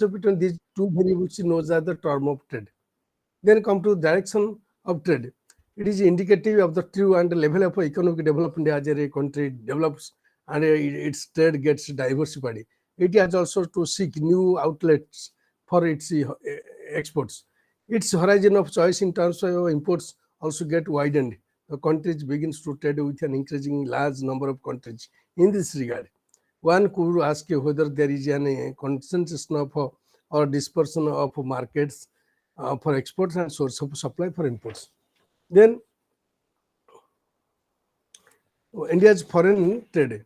between these two variables is known as the term of trade. Then come to direction of trade. It is indicative of the true and level of economic development as a country develops and its trade gets diversified. It has also to seek new outlets for its exports. Its horizon of choice in terms of imports also get widened. The countries begins to trade with an increasing large number of countries. In this regard, one could ask whether there is a concentration of or dispersion of markets for exports and source of supply for imports. Then India's foreign trade.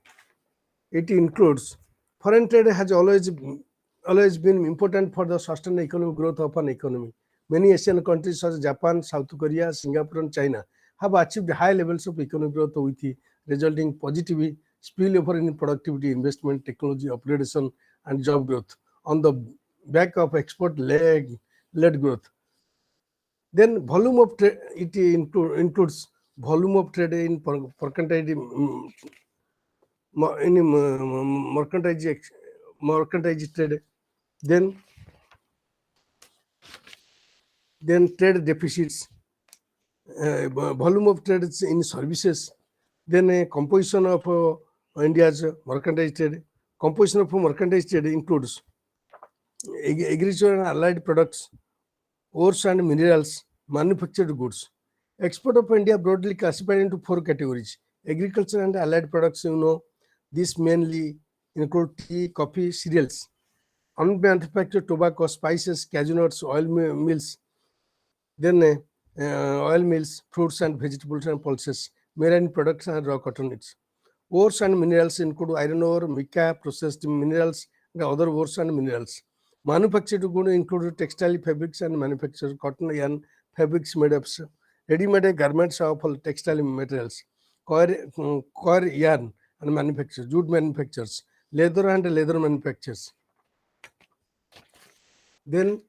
It includes foreign trade has always been important for the sustained economic growth of an economy. Many Asian countries such as Japan, South Korea, Singapore, and China have achieved high levels of economic growth with resulting positive spillover in productivity, investment, technology, upgradation, and job growth on the back of export-led growth. Then volume of trade, it includes volume of trade in mercantile trade. Then trade deficits, volume of trade in services, then a composition of India's mercantile trade. Composition of mercantile trade includes agriculture and allied products, ores and minerals, manufactured goods. Export of India broadly classified into 4 categories. Agriculture and allied products, this mainly include tea, coffee, cereals, unmanufactured tobacco, spices, cashew nuts, oil mills, then oil mills, fruits and vegetables and pulses, marine products and raw cotton. Ores and minerals include iron ore, mica, processed minerals, and other ores and minerals. Manufactured goods include textile fabrics and manufactured cotton yarn fabrics made of ready-made garments of textile materials, coir yarn and manufacturers, jute manufacturers, leather and leather manufacturers. Then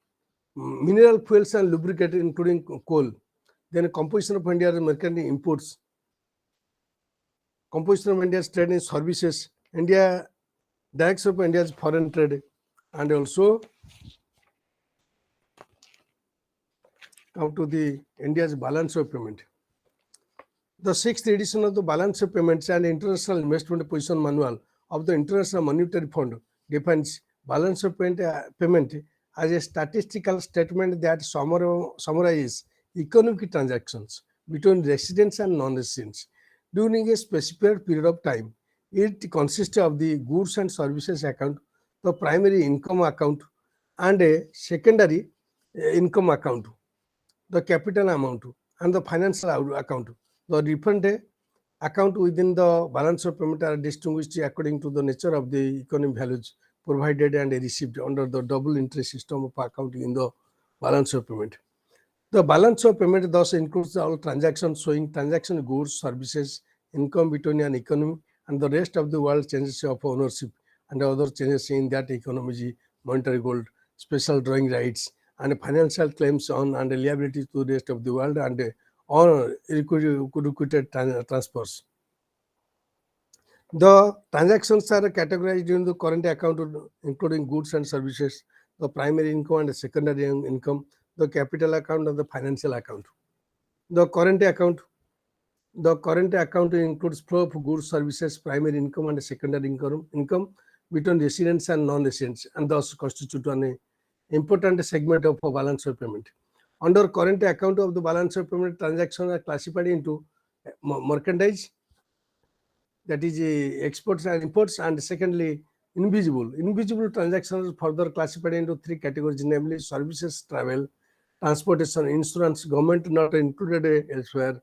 mineral fuels and lubricant including coal. Then composition of India's mercantile imports. Composition of India's trade in services. India directs of India's foreign trade, and also come to the India's balance of payment. The 6th edition of the Balance of Payments and International Investment Position Manual of the International Monetary Fund defines balance of payment as a statistical statement that summarizes economic transactions between residents and non-residents during a specified period of time. It consists of the goods and services account, the primary income account, and a secondary income account, the capital amount, and the financial account. The different account within the balance of payment are distinguished according to the nature of the economic values provided and received under the double interest system of accounting in the balance of payment. The balance of payment thus includes all transactions showing transaction goods, services, income between an economy and the rest of the world, changes of ownership and other changes in that economy, monetary gold, special drawing rights, and financial claims on and liabilities to the rest of the world, and on requited transfers. The transactions are categorized in the current account, including goods and services, the primary income and the secondary income, the capital account, and the financial account. The current account includes flow of goods, services, primary income, and secondary income between residents and non-residents, and thus constitute an important segment of a balance of payment. Under current account of the balance of payment, transactions are classified into merchandise, that is exports and imports, and secondly invisible transactions are further classified into 3 categories, namely services, travel, transportation, insurance, government not included elsewhere,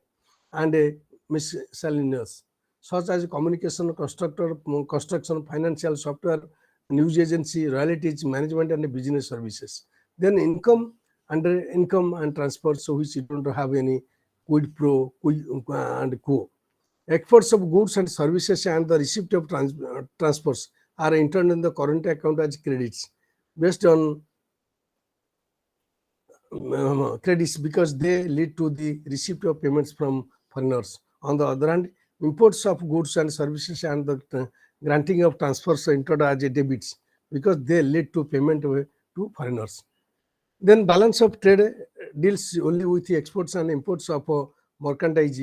and miscellaneous, such as communication, construction, financial, software, news agency, royalties, management, and business services. Then income and transfers, so which you don't have any quid pro and quo. Exports of goods and services and the receipt of transfers are entered in the current account as credits based on credits because they lead to the receipt of payments from foreigners. On the other hand, imports of goods and services and the granting of transfers are entered as debits because they lead to payment to foreigners. Then balance of trade deals only with the exports and imports of merchandise,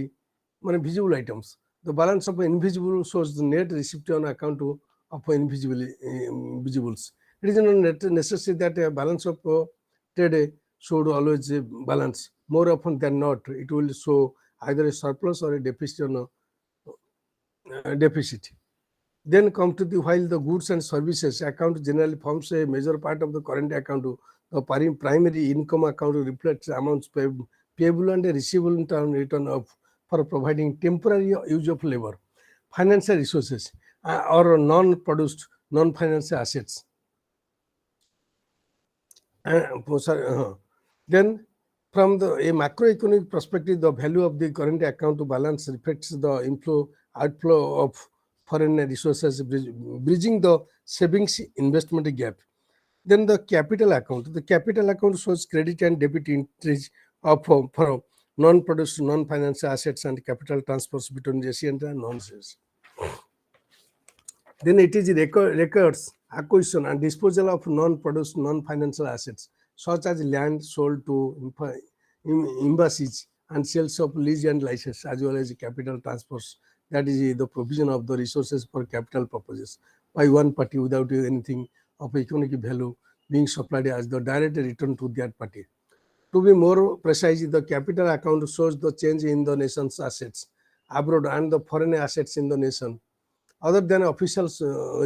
visible items. The balance of invisible shows the net receipt on account of invisibles. It is not necessary that a balance of trade should always balance. More often than not, it will show either a surplus or a deficit. Deficit. Then come to the while the goods and services account generally forms a major part of the current account. The primary income account reflects amounts payable and receivable in return of for providing temporary use of labor, financial resources, or non-produced non-financial assets. Then from a macroeconomic perspective, the value of the current account balance reflects the inflow outflow of foreign resources, bridging the savings investment gap. Then the capital account shows credit and debit entries of for non-produced non-financial assets and capital transfers between resident and non-residents. Then it is records acquisition and disposal of non-produced non-financial assets such as land sold to embassies and sales of lease and license, as well as capital transfers, that is the provision of the resources for capital purposes by one party without anything of economic value being supplied as the direct return to that party. To be more precise, the capital account shows the change in the nation's assets abroad and the foreign assets in the nation other than official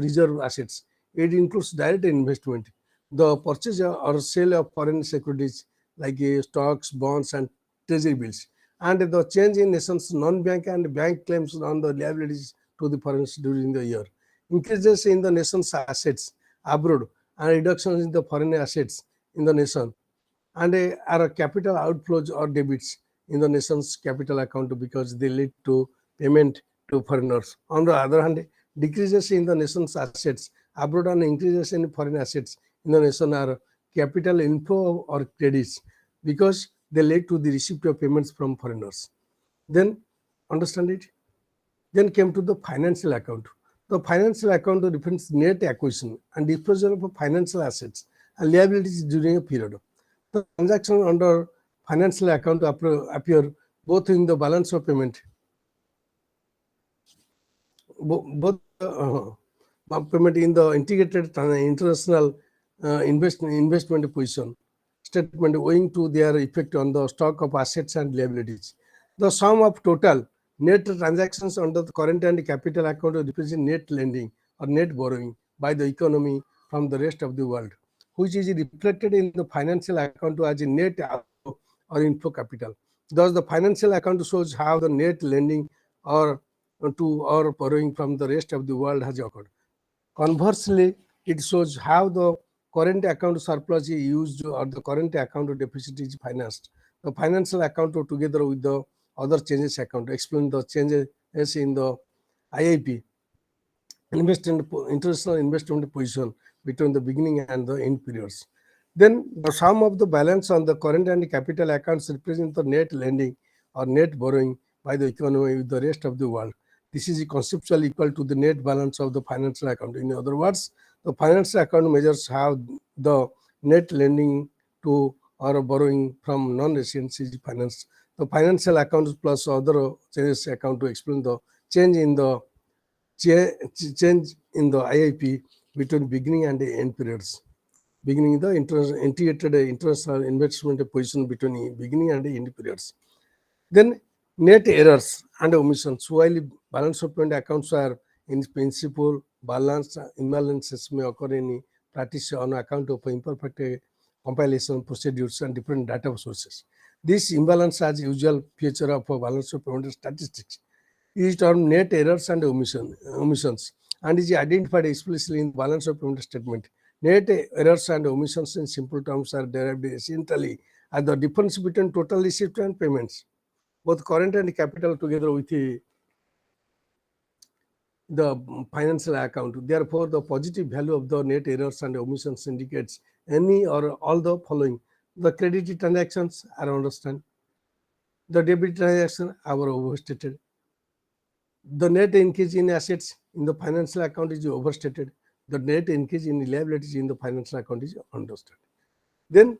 reserve assets. It includes direct investment, the purchase or sale of foreign securities like stocks, bonds, and treasury bills, and the change in nation's non-bank and bank claims on the liabilities to the foreigners during the year. Increases in the nation's assets abroad and reductions in the foreign assets in the nation, and are capital outflows or debits in the nation's capital account because they lead to payment to foreigners. On the other hand, decreases in the nation's assets abroad and increases in foreign assets in the nation are capital inflow or credits because they lead to the receipt of payments from foreigners. Then, understand it? Then came to the financial account. The financial account refers net acquisition and disposal of financial assets and liabilities during a period. The transactions under financial account appear both in the balance of payment, both payment in the integrated international investment position statement owing to their effect on the stock of assets and liabilities. The sum of total net transactions under the current and capital account represent net lending or net borrowing by the economy from the rest of the world, which is reflected in the financial account as a net outflow or inflow capital. Thus, the financial account shows how the net lending or to or borrowing from the rest of the world has occurred. Conversely, it shows how the current account surplus is used or the current account deficit is financed. The financial account together with the other changes account explain the changes in the IIP, international investment position between the beginning and the end periods. Then the sum of the balance on the current and capital accounts represent the net lending or net borrowing by the economy with the rest of the world. This is conceptually equal to the net balance of the financial account. In other words, the financial account measures how the net lending to or borrowing from non-residents is financed. The financial accounts plus other changes account to explain the change in the IIP between beginning and the end periods. Beginning the integrated international investment position between beginning and the end periods. Then net errors and omissions. While balance of payment accounts are in principle balanced, imbalances may occur in practice on account of imperfect compilation procedures and different data sources. This imbalance as usual feature of a balance of payment statistics is termed net errors and omissions and is identified explicitly in the balance of payment statement. Net errors and omissions in simple terms are derived essentially as the difference between total receipts and payments, both current and capital together with the financial account. Therefore, the positive value of the net errors and omissions indicates any or all the following. The credit transactions are understand. The debit transactions are overstated. The net increase in assets in the financial account is overstated. the net increase in liabilities in the financial account is understood. Then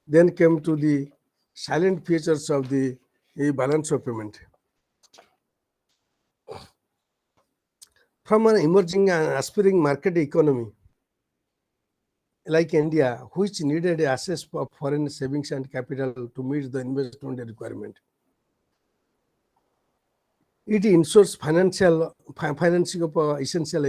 then came to the silent features of the balance of payment. From an emerging and aspiring market economy like India, which needed access of foreign savings and capital to meet the investment requirement, it ensures financing of essential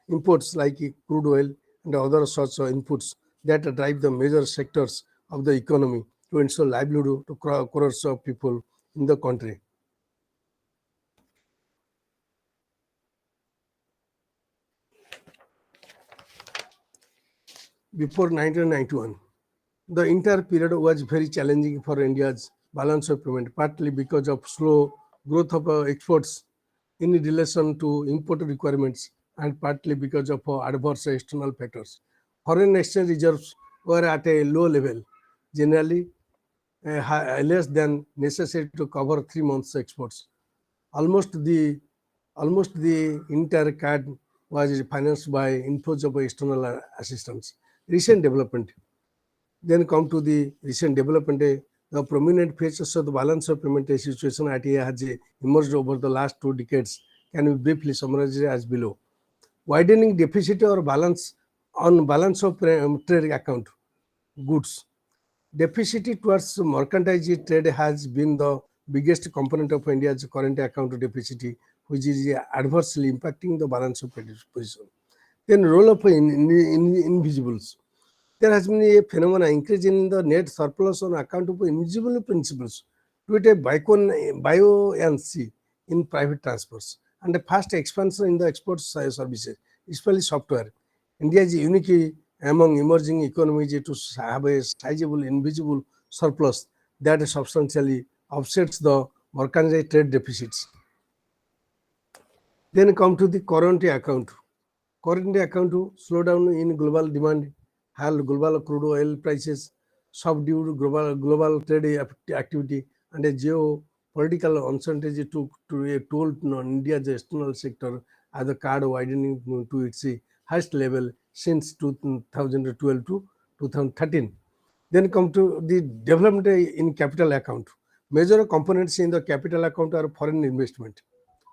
imports like crude oil and other sorts of inputs that drive the major sectors of the economy to ensure livelihood to crores of people in the country. Before 1991, the entire period was very challenging for India's balance of payment, partly because of slow growth of exports in relation to import requirements and partly because of adverse external factors. Foreign exchange reserves were at a low level, generally less than necessary to cover 3 months exports. Almost the entire CAD was financed by inflows of external assistance. Recent development. Then come to the recent development. The prominent features of the balance of payment situation at has emerged over the last 2 decades can be briefly summarized as below. Widening deficit or balance of trade account goods. Deficit towards mercantile trade has been the biggest component of India's current account deficit, which is adversely impacting the balance of credit position. Then role of invisibles. There has been a phenomenon increase in the net surplus on account of invisible principles to a buoyancy in private transfers and a fast expansion in the export services, especially software. India is unique among emerging economies to have a sizable invisible surplus that substantially offsets the mercantile trade deficits. Then come to the current account. Current account slowdown in global demand, high global crude oil prices, subdued global trade activity, and a geopolitical uncertainty took to a toll on India's external sector as the card widening to its highest level since 2012 to 2013. Then come to the development in capital account. Major components in the capital account are foreign investment,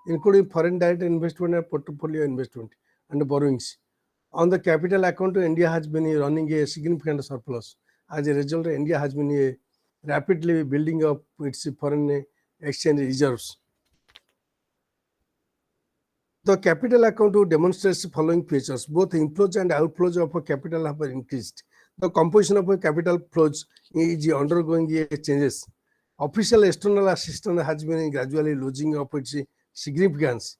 including foreign direct investment and portfolio investment and borrowings. On the capital account, India has been running a significant surplus. As a result, India has been rapidly building up its foreign exchange reserves. The capital account demonstrates the following features. Both inflows and outflows of capital have increased. The composition of capital flows is undergoing changes. Official external assistance has been gradually losing of its significance.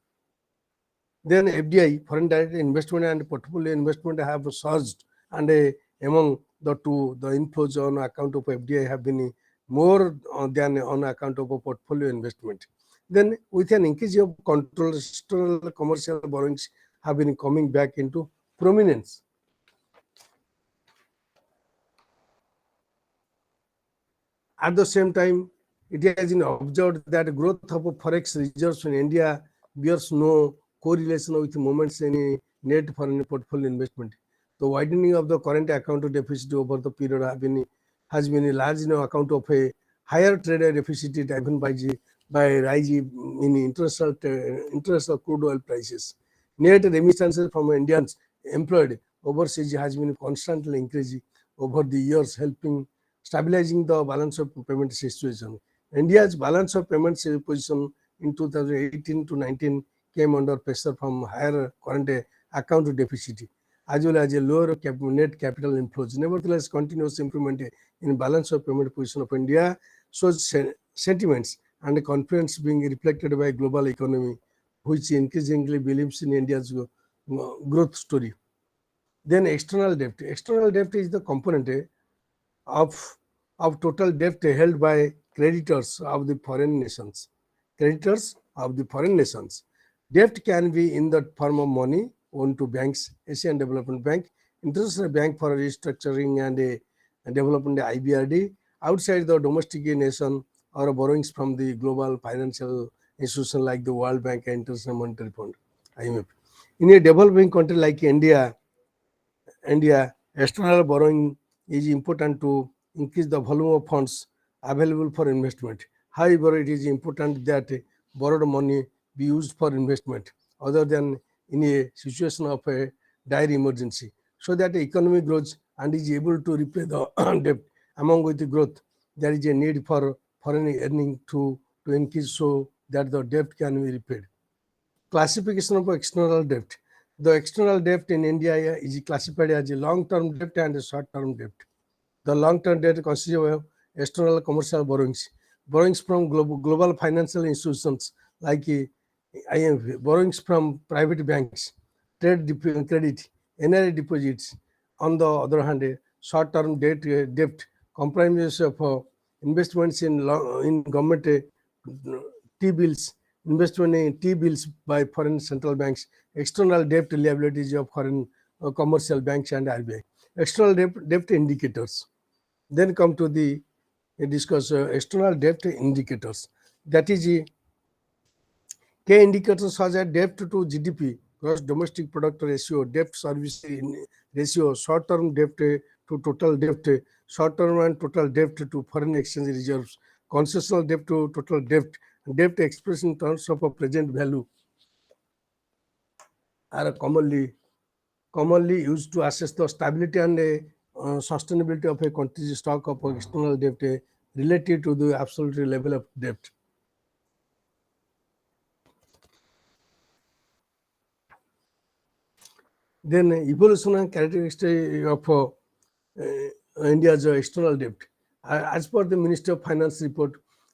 Then FDI, foreign direct investment and portfolio investment have surged, and among the two, the inflows on account of FDI have been more than on account of a portfolio investment. Then with an increase of control, external commercial borrowings have been coming back into prominence. At the same time, it has been observed that growth of forex reserves in India bears no correlation with movements in net foreign portfolio investment. The widening of the current account deficit over the period has been a large account of a higher trade deficit driven by rise in international crude oil prices. Net remittances from Indians employed overseas has been constantly increasing over the years, helping stabilizing the balance of payment situation. India's balance of payments position in 2018 to 19 came under pressure from higher current account deficit as well as a lower net capital inflows. Nevertheless, continuous improvement in balance of payment position of India shows sentiments and confidence being reflected by global economy, which increasingly believes in India's growth story. Then external debt. External debt is the component of total debt held by creditors of the foreign nations. Creditors of the foreign nations. Debt can be in the form of money owned to banks, Asian Development Bank, International Bank for Restructuring and Development IBRD, outside the domestic nation, or borrowings from the global financial institutions like the World Bank and International Monetary Fund, IMF. In a developing country like India, external borrowing is important to increase the volume of funds available for investment. However, it is important that borrowed money be used for investment other than in a situation of a dire emergency, so that the economy grows and is able to repay the debt. Among with the growth, there is a need for foreign earning to increase so that the debt can be repaid. Classification of external debt. The external debt in India is classified as a long-term debt and a short-term debt. The long-term debt consists of external commercial borrowings, borrowings from global financial institutions like IMF, borrowings from private banks, trade credit, NRI deposits. On the other hand, short-term debt comprises of investments in government T-bills, investment in T-bills by foreign central banks, external debt liabilities of foreign commercial banks and RBI. External debt indicators. Then come to the discuss external debt indicators. That is K indicators such as debt to GDP, gross domestic product ratio, debt service ratio, short-term debt to total debt, short-term and total debt to foreign exchange reserves, concessional debt to total debt expressed in terms of a present value are commonly used to assess the stability and sustainability of a country's stock of external debt relative to the absolute level of debt. Then evolution and characteristic of India's external debt. As per the Ministry of Finance report,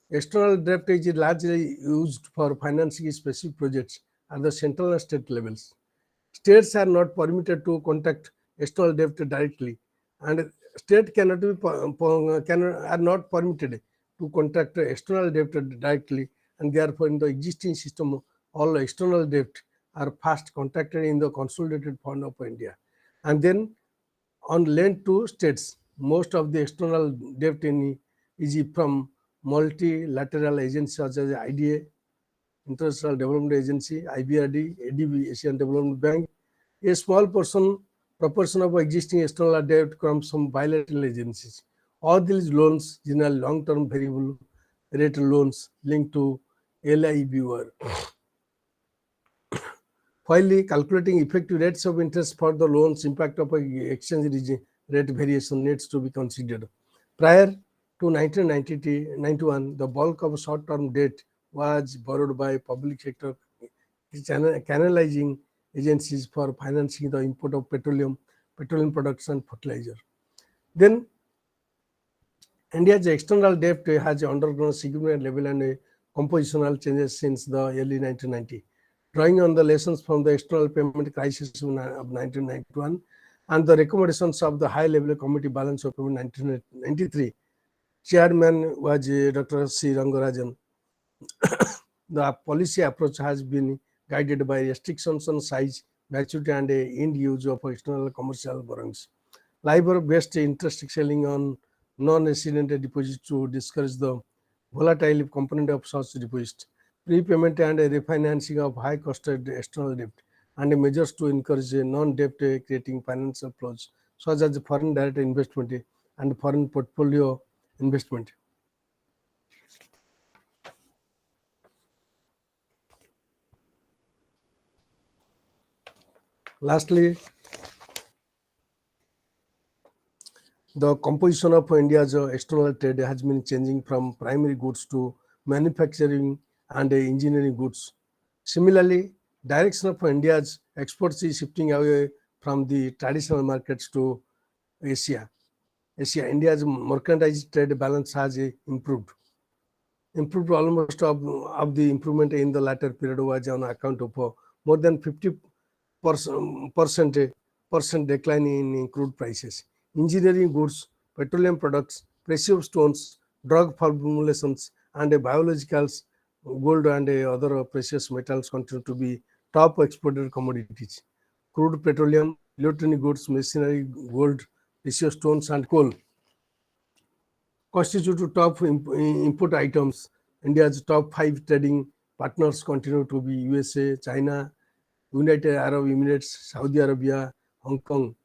external debt is largely used for financing specific projects at the central and state levels. States are not permitted to contract external debt directly, and states are not permitted to contract external debt directly, and therefore in the existing system, all external debt are first contracted in the consolidated fund of India, and then on lent to states. Most of the external debt is from multilateral agencies such as IDA, International Development Agency, IBRD, ADB, Asian Development Bank. A small proportion of existing external debt comes from bilateral agencies. All these loans, generally long-term variable rate loans linked to LIBOR. Finally, calculating effective rates of interest for the loans, impact of exchange rate variation needs to be considered. Prior to 1991, the bulk of short-term debt was borrowed by public sector canalizing agencies for financing the import of petroleum products and fertilizer. Then India's external debt has undergone significant level and compositional changes since the early 1990s. Drawing on the lessons from the external payment crisis of 1991 and the recommendations of the high-level committee balance of payment 1993, chairman was Dr. C. Rangarajan. The policy approach has been guided by restrictions on size, maturity, and end use of external commercial borrowings. LIBOR-based interest selling on non-resident deposits to discourage the volatile component of such deposits, prepayment and refinancing of high-cost external debt, and measures to encourage non-debt creating financial flows such as foreign direct investment and foreign portfolio investment. Lastly, the composition of India's external trade has been changing from primary goods to manufacturing and engineering goods. Similarly, direction of India's exports is shifting away from the traditional markets to Asia. India's mercantile trade balance has improved almost of the improvement in the latter period was on account of more than 50% decline in crude prices. Engineering goods, petroleum products, precious stones, drug formulations, and biologicals, gold and other precious metals continue to be top exported commodities. Crude petroleum, electronic goods, machinery, gold, precious stones, and coal constitute top input items. India's top 5 trading Partners continue to be USA, China, United Arab Emirates, Saudi Arabia, Hong Kong,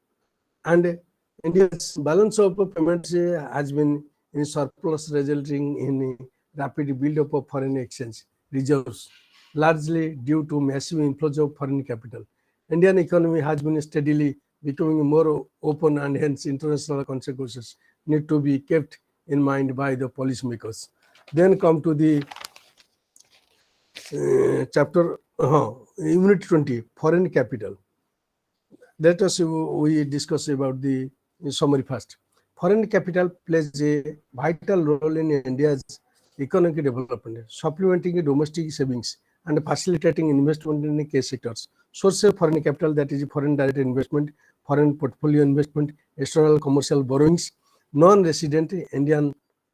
and India's balance of payments has been in surplus, resulting in a rapid build-up of foreign exchange reserves, largely due to massive inflows of foreign capital. Indian economy has been steadily becoming more open, and hence international consequences need to be kept in mind by the policymakers. Then come to the chapter Unit 20, Foreign Capital. Let us we discuss about the summary first. Foreign capital plays a vital role in India's economic development, supplementing domestic savings and facilitating investment in key sectors. Source of foreign capital, that is foreign direct investment, foreign portfolio investment, external commercial borrowings, non-resident Indian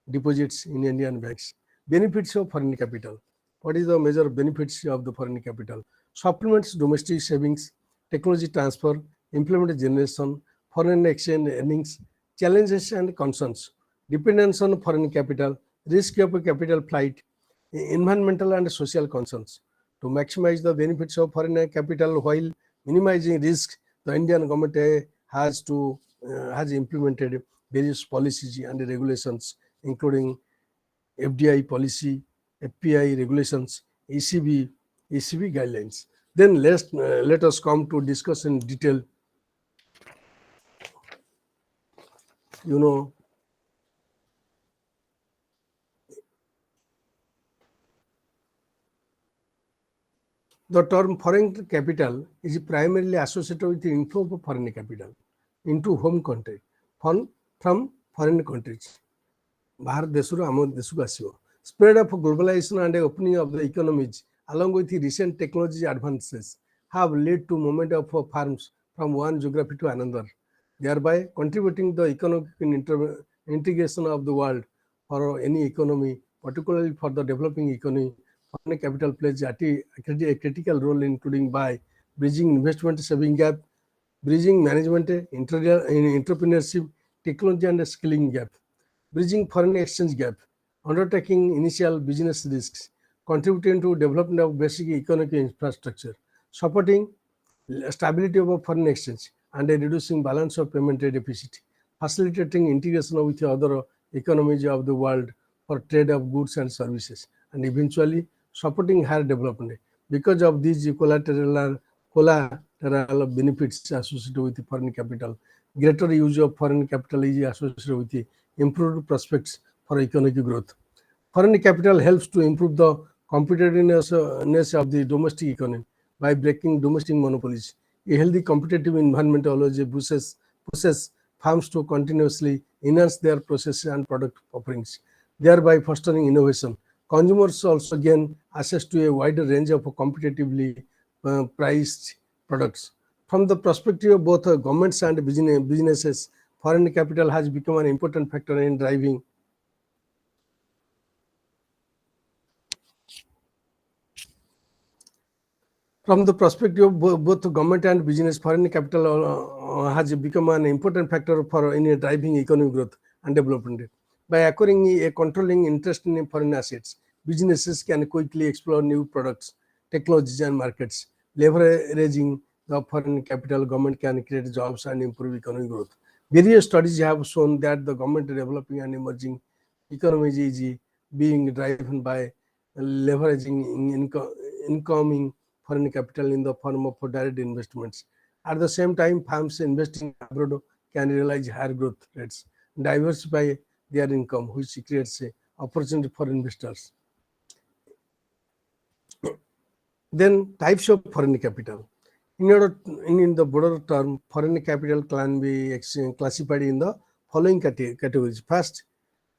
deposits in Indian banks. Benefits of foreign capital. What is the major benefits of the foreign capital? Supplements domestic savings, technology transfer, employment generation, foreign exchange earnings, challenges and concerns, dependence on foreign capital, risk of capital flight, environmental and social concerns. To maximize the benefits of foreign capital while minimizing risk, the Indian government has implemented various policies and regulations, including FDI policy, FPI regulations, ECB guidelines. Then let us come to discuss in detail. The term foreign capital is primarily associated with the inflow of foreign capital into home country from foreign countries. Bharat desuru am desu asibo. Spread of globalization and opening of the economies along with the recent technology advances have led to movement of firms from one geography to another, thereby contributing the economic integration of the world. For any economy, particularly for the developing economy, foreign capital plays a critical role, including by bridging investment saving gap, bridging management, entrepreneurship, technology and skilling gap, bridging foreign exchange gap, undertaking initial business risks, contributing to development of basic economic infrastructure, supporting stability of foreign exchange, and reducing balance of payment deficit, facilitating integration with other economies of the world for trade of goods and services, and eventually supporting higher development. Because of these collateral benefits associated with foreign capital, greater use of foreign capital is associated with the improved prospects for economic growth. Foreign capital helps to improve the competitiveness of the domestic economy by breaking domestic monopolies. A healthy competitive environment always pushes firms to continuously enhance their processes and product offerings, thereby fostering innovation. Consumers also gain access to a wider range of competitively priced products. From the perspective of both governments and businesses, foreign capital has become an important factor in driving From the perspective of both government and business, foreign capital has become an important factor in driving economic growth and development. By acquiring a controlling interest in foreign assets, businesses can quickly explore new products, technologies, and markets. Leveraging the foreign capital, government can create jobs and improve economic growth. Various studies have shown that the government developing and emerging economies is being driven by leveraging incoming foreign capital in the form of direct investments. At the same time, firms investing abroad can realize higher growth rates, diversify their income, which creates an opportunity for investors. Then types of foreign capital. In the broader term, foreign capital can be classified in the following categories. First,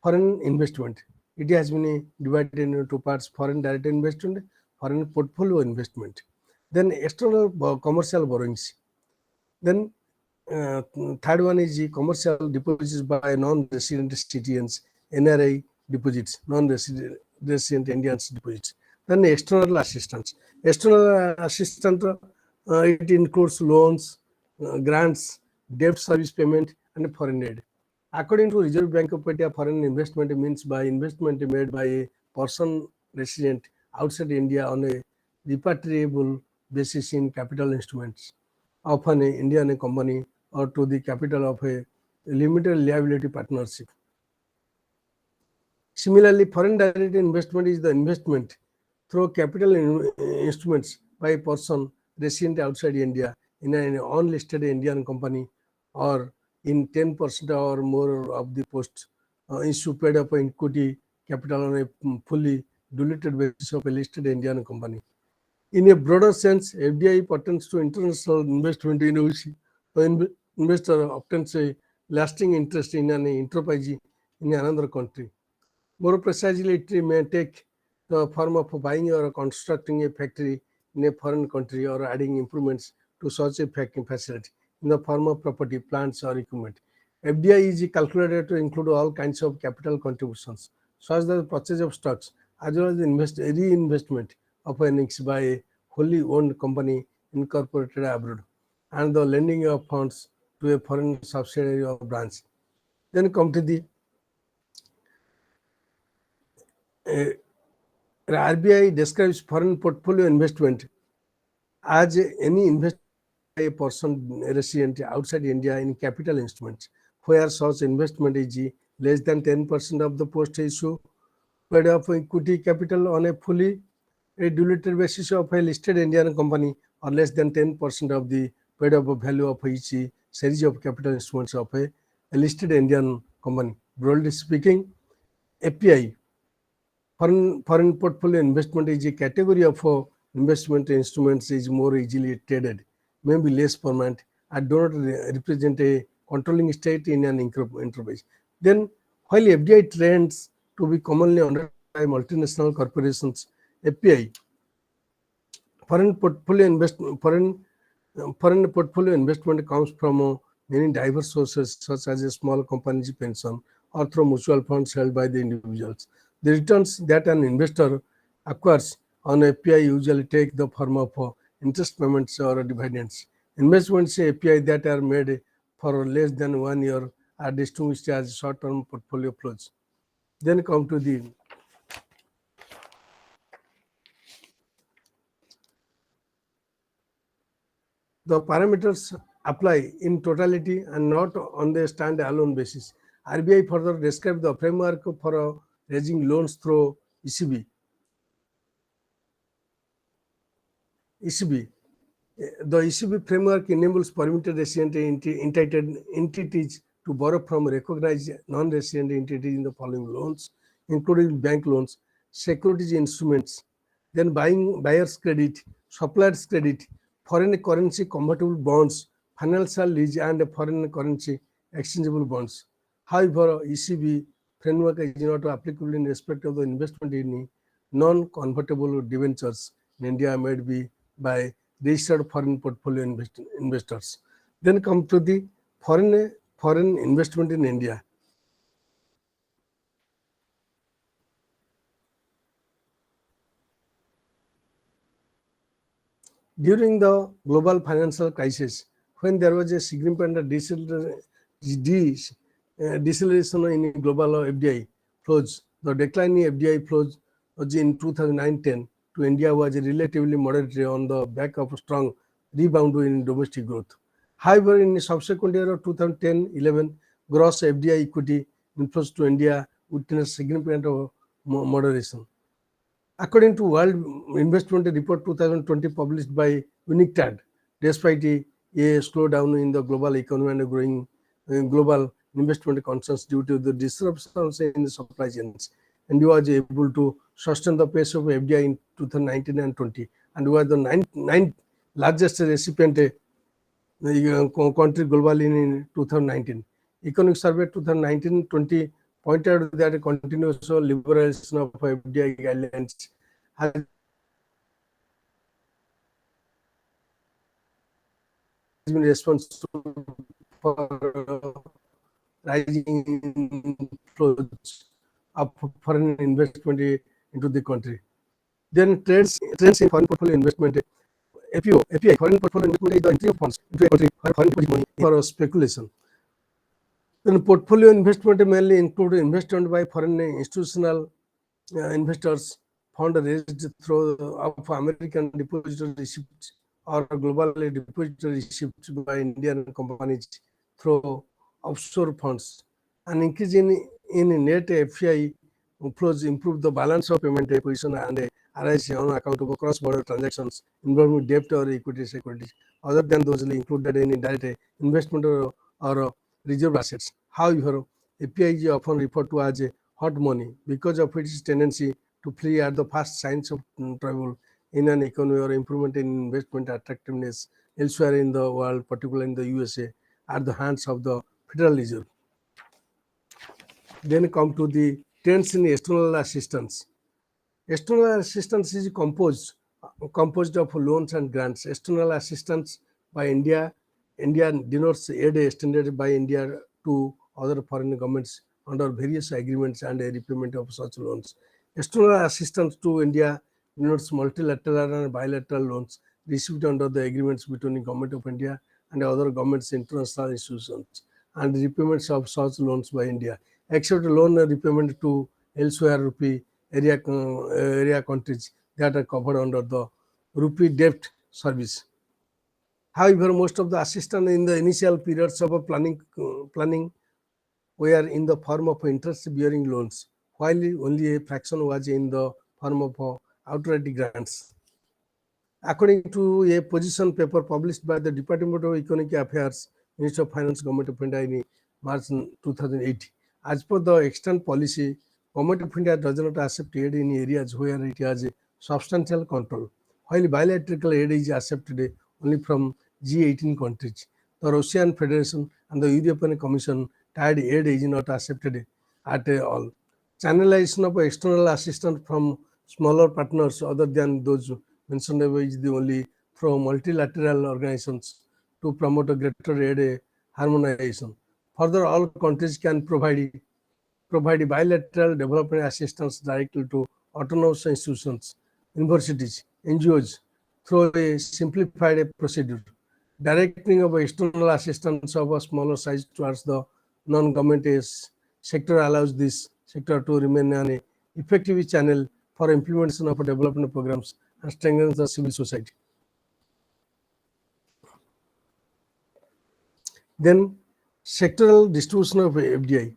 foreign investment. It has been divided into two parts: foreign direct investment, foreign portfolio investment. Then external commercial borrowings. Then third one is the commercial deposits by non-resident citizens, NRI deposits, non-resident Indians deposits. Then external assistance. External assistance, it includes loans, grants, debt service payment, and foreign aid. According to Reserve Bank of India, foreign investment means by investment made by a person resident outside India on a repatriable basis in capital instruments of an Indian company or to the capital of a limited liability partnership. Similarly, foreign direct investment is the investment through capital instruments by a person resident outside India in an unlisted Indian company or in 10% or more of the post issue paid up equity capital on a fully diluted basis of a listed Indian company. In a broader sense, FDI pertains to international investment in which the investor obtains a lasting interest in an enterprise in another country. More precisely, it may take the form of buying or constructing a factory in a foreign country or adding improvements to such a facility in the form of property, plants, or equipment. FDI is calculated to include all kinds of capital contributions, such as the purchase of stocks, as well as the reinvestment of earnings by a wholly owned company incorporated abroad, and the lending of funds to a foreign subsidiary or branch. Then come to the RBI describes foreign portfolio investment as any investment by a person resident outside India in capital instruments, where such investment is less than 10% of the post issue paid of equity capital on a fully diluted basis of a listed Indian company, or less than 10% of the paid up value of each series of capital instruments of a listed Indian company. Broadly speaking, FPI, foreign portfolio investment, is a category of investment instruments is more easily traded, may be less permanent, and do not represent a controlling state in an enterprise. Then, while FDI trends to be commonly undertaken by multinational corporations, FPI, foreign portfolio investment comes from many diverse sources, such as a small company's pension or through mutual funds held by the individuals. The returns that an investor acquires on FPI usually take the form of interest payments or dividends. Investments in FPI that are made for less than 1 year are distinguished as short-term portfolio flows. Then come to the parameters apply in totality and not on the stand-alone basis. RBI further described the framework for raising loans through ECB. The ECB framework enables permitted resident entities to borrow from recognized non-resident entities in the following loans, including bank loans, securities instruments, then buyer's credit, supplier's credit, foreign currency convertible bonds, financial lease, and foreign currency exchangeable bonds. However, ECB framework is not applicable in respect of the investment in non-convertible debentures in India made by registered foreign portfolio investors. Then come to the foreign investment in India. During the global financial crisis, when there was a significant deceleration in global FDI flows, the decline in FDI flows was in 2009-10 to India was relatively moderate on the back of a strong rebound in domestic growth. However, in the subsequent year of 2010-11, gross FDI equity inflows to India witnessed significant moderation. According to World Investment Report 2020 published by UNICTAD, despite a slowdown in the global economy and growing global investment concerns due to the disruptions in the supply chains, India was able to sustain the pace of FDI in 2019 and 20, and was the ninth largest recipient country globally in 2019. Economic Survey 2019-20 pointed out that a continuous liberalization of FDI guidelines has been responsible for rising flows of foreign investment into the country. Then trends in foreign portfolio investment. FPI, foreign portfolio investment, is the entry of funds into a country where foreign money for speculation. Then portfolio investment mainly include investment by foreign institutional investors fund raised through of American depository receipts or global depository receipts by Indian companies through offshore funds. An increase in net FPI flows improve the balance of payment position and arise on account of cross-border transactions involving debt or equity securities, other than those included in direct investment or reserve assets. However, API is often referred to as hot money because of its tendency to flee at the first signs of trouble in an economy or improvement in investment attractiveness elsewhere in the world, particularly in the USA, at the hands of the Federal Reserve. Then come to the trends in external assistance. External assistance is composed of loans and grants. External assistance by India denotes aid extended by India to other foreign governments under various agreements and a repayment of such loans. External assistance to India denotes multilateral and bilateral loans received under the agreements between the Government of India and other governments, international institutions, and repayments of such loans by India, except loan repayment to elsewhere rupee area countries that are covered under the rupee debt service. However, most of the assistance in the initial periods of planning were in the form of interest-bearing loans, while only a fraction was in the form of outright grants. According to a position paper published by the Department of Economic Affairs, Ministry of Finance, Government of India in March 2008, as per the extant policy, Government of India does not accept aid in areas where it has a substantial control, while bilateral aid is accepted only from G18 countries. The Russian Federation and the European Commission tied aid is not accepted at all. Channelization of external assistance from smaller partners other than those mentioned above is the only through multilateral organizations to promote a greater aid harmonization. Further, all countries can provide bilateral development assistance directly to autonomous institutions, universities, NGOs through a simplified procedure. Directing of external assistance of a smaller size towards the non-government sector allows this sector to remain an effective channel for implementation of development programs and strengthens the civil society. Then, sectoral distribution of FDI.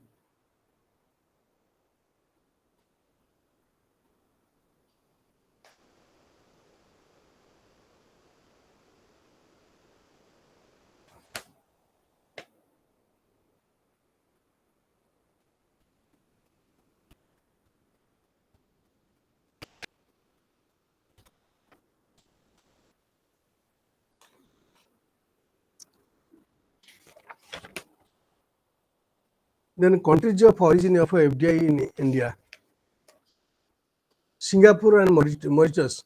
Then, countries of origin of FDI in India. Singapore and Mauritius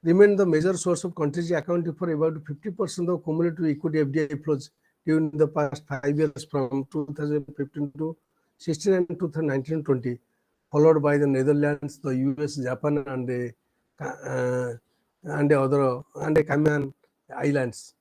remain the major source of countries accounting for about 50% of cumulative equity FDI flows during the past 5 years from 2015 to 16 and 2019-20, followed by the Netherlands, the US, Japan, and the Cayman Islands.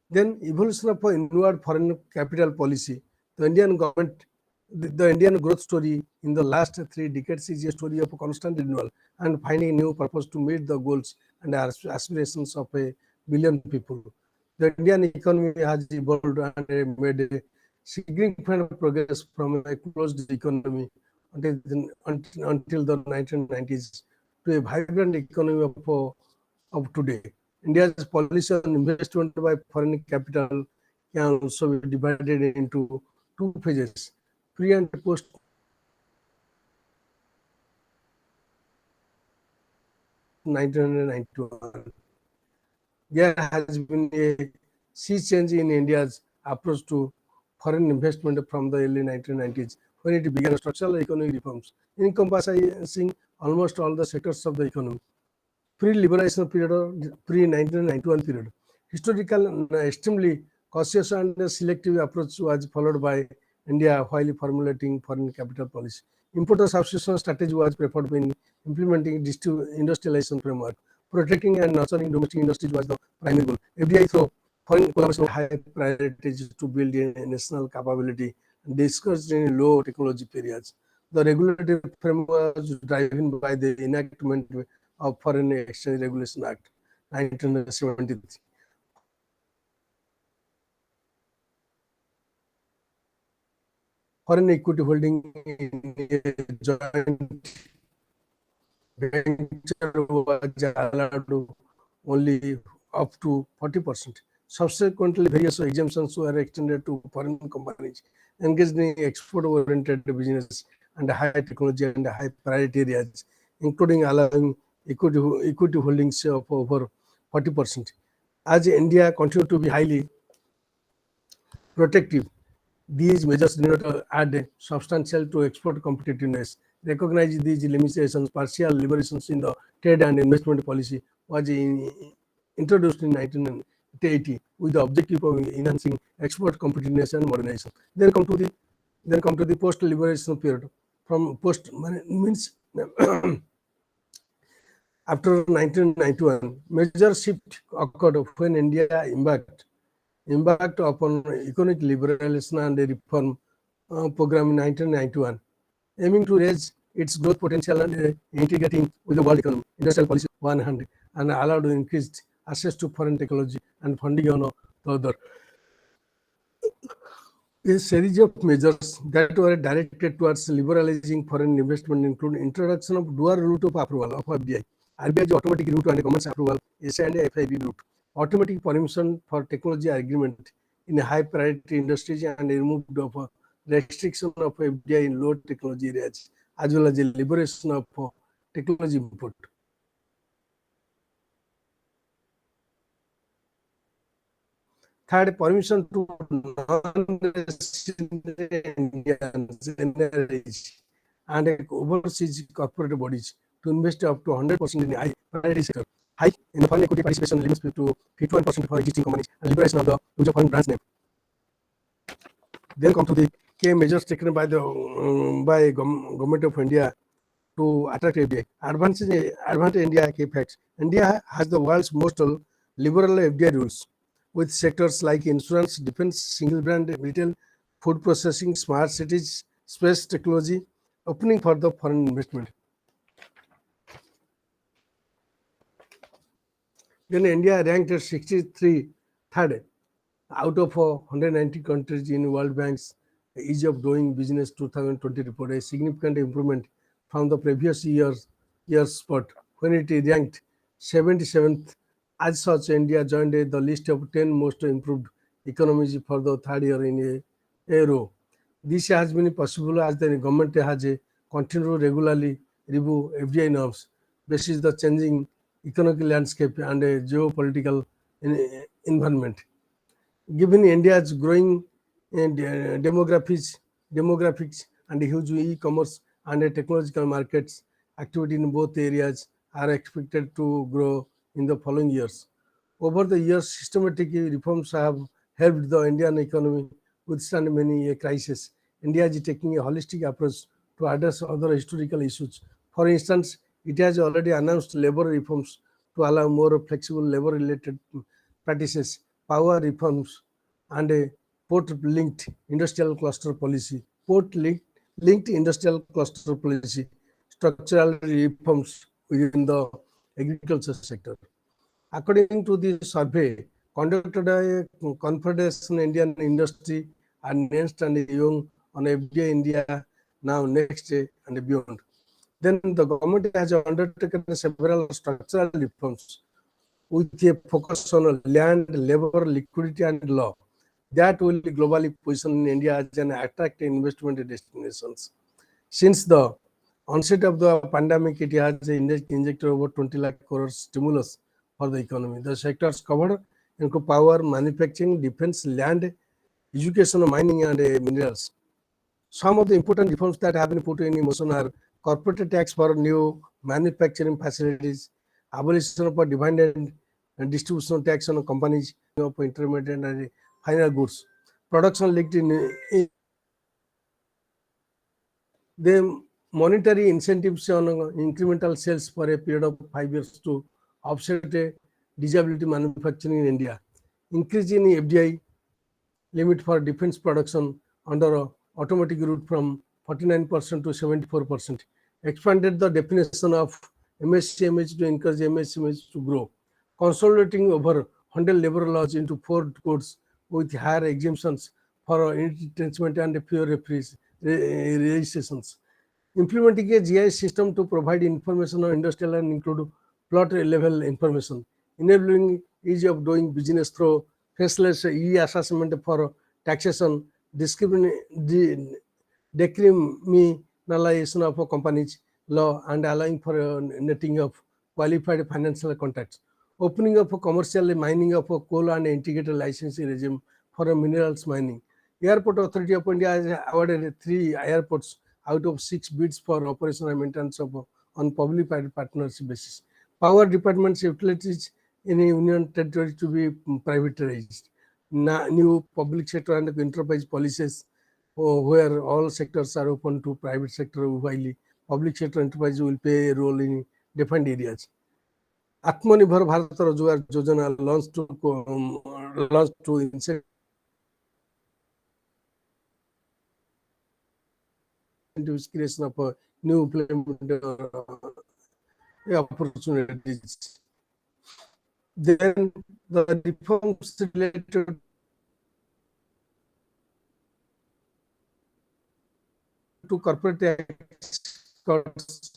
Then evolution of inward foreign capital policy. The Indian growth story in the last 3 decades is a story of constant renewal and finding new purpose to meet the goals and aspirations of a billion people. The Indian economy has evolved and made a significant progress from a closed economy until the 1990s to a vibrant economy of today. India's policy on investment by foreign capital can also be divided into 2 phases, pre and post 1991. There has been a sea change in India's approach to foreign investment from the early 1990s, when it began structural economic reforms, encompassing almost all the sectors of the economy. Pre-liberation period or pre-1991 period. Historical extremely cautious and selective approach was followed by India while formulating foreign capital policy. Import substitution strategy was preferred in implementing industrialization framework. Protecting and nurturing domestic industries was the primary goal. FDI through foreign collaboration high priorities to build a national capability discussed in low technology periods. The regulatory framework was driven by the enactment of Foreign Exchange Regulation Act 1973. Foreign equity holding in a joint venture was allowed only up to 40%. Subsequently, various exemptions were extended to foreign companies engaged in export-oriented business and high technology and high priority areas, including allowing equity holdings of over 40%. As India continued to be highly protective, these measures did not add substantial to export competitiveness. Recognize these limitations, partial liberations in the trade and investment policy was introduced in 1980 with the objective of enhancing export competitiveness and modernization. Then come to the post-liberation period. From post means after 1991, major shift occurred when India embarked upon economic liberalization and a reform program in 1991, aiming to raise its growth potential and integrating with the world economy. Industrial policy one hand and allowed increased access to foreign technology and funding on the other. A series of measures that were directed towards liberalizing foreign investment include introduction of dual route of approval of FDI, RBI's automatic route and government's approval, SA and FIB route, automatic permission for technology agreement in high priority industries and removed of restriction of FDI in low technology areas, as well as the liberation of technology input. Third, permission to non-resident Indians, NRIs, and overseas corporate bodies to invest up to 100% in the high priority sector. Hike in the foreign equity participation limits to 51% for existing companies and liberation of the use of foreign brands name. Then come to the key measures taken by the government of India to attract FDI. Advanced India key facts. India has the world's most liberal FDI rules, with sectors like insurance, defense, single brand retail, food processing, smart cities, space technology, opening for the foreign investment. Then India ranked at 63 third out of 190 countries in World Bank's Ease of Doing Business 2020 report, a significant improvement from the previous year's spot when it ranked 77th. As such, India joined the list of 10 most improved economies for the third year in a row. This has been possible as the government has continued to regularly review FDI norms basis the changing economic landscape and a geopolitical environment. Given India's growing demographics and huge e-commerce and technological markets, activity in both areas are expected to grow in the following years. Over the years, systematic reforms have helped the Indian economy withstand many crises. India is taking a holistic approach to address other historical issues. For instance, it has already announced labor reforms to allow more flexible labor-related practices, power reforms, and a port-linked industrial cluster policy. Port-linked industrial cluster policy, structural reforms within the agriculture sector. According to the survey conducted by Confederation Indian Industry and Ernst and Young on FDI India now, next, and beyond. Then the government has undertaken several structural reforms with a focus on land, labor, liquidity, and law that will globally position India as an attractive investment destination. Since the onset of the pandemic, it has injected over 20 lakh crore stimulus for the economy. The sectors covered include power, manufacturing, defense, land, education, mining, and minerals. Some of the important reforms that have been put in motion are corporate tax for new manufacturing facilities, abolition of dividend and distribution tax on companies of intermediate and final goods, production linked in the monetary incentives on incremental sales for a period of 5 years to offset a disability manufacturing in India, increase in FDI limit for defense production under automatic route from 49% to 74%. Expanded the definition of MSCMH to encourage MSCMH to grow. Consolidating over 100 labor laws into 4 codes with higher exemptions for entrenchment and fewer registrations. Implementing a GIS system to provide information on industrial and include plot level information. Enabling ease of doing business through faceless e-assessment for taxation, decriminalization of companies law, and allowing for netting of qualified financial contacts. Opening up commercial mining of coal and integrated licensing regime for minerals mining. Airport Authority of India has awarded 3 airports out of 6 bids for operation and maintenance of on public-private partnership basis. Power departments utilities in a union territory to be privatized. New public sector and enterprise policies where all sectors are open to private sector, while public sector enterprise will play a role in defined areas. Atmanirbhar Bharat Rozgar Yojana launched to incentivize creation of new employment opportunities. Then the reforms related to corporate tax cuts,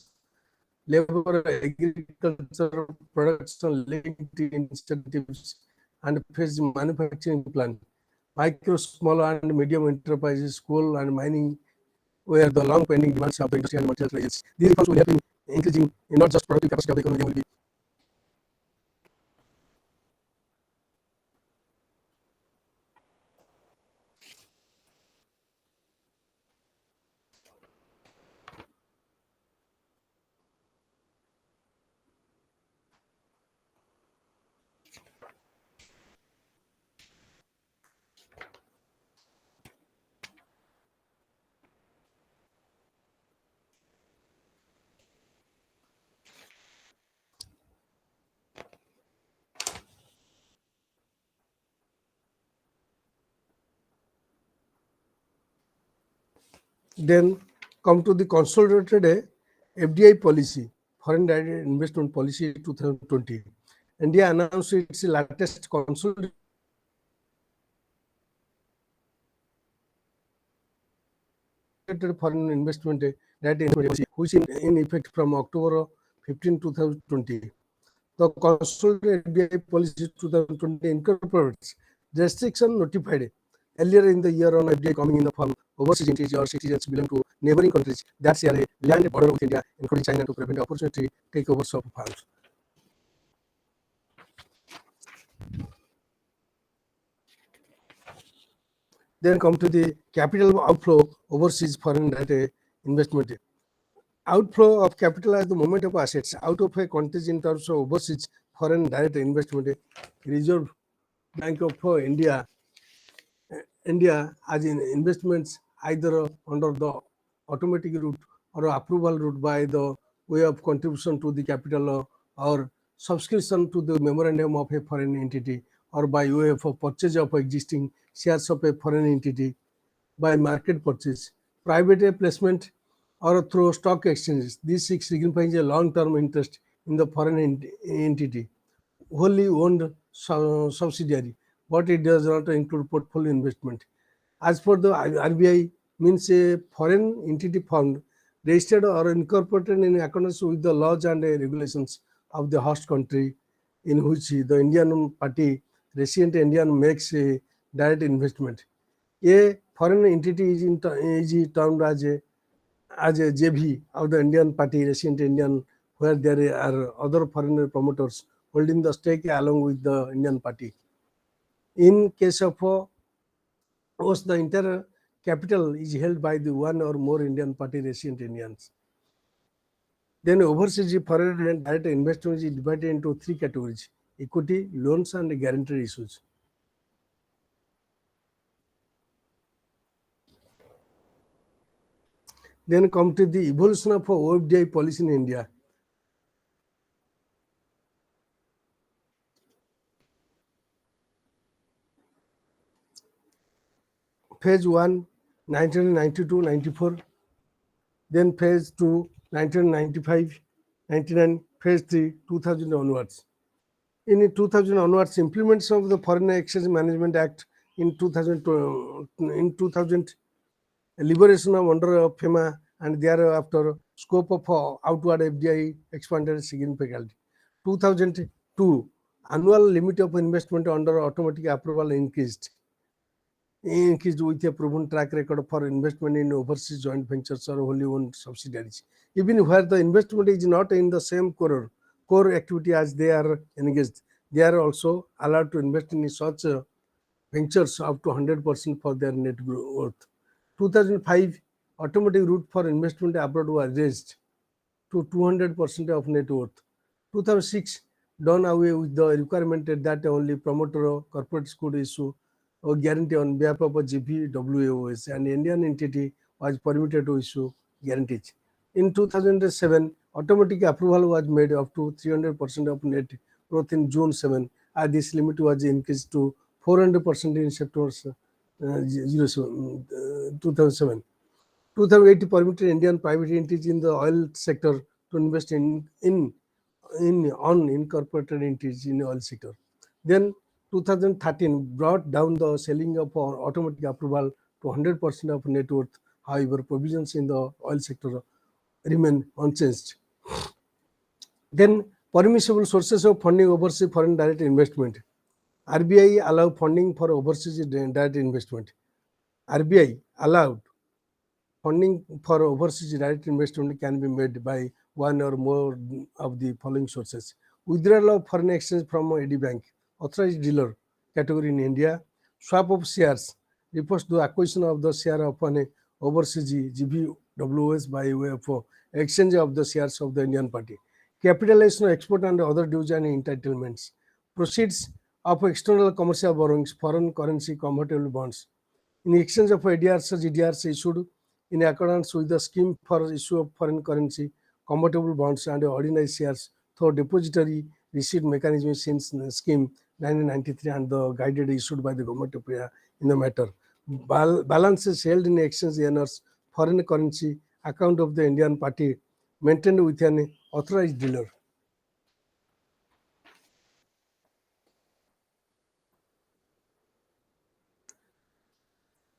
labor, agriculture, production linked incentives, and phase manufacturing plan. Micro, small, and medium enterprises, coal and mining where the long pending demands of the industry and material rails. These reforms will help in increasing not just productive capacity of the economy, they will be then come to the consolidated FDI policy, foreign direct investment policy 2020. India announced its latest consolidated foreign investment direct policy, which in effect from October 15, 2020. The consolidated FDI policy 2020 incorporates restriction notified earlier in the year on FDI coming in the form overseas entities or citizens belong to neighboring countries that share a land border with India, including China, to prevent opportunity takeovers of farms. Then come to the capital outflow overseas foreign direct investment. Outflow of capital as the movement of assets out of a country in terms of overseas foreign direct investment. Reserve Bank of India as in investments either under the automatic route or approval route by the way of contribution to the capital or subscription to the memorandum of a foreign entity or by way of a purchase of existing shares of a foreign entity by market purchase, private placement or through stock exchanges. This signifies a long-term interest in the foreign entity, wholly owned subsidiary, but it does not include portfolio investment. As for the RBI, means a foreign entity formed, registered or incorporated in accordance with the laws and regulations of the host country in which the Indian party resident Indian makes a direct investment. A foreign entity is termed as a JV of the Indian party resident Indian, where there are other foreign promoters holding the stake along with the Indian party. In case of OS, the entire capital is held by the one or more Indian party resident Indians. Then overseas foreign direct investment is divided into 3 categories: equity, loans, and guaranteed issues. Then come to the evolution of OFDI policy in India. Phase 1, 1992-94, then phase 2, 1995, 99, phase 3, 2000 onwards. In 2000 onwards, implementation of the Foreign Exchange Management Act in 2000, liberation of under FEMA, and thereafter scope of outward FDI expanded significantly. 2002, annual limit of investment under automatic approval increased with a proven track record for investment in overseas joint ventures or wholly owned subsidiaries. Even where the investment is not in the same core activity as they are engaged, they are also allowed to invest in such ventures up to 100% for their net worth. 2005, automatic route for investment abroad was raised to 200% of net worth. 2006, done away with the requirement that only promoter or corporates could issue a guarantee on behalf of a GPWOS, and Indian entity was permitted to issue guarantees. In 2007, automatic approval was made up to 300% of net worth in June 7, and this limit was increased to 400% in September 2007. 2008 permitted Indian private entities in the oil sector to invest in unincorporated entities in the oil sector. Then 2013 brought down the selling of automatic approval to 100% of net worth. However, provisions in the oil sector remain unchanged. Then permissible sources of funding overseas foreign direct investment. RBI allowed funding for overseas direct investment. RBI allowed funding for overseas direct investment can be made by one or more of the following sources. Withdrawal of foreign exchange from AD Bank, authorized dealer category in India, swap of shares refers to acquisition of the share of an overseas GBWS by way of exchange of the shares of the Indian party. Capitalization of export and other dues and entitlements. Proceeds of external commercial borrowings, foreign currency convertible bonds. In exchange of ADRs or GDRs issued in accordance with the scheme for issue of foreign currency, convertible bonds and ordinary shares through depository receipt mechanism since scheme 1993 and the guided issued by the government of India in the matter. Balances held in exchange earners foreign currency account of the Indian party maintained with an authorized dealer.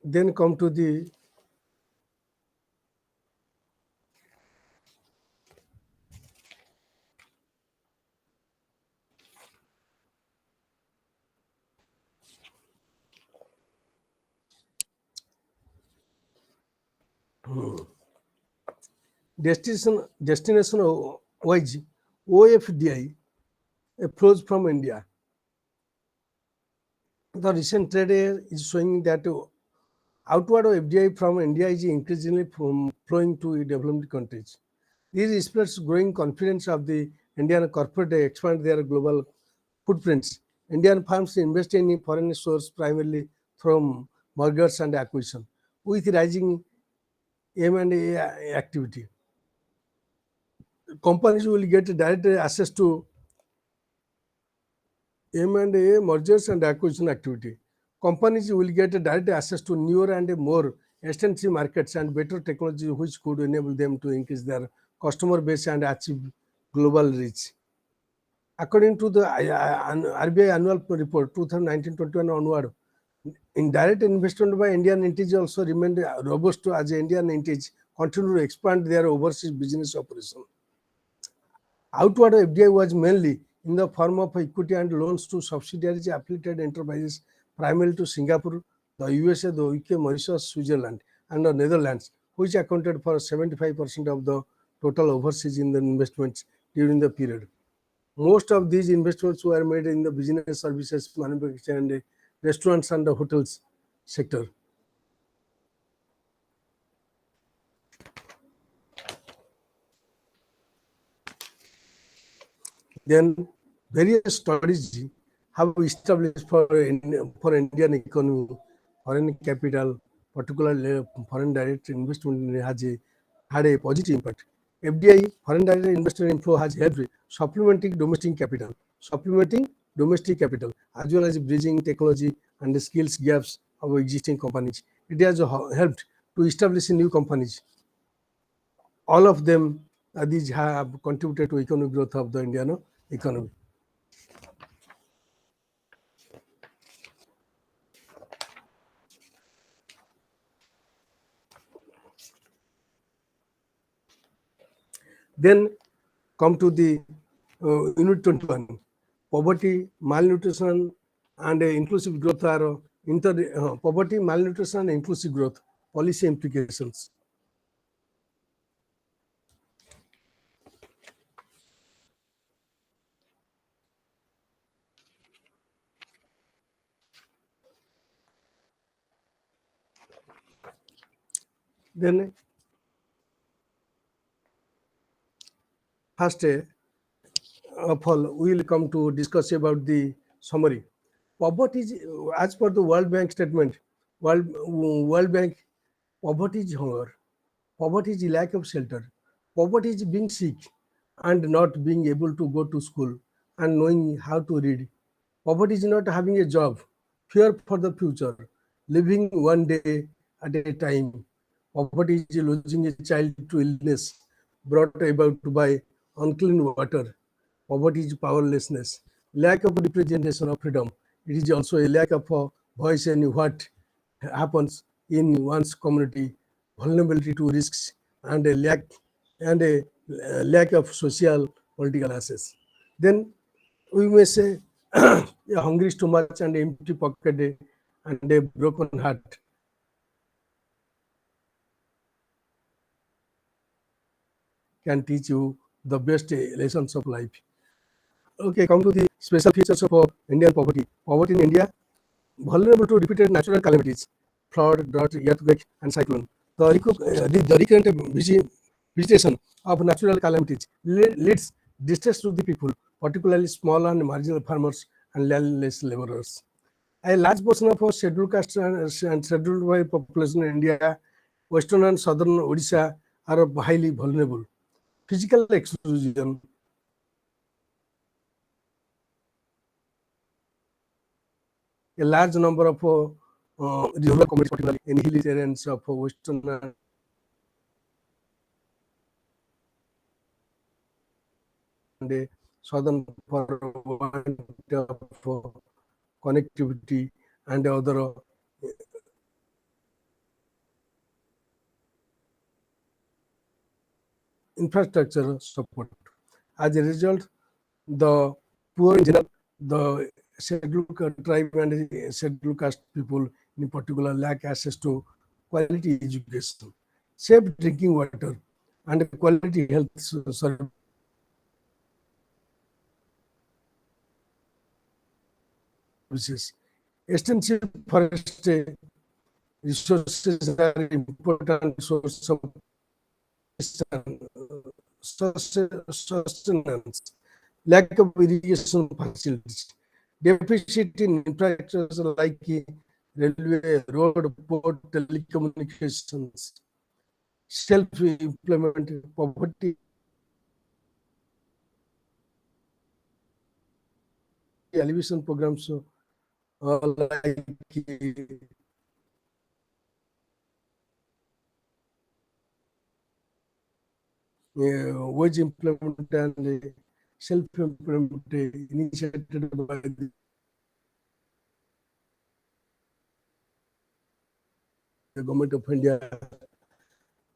Then come to the destination wise OFDI flows from India. The recent trade is showing that outward FDI from India is increasingly flowing to developed countries. This reflects growing confidence of the Indian corporate to expand their global footprints. Indian firms invest in foreign source primarily from mergers and acquisition. With rising M&A activity, companies will get direct access to M&A mergers and acquisition activity. Companies will get direct access to newer and more extensive markets and better technology which could enable them to increase their customer base and achieve global reach. According to the RBI annual report 2019-21 onward, indirect investment by Indian entities also remained robust as Indian entities continue to expand their overseas business operation. Outward FDI was mainly in the form of equity and loans to subsidiaries affiliated enterprises, primarily to Singapore, the USA, the UK, Mauritius, Switzerland, and the Netherlands, which accounted for 75% of the total overseas in the investments during the period. Most of these investments were made in the business services, manufacturing, and restaurants and the hotels sector. Then various studies have established for Indian economy, foreign capital, particularly foreign direct investment had a positive impact. FDI, foreign direct investment inflow has helped supplementing domestic capital, as well as bridging technology and skills gaps of existing companies. It has helped to establish new companies. All of them, these have contributed to economic growth of the Indian economy. Then come to the Unit 21. Poverty, malnutrition, and inclusive growth are poverty, malnutrition, and inclusive growth policy implications. Then first of all, we will come to discuss about the summary. Poverty is, as per the World Bank statement, World Bank, poverty is hunger, poverty is lack of shelter, poverty is being sick and not being able to go to school and knowing how to read. Poverty is not having a job, fear for the future, living one day at a time. Poverty is losing a child to illness brought about by unclean water. Poverty is powerlessness, lack of representation of freedom. It is also a lack of a voice in what happens in one's community, vulnerability to risks, and a lack of social political access. Then we may say a hungry stomach and empty pocket and a broken heart can teach you the best lessons of life. Okay, come to the special features of Indian poverty. Poverty in India, vulnerable to repeated natural calamities, flood, drought, earthquake, and cyclone. The recurrent visitation of natural calamities leads distress to the people, particularly small and marginal farmers and landless laborers. A large portion of our scheduled caste and scheduled by population in India, western and southern Odisha are highly vulnerable. Physical exclusion, a large number of rural communities, particularly in hilly areas of western and southern for want of connectivity and other infrastructure support. As a result, the poor in general, the scheduled tribe and scheduled caste people in particular lack access to quality education, safe drinking water, and quality health services. Extensive forest resources are important source of sustenance, lack of irrigation facilities, deficit in infrastructure like railway, road, port, telecommunications, self-employment, poverty, alleviation programs like wage employment and self-employment initiated by the government of India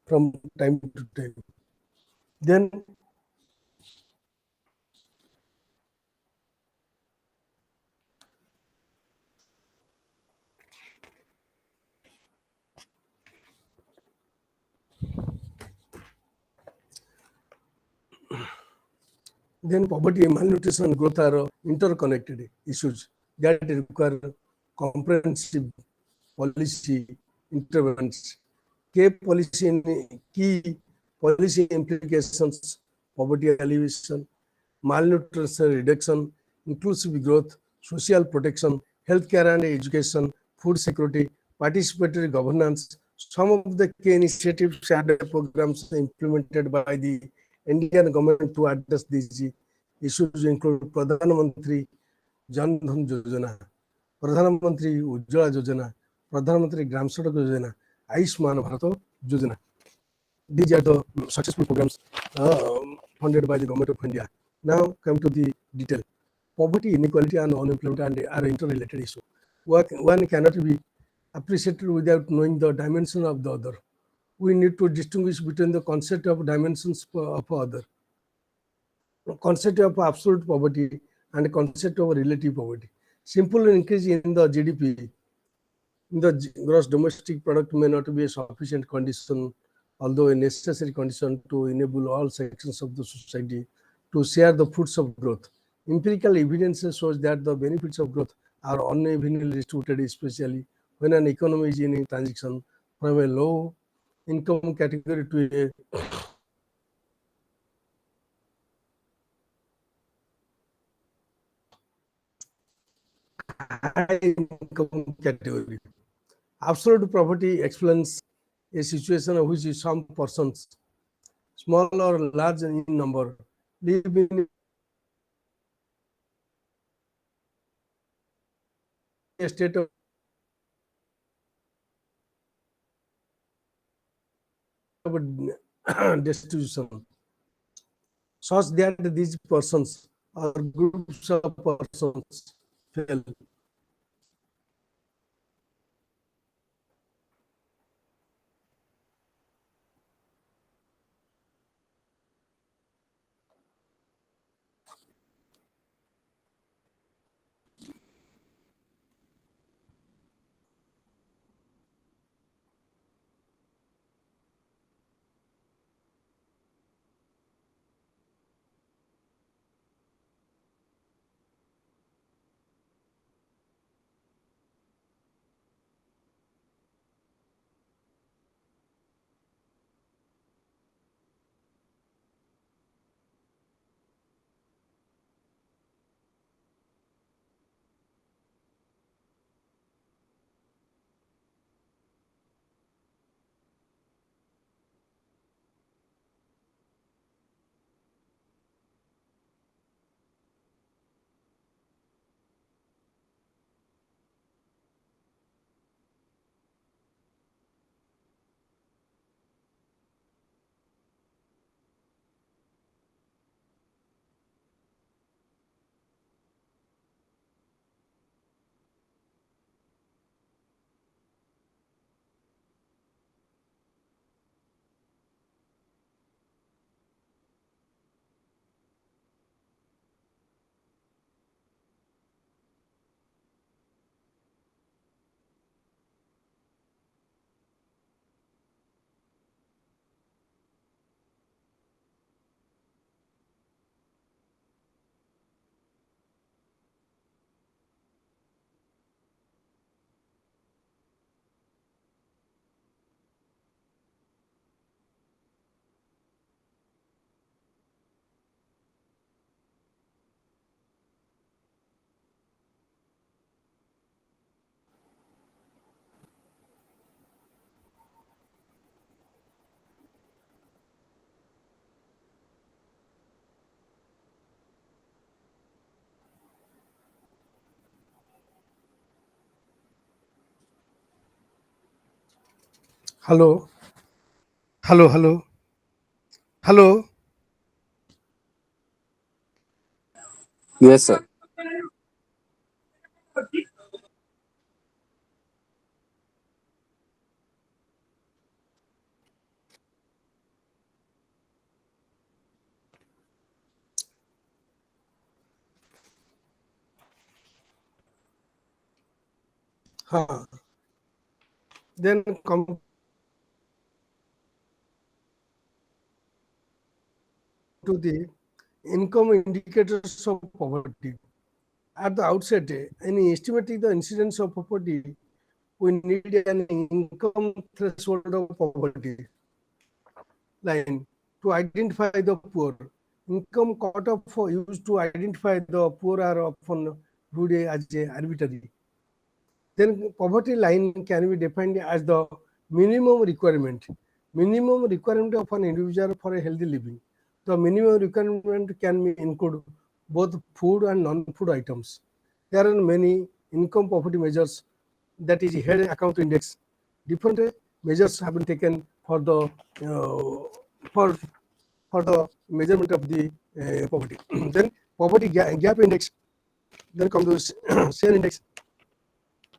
from time to time. Then poverty, malnutrition, and growth are interconnected issues that require comprehensive policy interventions. Key policy implications: poverty alleviation, malnutrition reduction, inclusive growth, social protection, healthcare and education, food security, participatory governance. Some of the key initiatives and programs implemented by the Indian government to address these issues include Pradhan Mantri Jan Dhan Yojana, Pradhan Mantri Ujjwala Yojana, Pradhan Mantri Gram Sadak Yojana, Ayushman Bharat Yojana. These are the successful programs funded by the government of India. Now come to the detail. Poverty, inequality, and unemployment are interrelated issues. One cannot be appreciated without knowing the dimension of the other. We need to distinguish between the concept of dimensions of other, concept of absolute poverty and concept of relative poverty. Simple increase in the GDP, in the gross domestic product, may not be a sufficient condition, although a necessary condition to enable all sections of the society to share the fruits of growth. Empirical evidence shows that the benefits of growth are unevenly distributed, especially when an economy is in a transition from a low income category to a high income category. Absolute poverty explains a situation in which some persons, small or large in number, live in a state of destitution, such that these persons or groups of persons fail. Hello, hello, hello, hello. Yes, sir. Huh. Then come to the income indicators of poverty. At the outset, in estimating the incidence of poverty, we need an income threshold of poverty line to identify the poor. Income cutoff for used to identify the poor are often viewed as a arbitrary. Then poverty line can be defined as the minimum requirement of an individual for a healthy living. The minimum requirement can include both food and non-food items. There are many income poverty measures, that is head account index. Different measures have been taken for the for the measurement of the poverty. Then poverty gap index, then comes the share index.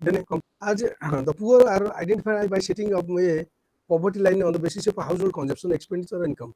Then as the poor are identified by setting of a poverty line on the basis of household consumption, expenditure, and income.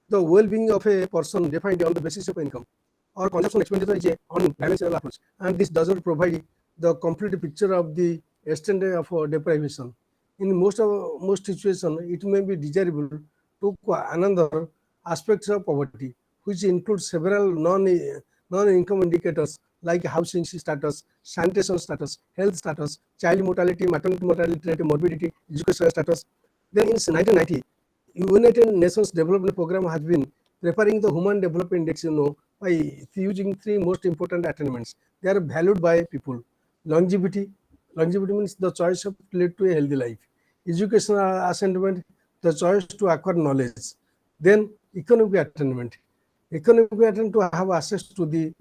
The well-being of a person defined on the basis of income or consumption expenditure is a undimensional approach, and this doesn't provide the complete picture of the extent of deprivation. In most situations, it may be desirable to another aspects of poverty, which includes several non-income indicators like housing status, sanitation status, health status, child mortality, maternity mortality rate, morbidity, education status. Then in 1990, United Nations Development Program has been preparing the Human Development Index, by using three most important attainments. They are valued by people. Longevity. Longevity means the choice of lead to a healthy life. Educational attainment, the choice to acquire knowledge. Then economic attainment. Economic attainment to have access to the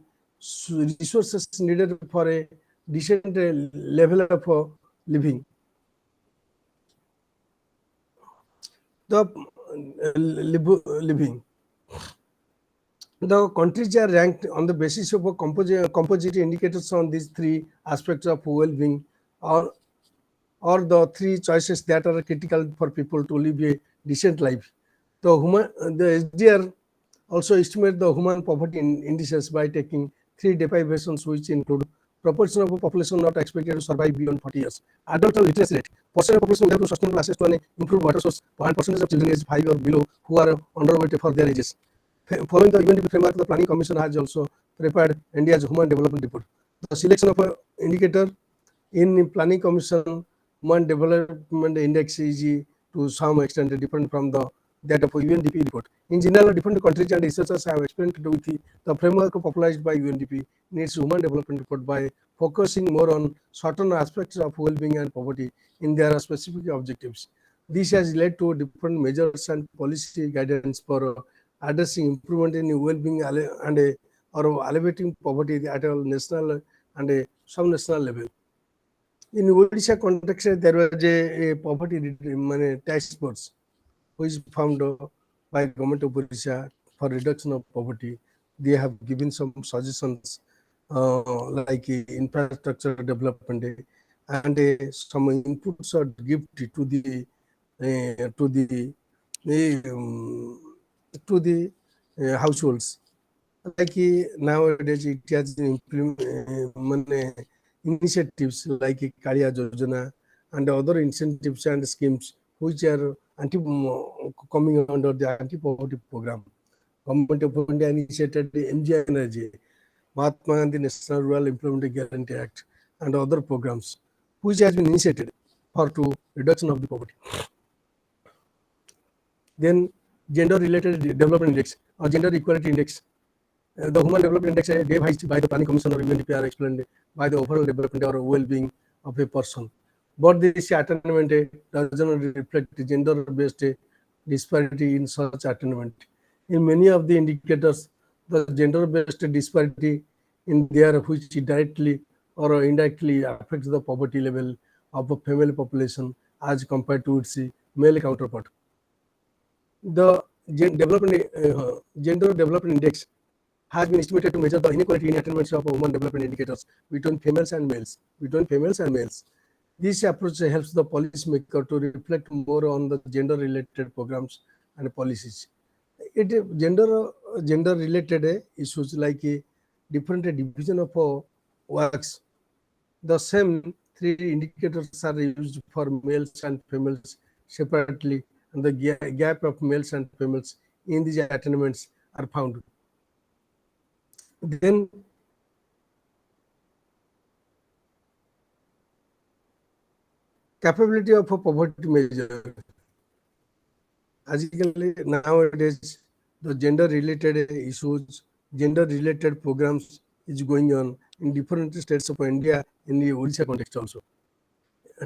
resources needed for a decent level of living. The living. The countries are ranked on the basis of a composite indicators on these three aspects of well-being, or the three choices that are critical for people to live a decent life. The SDR also estimate the human poverty indices by taking three deprivations, which include proportion of a population not expected to survive beyond 40 years, adult literacy rate, percent of population without sustainable access to an improved water source, and percentage of children aged 5 or below who are underweight for their ages. Following the UNDP framework, the Planning Commission has also prepared India's Human Development Report. The selection of an indicator in Planning Commission Human Development Index is to some extent different from that of UNDP report. In general, different countries and researchers have experimented with the framework popularized by UNDP in its Human Development Report by focusing more on certain aspects of well-being and poverty in their specific objectives. This has led to different measures and policy guidance for addressing improvement in well-being or alleviating poverty at a national and a sub-national level. In Odisha context, there was a poverty task force which is formed by government of Odisha for reduction of poverty. They have given some suggestions like infrastructure development and some inputs or gift to the households. Like nowadays, it has initiatives like Kariya Yojana and other incentives and schemes which are coming under the anti-poverty program. Government of India initiated the MGI Energy, Mahatma Gandhi National Rural Employment Guarantee Act, and other programs which has been initiated for to reduction of the poverty. Then gender-related development index or gender equality index. The Human Development Index devised by the Planning Commission or UNDP are explained by the overall development or well-being of a person. But this attainment doesn't reflect gender-based disparity in such attainment. In many of the indicators, the gender-based disparity in there which directly or indirectly affects the poverty level of a female population as compared to its male counterpart. The Gender Development Index has been estimated to measure the inequality in attainments of human development indicators between females and males. This approach helps the policymaker to reflect more on the gender-related programs and policies. Gender-related issues like a different division of works. The same three indicators are used for males and females separately, and the gap of males and females in these attainments are found. Then capability of a poverty measure. Basically, nowadays, the gender-related issues, gender-related programs is going on in different states of India in the Odisha context also.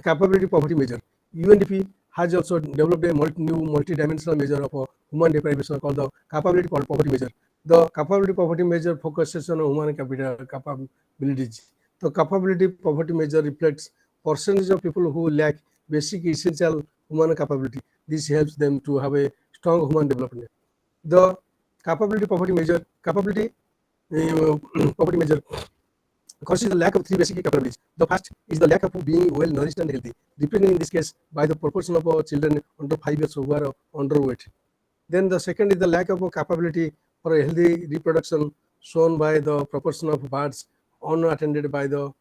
Capability poverty measure. UNDP has also developed a new multi-dimensional measure of human deprivation called the capability poverty measure. The capability poverty measure focuses on human capabilities. The capability poverty measure reflects percentage of people who lack basic essential human capability. This helps them to have a strong human development. The capability poverty measure, poverty measure consists the lack of three basic capabilities. The first is the lack of being well nourished and healthy, depending in this case by the proportion of children under 5 years who are underweight. Then the second is the lack of capability for a healthy reproduction, shown by the proportion of birds unattended by the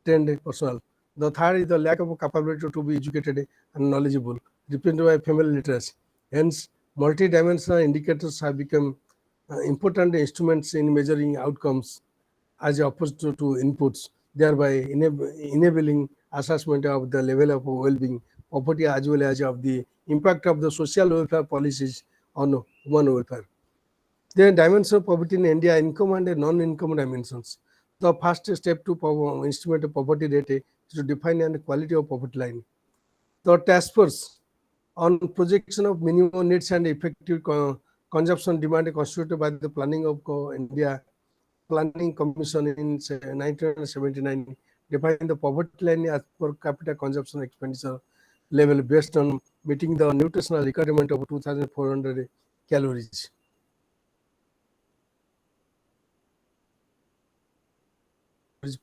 trained personnel. The third is the lack of capability to be educated and knowledgeable, represented by female literacy. Hence, multidimensional indicators have become important instruments in measuring outcomes as opposed to inputs, thereby enabling assessment of the level of well-being, poverty, as well as of the impact of the social welfare policies on human welfare. Then dimension of poverty in India, income and non-income dimensions. The first step to estimate poverty rate is to define and quality of poverty line. The task force on projection of minimum needs and effective consumption demand constituted by the planning of India Planning Commission in 1979 defined the poverty line as per capita consumption expenditure level based on meeting the nutritional requirement of 2,400 calories.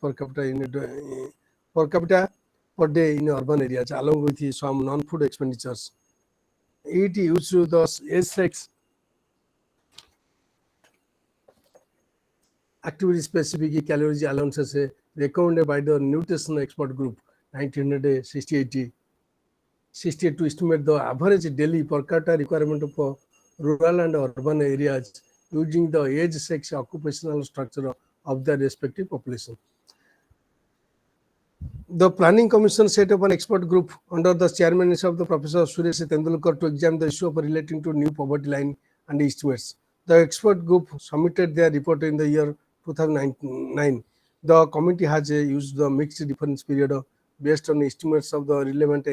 Per capita per capita per day in urban areas, along with some non-food expenditures. It used to the age-sex activity-specific calories allowances recommended by the nutrition expert group 1968 to estimate the average daily per capita requirement for rural and urban areas using the age, sex, occupational structure of the respective population. The Planning Commission set up an expert group under the chairmanship of the Professor Suresh Tendulkar to examine the issue of relating to new poverty line and estimates. The expert group submitted their report in the year 2009. The committee has used the mixed reference period based on estimates of the relevant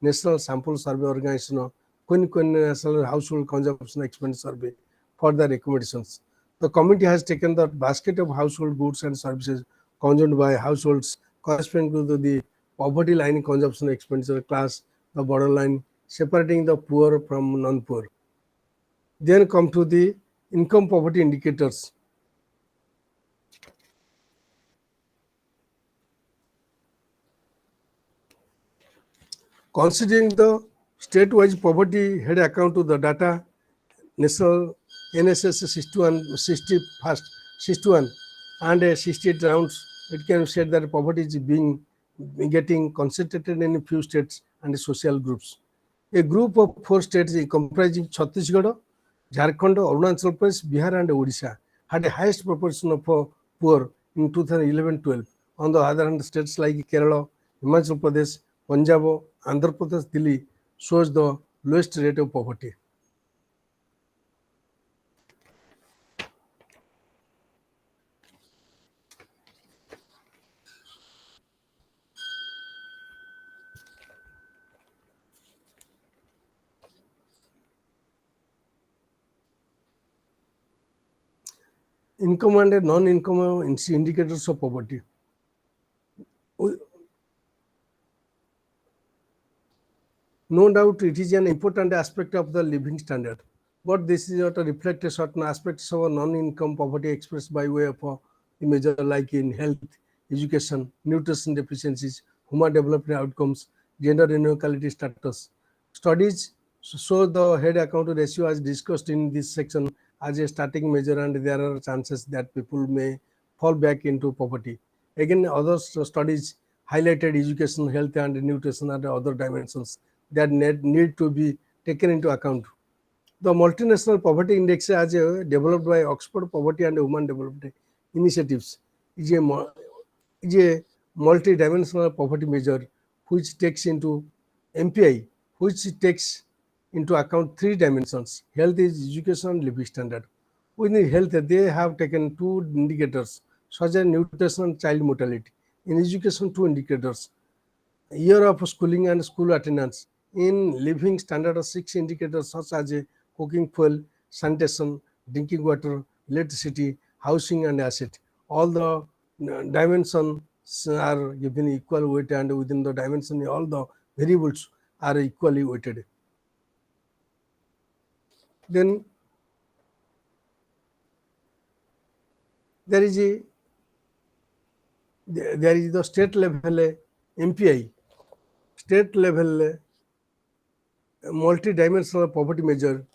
National Sample Survey Organization, Queen National Household Consumption Expense Survey for the recommendations. The committee has taken the basket of household goods and services consumed by households corresponding to the poverty line consumption expenditure class, the borderline, separating the poor from non-poor. Then come to the income poverty indicators. Considering the state-wise poverty head account to the data, National NSS 61 and 68 rounds, it can be said that poverty is getting concentrated in a few states and social groups. A group of 4 states comprising Chhattisgarh, Jharkhand, Arunachal Pradesh, Bihar, and Odisha had the highest proportion of poor in 2011-12. On the other hand, states like Kerala, Himachal Pradesh, Punjab, Andhra Pradesh, Delhi shows the lowest rate of poverty. Income and non-income indicators of poverty. No doubt it is an important aspect of the living standard, but this is to reflect certain aspects of non-income poverty expressed by way of a measure like in health, education, nutrition deficiencies, human development outcomes, gender inequality status. Studies show the head account ratio as discussed in this section as a starting measure, and there are chances that people may fall back into poverty. Again, other studies highlighted education, health, and nutrition and other dimensions that need to be taken into account. The multinational poverty index as developed by Oxford Poverty and Human Development Initiatives is a multi-dimensional poverty measure which takes into MPI, which takes into account 3 dimensions. Health is education and living standard. Within health, they have taken 2 indicators such as nutrition and child mortality. In education, 2 indicators, year of schooling and school attendance. In living standard, 6 indicators such as cooking fuel, sanitation, drinking water, electricity, housing, and asset. All the dimensions are given equal weight, and within the dimension, all the variables are equally weighted. Then there is the state level MPI, state level multi-dimensional poverty measure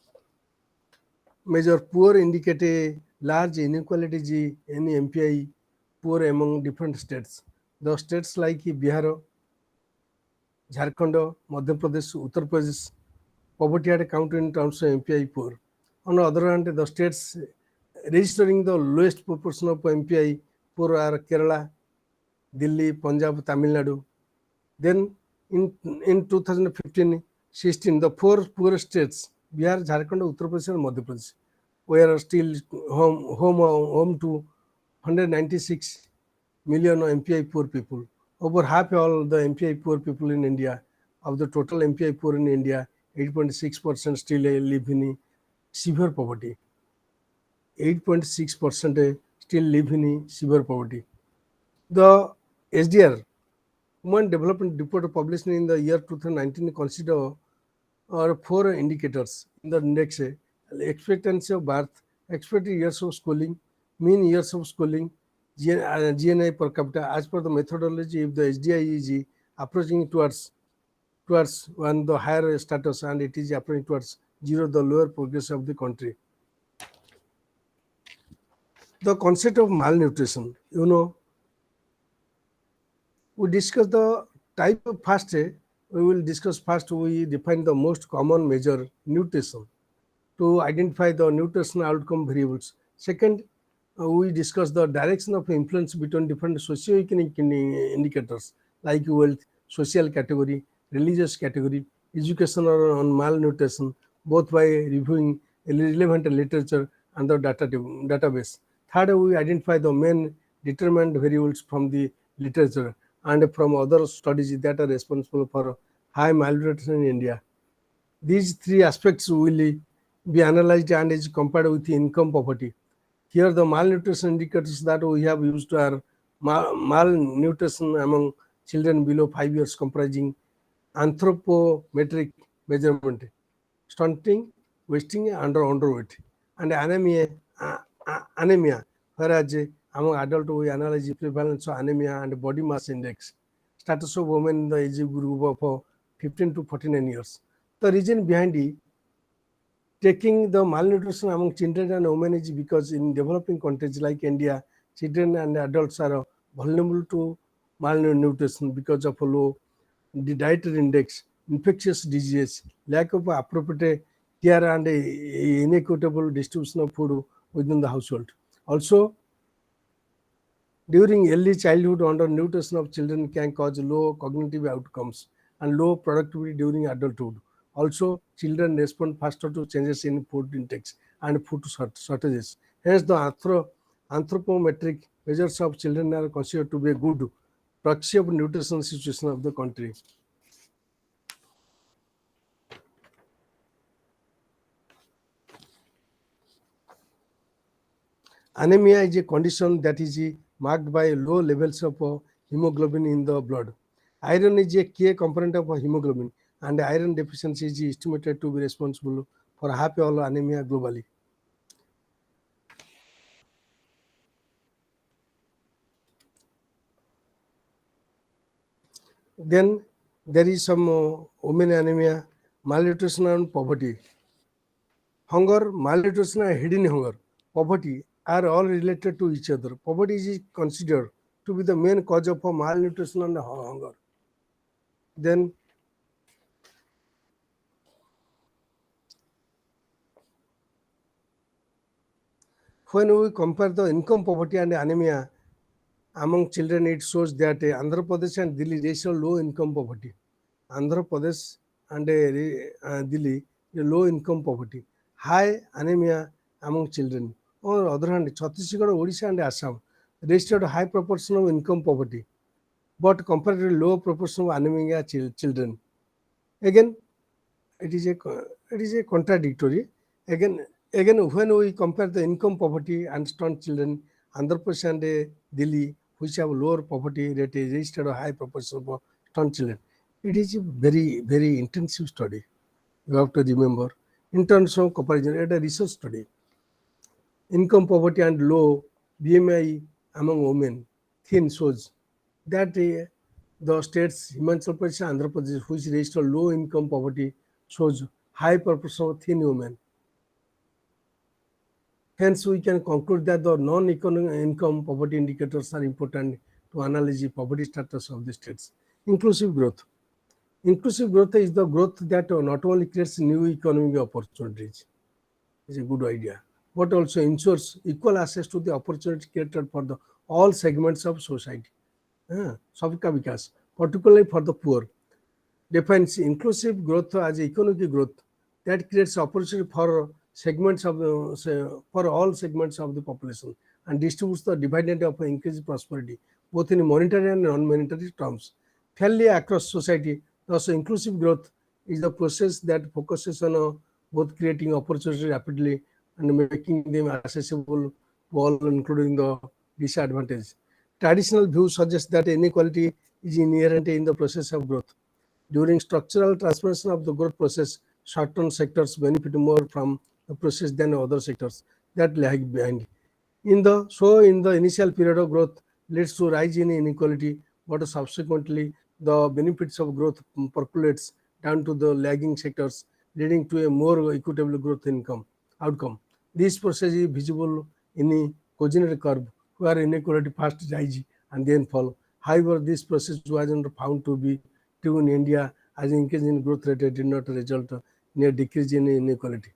poor indicate a large inequalities in MPI poor among different states. The states like Bihar, Jharkhand, Madhya Pradesh, Uttar Pradesh, poverty had counted in terms of MPI poor. On the other hand, the states registering the lowest proportion of MPI poor are Kerala, Delhi, Punjab, Tamil Nadu. Then in 2015-16, the four poorest states, Bihar, Jharkhand, Uttar Pradesh, and Madhya Pradesh, were still home to 196 million MPI poor people. Over half all the MPI poor people in India, of the total MPI poor in India, 8.6% still live in severe poverty. 8.6% still live in severe poverty. The SDR, Human Development Report published in the year 2019 consider four indicators in the index: expectancy of birth, expected years of schooling, mean years of schooling, GNI per capita. As per the methodology, if the SDI is approaching towards one the higher status and it is approaching towards zero, the lower progress of the country. The concept of malnutrition, we discuss the type of first. We will discuss first. We define the most common measure nutrition to identify the nutritional outcome variables. Second, we discuss the direction of influence between different socioeconomic indicators like wealth, social category, religious category, education or on malnutrition, both by reviewing relevant literature and the database. Third, we identify the main determinant variables from the literature and from other studies that are responsible for high malnutrition in India. These three aspects will be analyzed and is compared with income poverty. Here the malnutrition indicators that we have used are malnutrition among children below 5 years comprising anthropometric measurement, stunting, wasting, and underweight, and anemia, whereas among adult we analyze the prevalence of anemia and body mass index, status of women in the age group of 15 to 49 years. The reason behind it, taking the malnutrition among children and women is because in developing countries like India, children and adults are vulnerable to malnutrition because of low dietary index, infectious diseases, lack of appropriate care and inequitable distribution of food within the household. Also, during early childhood, undernutrition of children can cause low cognitive outcomes and low productivity during adulthood. Also, children respond faster to changes in food intakes and food shortages. Hence, the anthropometric measures of children are considered to be a good proxy of nutrition situation of the country. Anemia is a condition that is marked by low levels of hemoglobin in the blood. Iron is a key component of hemoglobin, and iron deficiency is estimated to be responsible for half all anemia globally. Then there is some women anemia, malnutrition and poverty. Hunger, malnutrition and hidden hunger, poverty are all related to each other. Poverty is considered to be the main cause of malnutrition and hunger. Then when we compare the income poverty and anemia among children, it shows that Andhra Pradesh and Delhi ratio low income poverty. Andhra Pradesh and Delhi low income poverty, high anemia among children. On the other hand, Chhattisgarh, Odisha and Assam registered high proportion of income poverty, but comparatively low proportion of anemia children. Again, it is a contradictory. Again, when we compare the income poverty and stunt children, Andhra Pradesh and Delhi, which have lower poverty rate, registered a high proportion of stunt children. It is a very, very intensive study. You have to remember, in terms of comparison, it is a research study. Income poverty and low BMI among women thin shows that the states Himachal Pradesh and Andhra Pradesh, which register low income poverty, shows high proportion of thin women. Hence, we can conclude that the non-economic income poverty indicators are important to analyze the poverty status of the states. Inclusive growth. Inclusive growth is the growth that not only creates new economic opportunities, is a good idea, but also ensures equal access to the opportunity created for the all segments of society. Sabka Vikas, particularly for the poor, defines inclusive growth as economic growth that creates opportunity for segments of for all segments of the population and distributes the dividend of increased prosperity both in monetary and non-monetary terms fairly across society. Thus, inclusive growth is the process that focuses on both creating opportunity rapidly and making them accessible to all, including the disadvantaged. Traditional views suggest that inequality is inherent in the process of growth. During structural transformation of the growth process, certain sectors benefit more from the process than other sectors that lag behind. In the initial period of growth leads to rise in inequality, but subsequently the benefits of growth percolates down to the lagging sectors, leading to a more equitable growth income outcome. This process is visible in a congenital curve, where inequality first rise and then fall. However, this process was not found to be true in India, as increase in growth rate did not result in a decrease in inequality.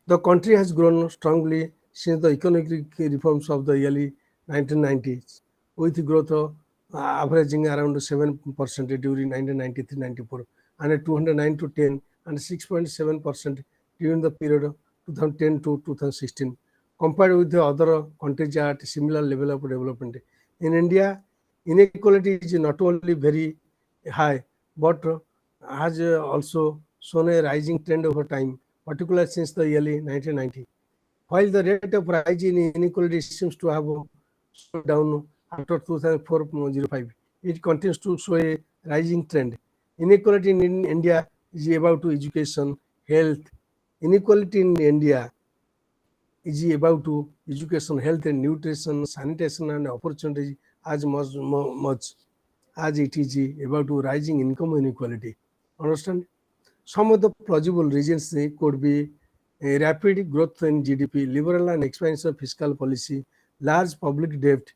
The country has grown strongly since the economic reforms of the early 1990s, with growth averaging around 7% during 1993-94 and at 209 to 10 and 6.7% during the period of 2010 to 2016, compared with the other countries at similar level of development. In India, inequality is not only very high, but has also shown a rising trend over time, particularly since the early 1990s. While the rate of rise in inequality seems to have slowed down after 2004-05, it continues to show a rising trend. Inequality in India is about education, health. Inequality in India is about education, health, and nutrition, sanitation, and opportunities as much as it is about rising income inequality. Understand? Some of the plausible reasons could be a rapid growth in GDP, liberal and expansive fiscal policy, large public debt,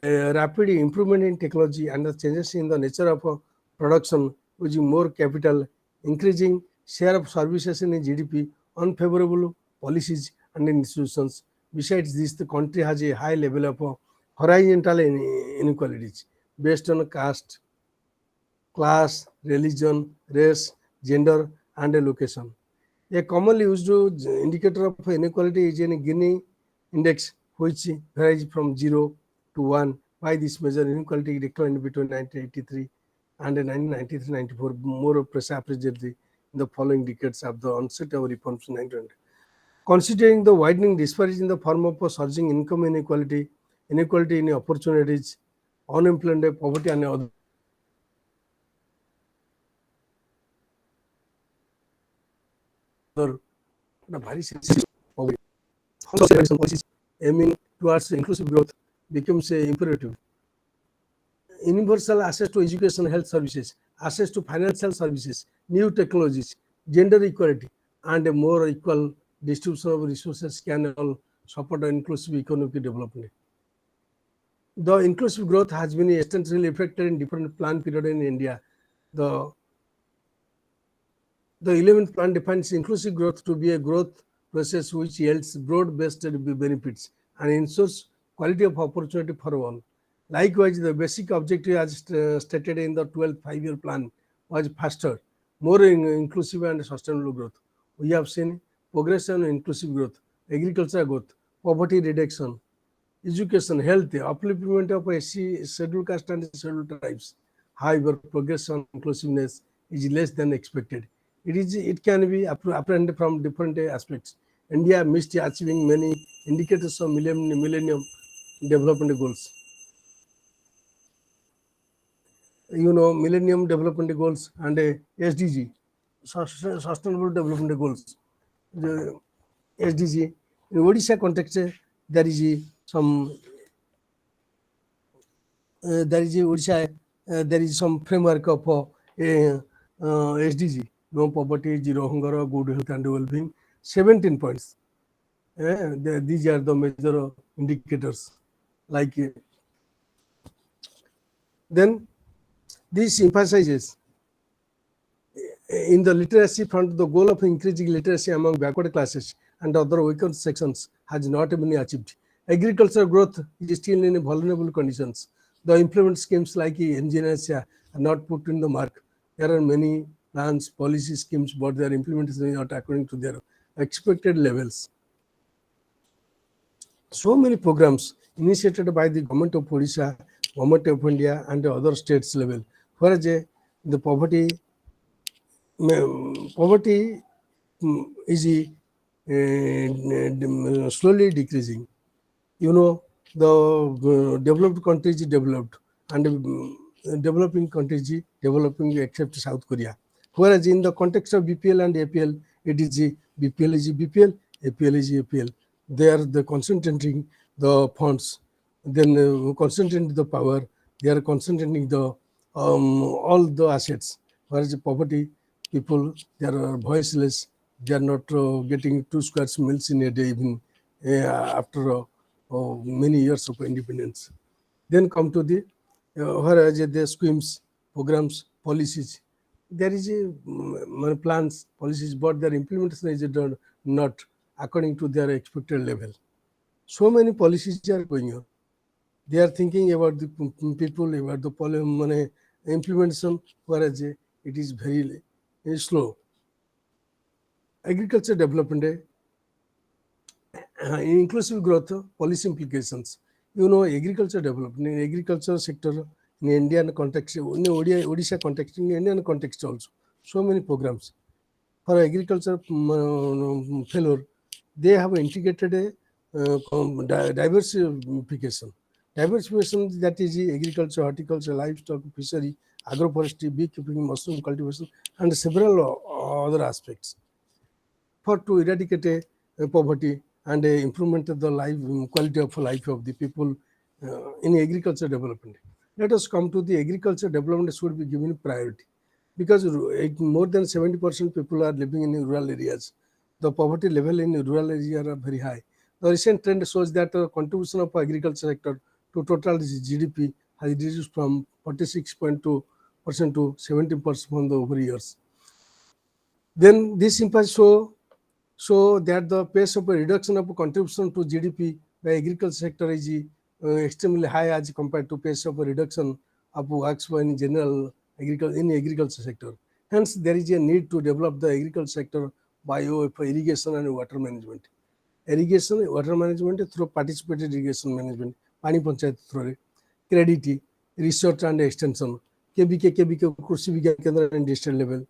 rapid improvement in technology, and the changes in the nature of production using more capital, increasing share of services in GDP, unfavorable policies and institutions. Besides this, the country has a high level of horizontal inequalities based on caste, class, religion, race, gender, and a location. A commonly used indicator of inequality is a Gini index, which varies from 0 to 1. By this measure, inequality declined between 1983 and 1993-94, more precisely in the following decades of the onset of reforms in 1900. Considering the widening disparity in the form of surging income inequality, inequality in opportunities, unemployment, poverty, and other very serious poverty. Social policies aiming towards inclusive growth becomes imperative. Universal access to education, health services, access to financial services, new technologies, gender equality, and a more equal distribution of resources can all support inclusive economic development. The inclusive growth has been extensively affected in different plan periods in India. The 11th plan defines inclusive growth to be a growth process which yields broad-based benefits and ensures quality of opportunity for all. Likewise, the basic objective as stated in the 12th five-year plan was faster, more inclusive and sustainable growth. We have seen progression in inclusive growth, agricultural growth, poverty reduction, education, health, upliftment of SC, scheduled caste and scheduled tribes. However, progress on inclusiveness is less than expected. It can be apprehended from different aspects. India missed achieving many indicators of millennium development goals. Millennium Development Goals and SDG, Sustainable Development Goals. The SDG in Odisha context, there is some Odisha, there is some framework of SDG: no poverty, zero hunger, good health and well-being. 17 points. These are the major indicators. Like then, this emphasizes in the literacy front, the goal of increasing literacy among backward classes and other weaker sections has not been achieved. Agricultural growth is still in vulnerable conditions. The implement schemes like engineers are not put in the mark. There are many plans, policy schemes, but their implementation is not according to their expected levels. So many programs initiated by the government of Odisha, government of India, and other states level, whereas the poverty is slowly decreasing. The developed countries developed and developing countries developing except South Korea. Whereas in the context of BPL and APL, it is BPL is BPL, APL is APL. They are the concentrating the funds, then concentrating the power. They are concentrating the all the assets. Whereas poverty people, they are voiceless. They are not getting 2 squares meals in a day even after many years of independence. Then come to the whereas the schemes, programs, policies. There is a plans, policies, but their implementation is not according to their expected level. So many policies are going on. They are thinking about the people, about the implementation, whereas it is very slow. Agriculture development, inclusive growth, policy implications. Agriculture development in agriculture sector in Indian context, in Odisha context, in Indian context also. So many programs for agriculture failure. They have integrated a diversification. Diversification, that is agriculture, horticulture, livestock, fishery, agroforestry, beekeeping, mushroom cultivation, and several other aspects for to eradicate poverty and improvement of the life quality of life of the people in agriculture development. Let us come to the agriculture development should be given priority because more than 70% people are living in rural areas. The poverty level in rural areas are very high. The recent trend shows that the contribution of agriculture sector to total GDP has reduced from 46.2% to 17% from the over years. Then this impacts so that the pace of a reduction of contribution to GDP by agriculture sector is extremely high as compared to pace of a reduction of works in general agriculture sector. Hence, there is a need to develop the agriculture sector by way of irrigation and water management. Irrigation, water management through participated irrigation management, Pani Panchayat through credit, research and extension, KBK, Krishi Vigyan Kendra and district level.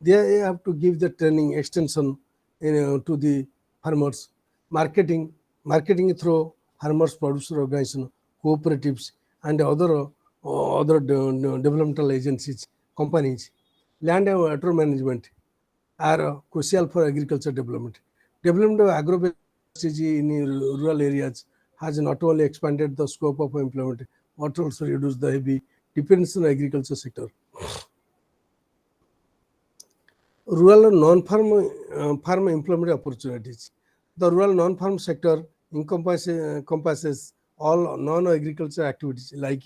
They have to give the training extension to the farmers, marketing through farmers producer organization, cooperatives, and other developmental agencies, companies. Land and water management are crucial for agriculture development. Development of agro strategy in rural areas has not only expanded the scope of employment, but also reduced the heavy dependence on the agriculture sector. Rural and non-farm farm employment opportunities. The rural non-farm sector encompasses all non-agriculture activities like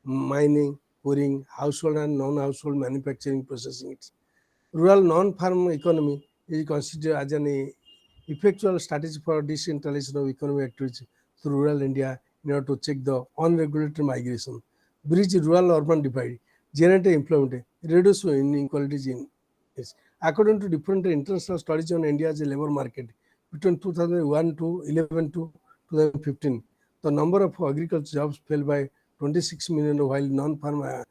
mining, quarrying, household and non-household manufacturing, processing. Rural non-farm economy is considered as an effectual strategy for decentralization of economic activities through rural India in order to check the unregulated migration, bridge rural-urban divide, generate employment, reduce inequalities in it. According to different international studies on India's labor market between 2001 to 11 to 2015, the number of agriculture jobs fell by 26 million, while non-farm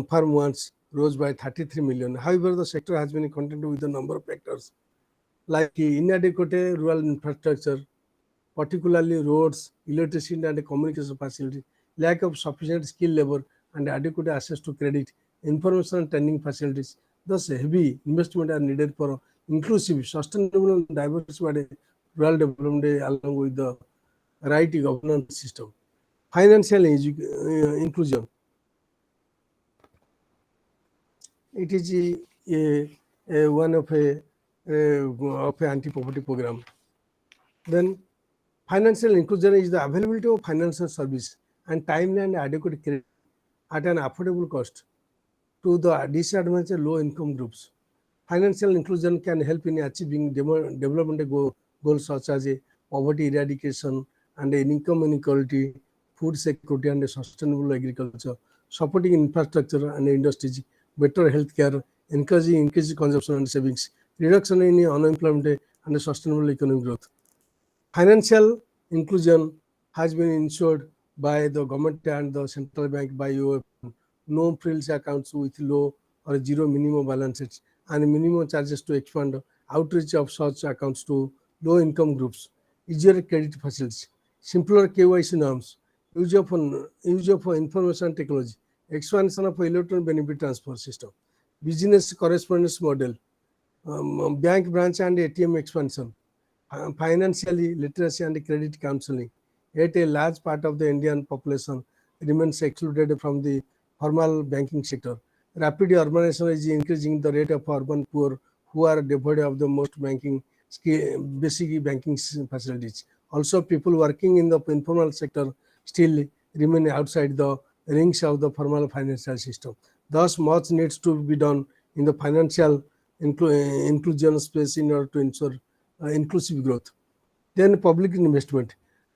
farm ones rose by 33 million. However, the sector has been contended with a number of factors like inadequate rural infrastructure, particularly roads, electricity and communication facilities, lack of sufficient skilled labor, and adequate access to credit, information and training facilities. Thus, heavy investment are needed for inclusive, sustainable, and diversified rural development along with the right governance system. Financial inclusion. It is one of a anti-poverty program. Then financial inclusion is the availability of financial service and timely and adequate credit at an affordable cost to the disadvantaged low-income groups. Financial inclusion can help in achieving development goals such as poverty eradication and income inequality, food security and sustainable agriculture, supporting infrastructure and industries, better healthcare, encouraging increased consumption and savings, reduction in unemployment and sustainable economic growth. Financial inclusion has been ensured by the government and the central bank by no frills accounts with low or zero minimum balances and minimum charges to expand outreach of such accounts to low income groups, easier credit facilities, simpler KYC norms, use of information technology, expansion of electronic benefit transfer system, business correspondence model, bank branch and ATM expansion, financially literacy and credit counseling. Yet a large part of the Indian population remains excluded from the formal banking sector. Rapid urbanization is increasing the rate of urban poor who are devoid of the most basic banking facilities. Also, people working in the informal sector still remain outside the rings of the formal financial system. Thus, much needs to be done in the financial inclusion space in order to ensure inclusive growth. Then public investment.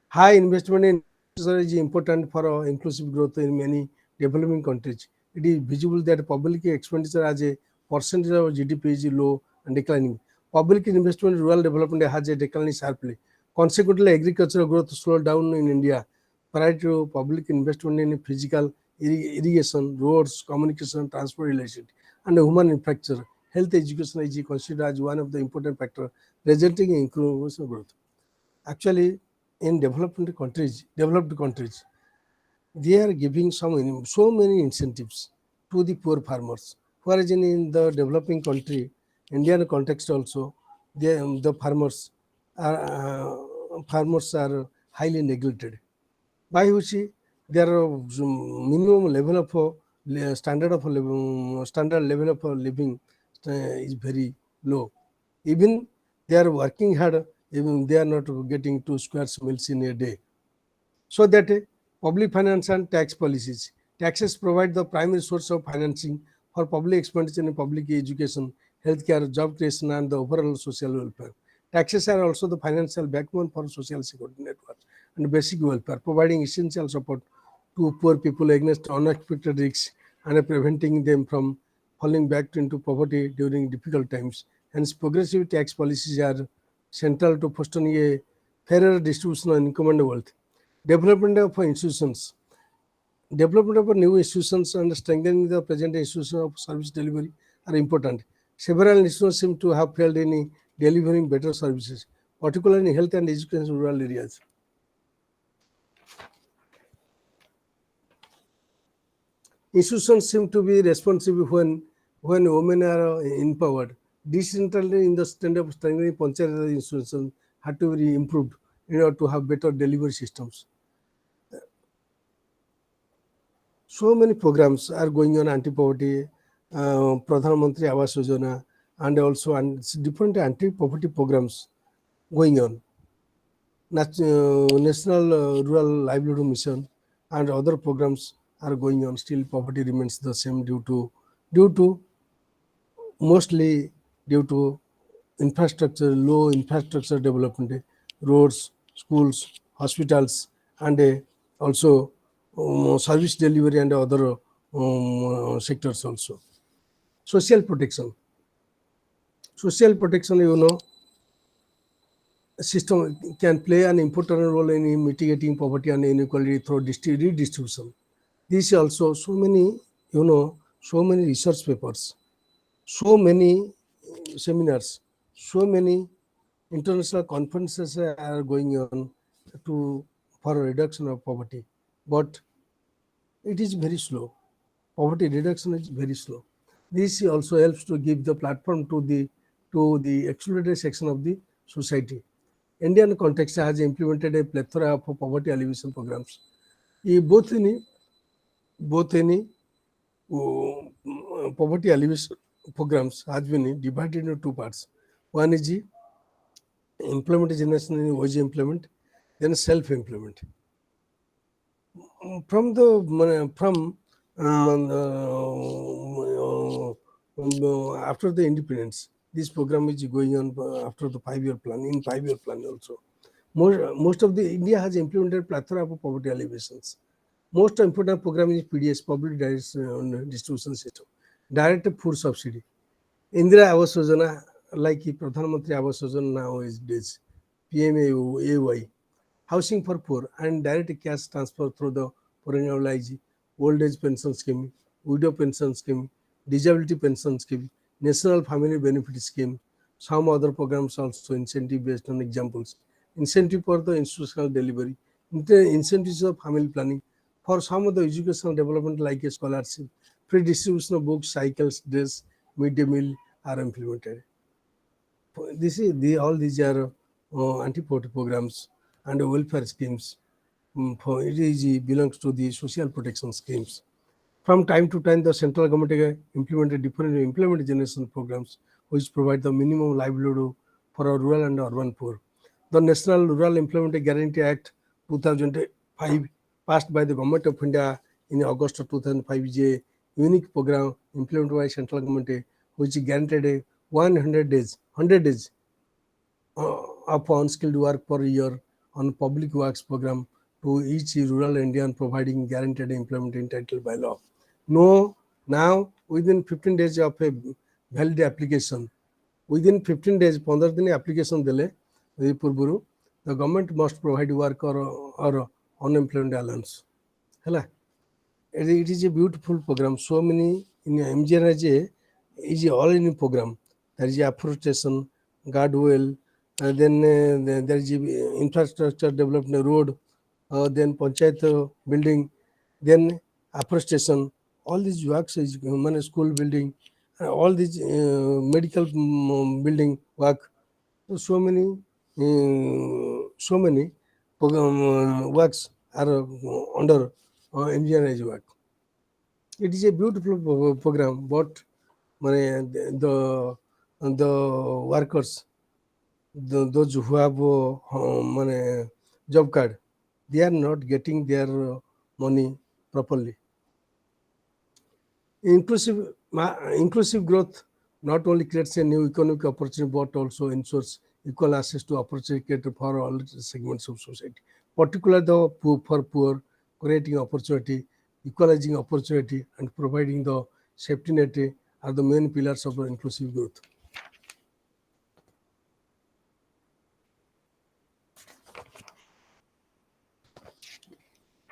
High investment in infrastructure is important for inclusive growth in many developing countries. It is visible that public expenditure as a percentage of GDP is low and declining. Public investment in rural development has a declining sharply. Consequently, agricultural growth slowed down in India prior to public investment in physical irrigation, roads, communication, transport related, and human infrastructure. Health education is considered as one of the important factors resulting in inclusive growth. Actually, in developed countries, they are giving so many incentives to the poor farmers. Whereas in the developing country, Indian context also, the farmers are highly neglected. By which their minimum level of standard level of living is very low. Even they are working hard, even they are not getting 2 square meals in a day. So that public finance and tax policies. Taxes provide the primary source of financing for public expenditure in public education, healthcare, job creation, and the overall social welfare. Taxes are also the financial backbone for social security network and basic welfare, providing essential support to poor people against unexpected risks and preventing them from falling back into poverty during difficult times. Hence, progressive tax policies are central to fostering a fairer distribution of income and wealth. Development of institutions. Development of new institutions and strengthening the present institutions of service delivery are important. Several institutions seem to have failed in delivering better services, particularly in health and education in rural areas. Institutions seem to be responsible when women are empowered. Decentralized in the strengthening Panchayat institutions had to be improved in order to have better delivery systems. So many programs are going on anti-poverty, Pradhan Mantri Awas Yojana, and also different anti-poverty programs going on. National Rural Livelihood Mission and other programs are going on. Still, poverty remains the same due to mostly due to infrastructure, low infrastructure development, roads, schools, hospitals, and also service delivery and other sectors also. Social protection. Social protection, system can play an important role in mitigating poverty and inequality through redistribution. These also so many, so many research papers, so many seminars, so many international conferences are going on for reduction of poverty, but it is very slow. poverty reduction is very slow. This also helps to give the platform to the excluded section of the society. Indian context has implemented a plethora of poverty alleviation programs. Both in poverty alleviation programs has been divided into two parts. One is the employment generation in wage employment, then self-employment. From after the independence, this program is going on after the 5-year plan. In 5-year plan also, most of the India has implemented plethora of poverty alleviations. Most important program is PDS, Public Direct Distribution System, direct food subsidy. Indira Awas Yojana, like Pradhan Mantri Awas Yojana nowadays, PMAY, housing for poor, and direct cash transfer through the Foreign old age pension scheme, widow pension scheme, disability pension scheme, national family benefit scheme, some other programs also incentive based on examples. Incentive for the institutional delivery, incentives of family planning, for some of the educational development like a scholarship, free distribution of books, cycles, dress, midday meal are implemented. All these are anti-poverty programs and welfare schemes. For it belongs to the social protection schemes. From time to time, the central government implemented different employment generation programs which provide the minimum livelihood for our rural and urban poor. The National Rural Employment Guarantee Act 2005, passed by the Government of India in August of 2005, is a unique program implemented by central government which guaranteed 100 days of unskilled work per year on public works program to each rural Indian, providing guaranteed employment entitled by law. No, now within 15 days of a valid application, within 15 days, 15 दिन application देले पूर्वरु, the government must provide work or unemployment allowance. Hela, it is a beautiful program. So many in MGNRJ is all in program. There is afforestation, guardrail, then there is infrastructure development, road, then panchayat building, then afforestation. All these works is school building, all these medical building work. So many program, works are under MGNRJ work. It is a beautiful program, but the workers, those who have job card, they are not getting their money properly. Inclusive growth not only creates a new economic opportunity but also ensures equal access to opportunity for all segments of society, particularly the poor, creating opportunity, equalizing opportunity, and providing the safety net are the main pillars of inclusive growth.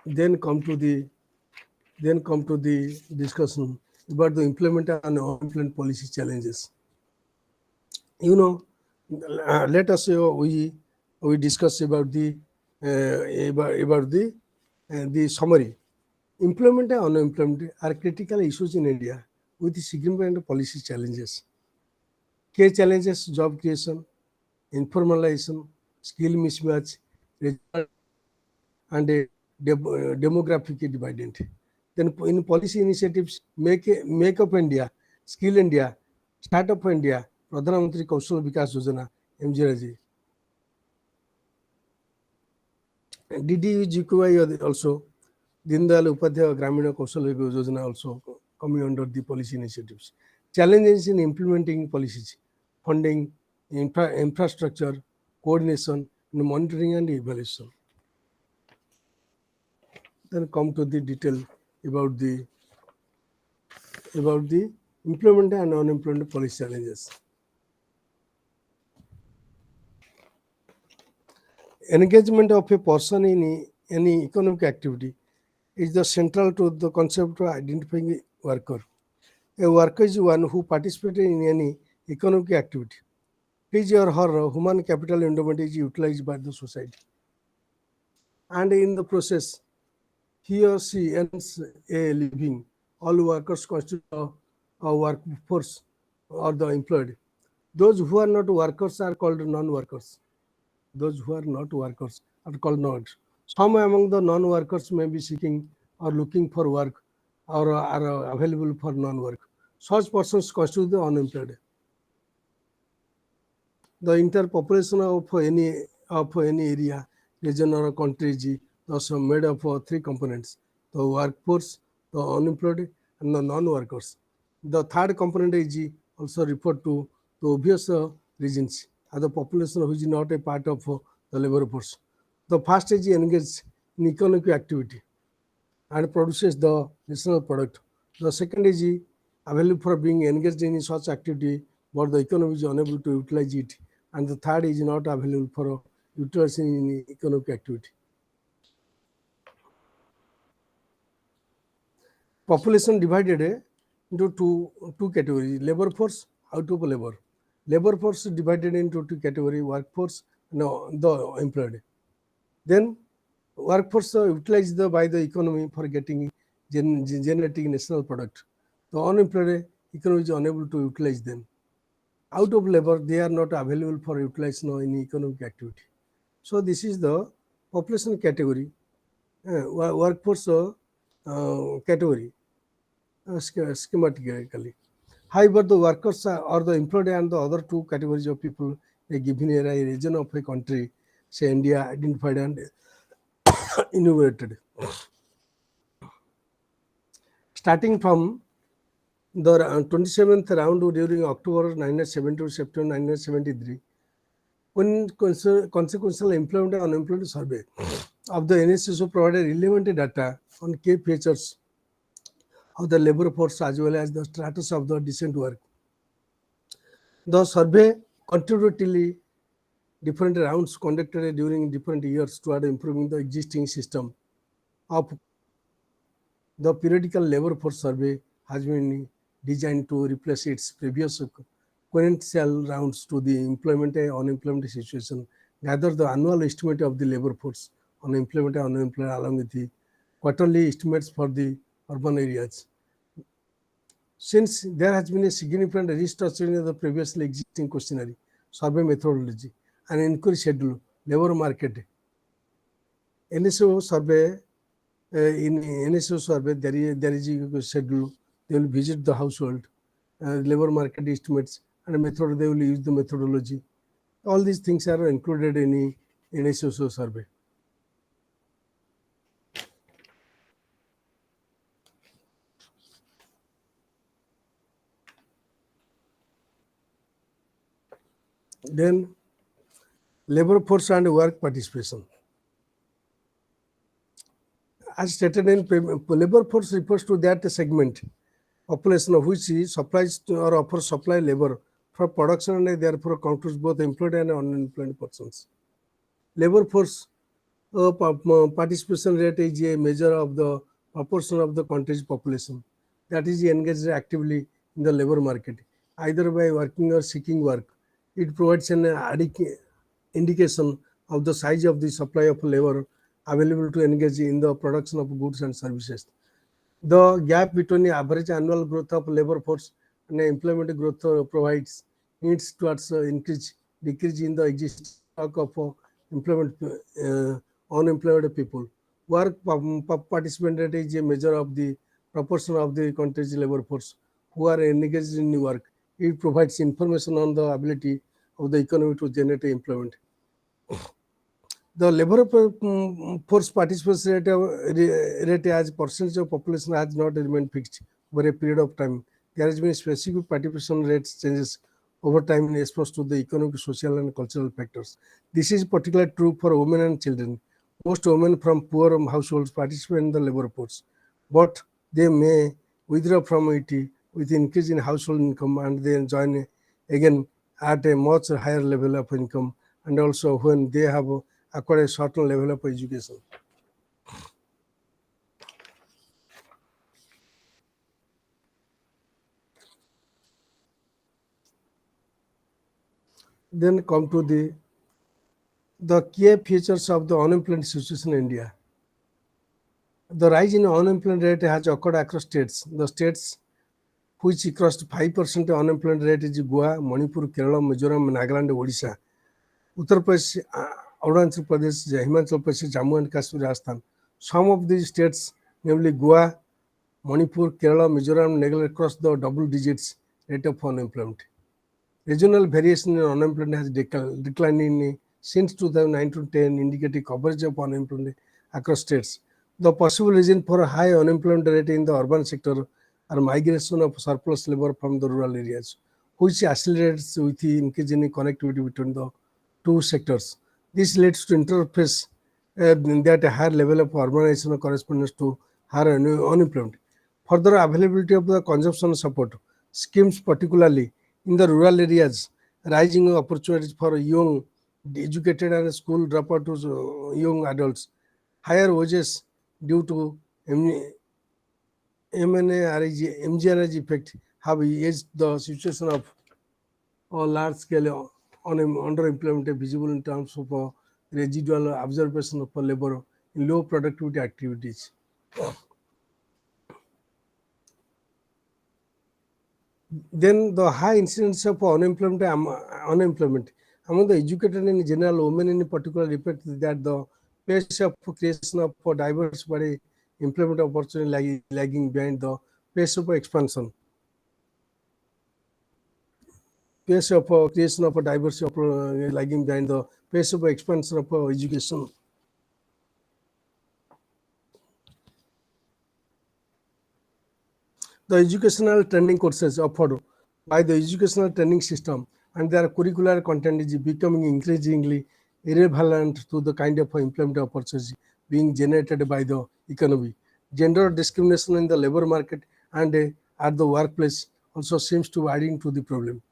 Then come to the discussion about the implement and unemployment policy challenges. Let us say we discuss about the summary. Employment and unemployment are critical issues in India with significant policy challenges. Key challenges: job creation, informalization, skill mismatch, and a demographic dividend. Then in policy initiatives, make up India, skill India, startup India, Pradhan Mantri Kaushal Vikas Yojana, MGNRJ. DDU-GKY also, Deen Dayal Upadhyaya Gramina Kaushal Yojana also coming under the policy initiatives. Challenges in implementing policies: funding, infrastructure, coordination, monitoring and evaluation. Then come to the detail about the employment and unemployment policy challenges. Engagement of a person in any economic activity is the central to the concept of identifying a worker. A worker is one who participated in any economic activity. His or her human capital endowment is utilized by the society, and in the process, he or she earns a living all workers constitute a workforce or the employed. Those who are not workers are called non-workers. Those who are not workers are called not. Some among the non-workers may be seeking or looking for work or are available for non-work. Such persons constitute the unemployed. The interpopulation of any area, region or country is thus made up of three components: the workforce, the unemployed, and the non-workers. The third component is also referred to the obvious reasons, as the population which is not a part of the labor force. The first is engaged in economic activity and produces the national product. The second is available for being engaged in such activity, but the economy is unable to utilize it. And the third is not available for utilization in economic activity. Population divided into two categories: labor force, out of labor. Labor force is divided into two categories: workforce and the employed. Then workforce utilized by the economy for getting generating national product. The unemployed economy is unable to utilize them. Out of labor, they are not available for utilization in economic activity. So this is the population category, workforce category, schematically. However, the workers or the employed and the other two categories of people a given area, a region of a country, say India, identified and enumerated. Starting from the 27th round during October 1970 to September 1973, when consequential employment and unemployment survey of the NSSO provided relevant data on key features of the labor force as well as the status of the decent work. The survey continually different rounds conducted during different years toward improving the existing system of the periodical labor force survey has been designed to replace its previous sequential rounds to the employment and unemployment situation, gather the annual estimate of the labor force on employment and unemployment along with the quarterly estimates for the urban areas. Since there has been a significant restructuring of the previously existing questionnaire, survey methodology, and inquiry schedule, labor market, NSO survey, in NSO survey, there is a schedule. They will visit the household, labor market estimates, and method. They will use the methodology. All these things are included in NSO survey. Then, labor force and work participation. As stated in labor force refers to that segment population of which supplies or offers supply labor for production and therefore counters both employed and unemployed persons. Labor force participation rate is a measure of the proportion of the country's population that is engaged actively in the labor market, either by working or seeking work. It provides an indication of the size of the supply of labor available to engage in the production of goods and services. The gap between the average annual growth of labor force and employment growth provides hints towards decrease in the existing stock of employment unemployed people. Work participant rate is a measure of the proportion of the country's labor force who are engaged in work. It provides information on the ability of the economy to generate employment. The labor force participation rate as percentage of population has not remained fixed over a period of time. There has been specific participation rate changes over time in response to the economic, social, and cultural factors. This is particularly true for women and children. Most women from poor households participate in the labor force, but they may withdraw from it with increase in household income and then join again at a much higher level of income, and also when they have acquire a certain level of education. Then come to the key features of the unemployment situation in India. The rise in unemployment rate has occurred across states. The states which crossed 5% unemployment rate is Goa, Manipur, Kerala, Mizoram, Nagaland, Odisha, Uttar Pradesh, Arunachal Pradesh, Himachal Pradesh, Jammu and Kashmir, Rajasthan. Some of these states, namely Goa, Manipur, Kerala, Mizoram, Nagaland, crossed the double digits rate of unemployment. Regional variation in unemployment has declined since 2009-10, indicating coverage of unemployment across states. The possible reason for a high unemployment rate in the urban sector are migration of surplus labor from the rural areas, which accelerates with the increase in connectivity between the two sectors. This leads to interface that a higher level of urbanization corresponds to higher unemployment. Further availability of the consumption support schemes, particularly in the rural areas, rising opportunities for young, educated and school dropout to young adults, higher wages due to MGNRG effect have eased the situation of large scale underemployment visible in terms of residual observation of labor in low productivity activities. Then the high incidence of unemployment among the educated in general, women in particular, reflect that the pace of creation of diverse body employment opportunity lagging behind the pace of expansion. Pace of creation of a diversity of lagging behind the pace of expansion of education. The educational training courses offered by the educational training system and their curricular content is becoming increasingly irrelevant to the kind of employment opportunities being generated by the economy. Gender discrimination in the labor market and at the workplace also seems to be adding to the problem.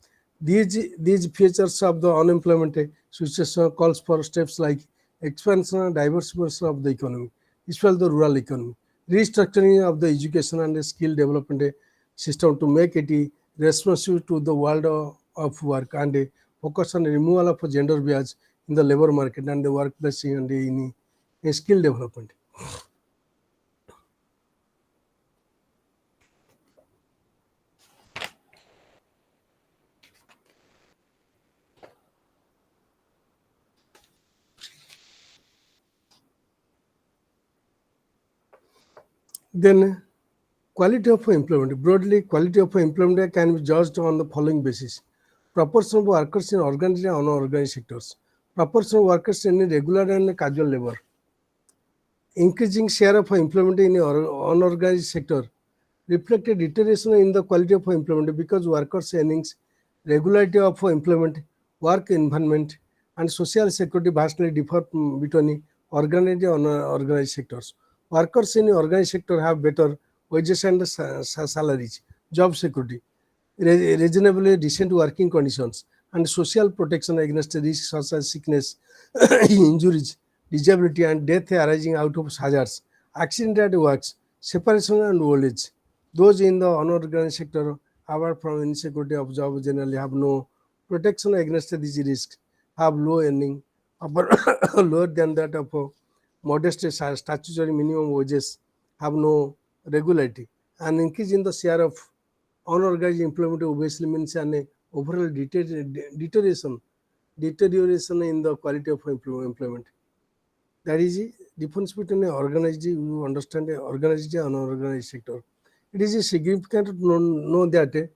These features of the unemployment situation calls for steps like expansion and diversification of the economy, especially the rural economy, restructuring of the education and skill development system to make it responsive to the world of work and focus on removal of gender bias in the labor market and the workplace and in skill development. Then quality of employment. Broadly, quality of employment can be judged on the following basis. Proportion of workers in organized and unorganized sectors. Proportion of workers in regular and casual labor. Increasing share of employment in unorganized sector reflected deterioration in the quality of employment because workers' earnings, regularity of employment, work environment, and social security vastly differ between organized and unorganized sectors. Workers in organized sector have better wages and salaries, job security, reasonably decent working conditions, and social protection against risks such as sickness, injuries, disability, and death arising out of hazards, accident at work, separation, and old age. Those in the unorganized sector, apart from insecurity of job, generally have no protection against these risks, have low earning, lower than that of modest statutory minimum wages, have no regularity. An increase in the share of unorganized employment obviously means an overall deterioration in the quality of employment. That is the difference between an organized, you understand, an organized and unorganized sector. It is significant to know that the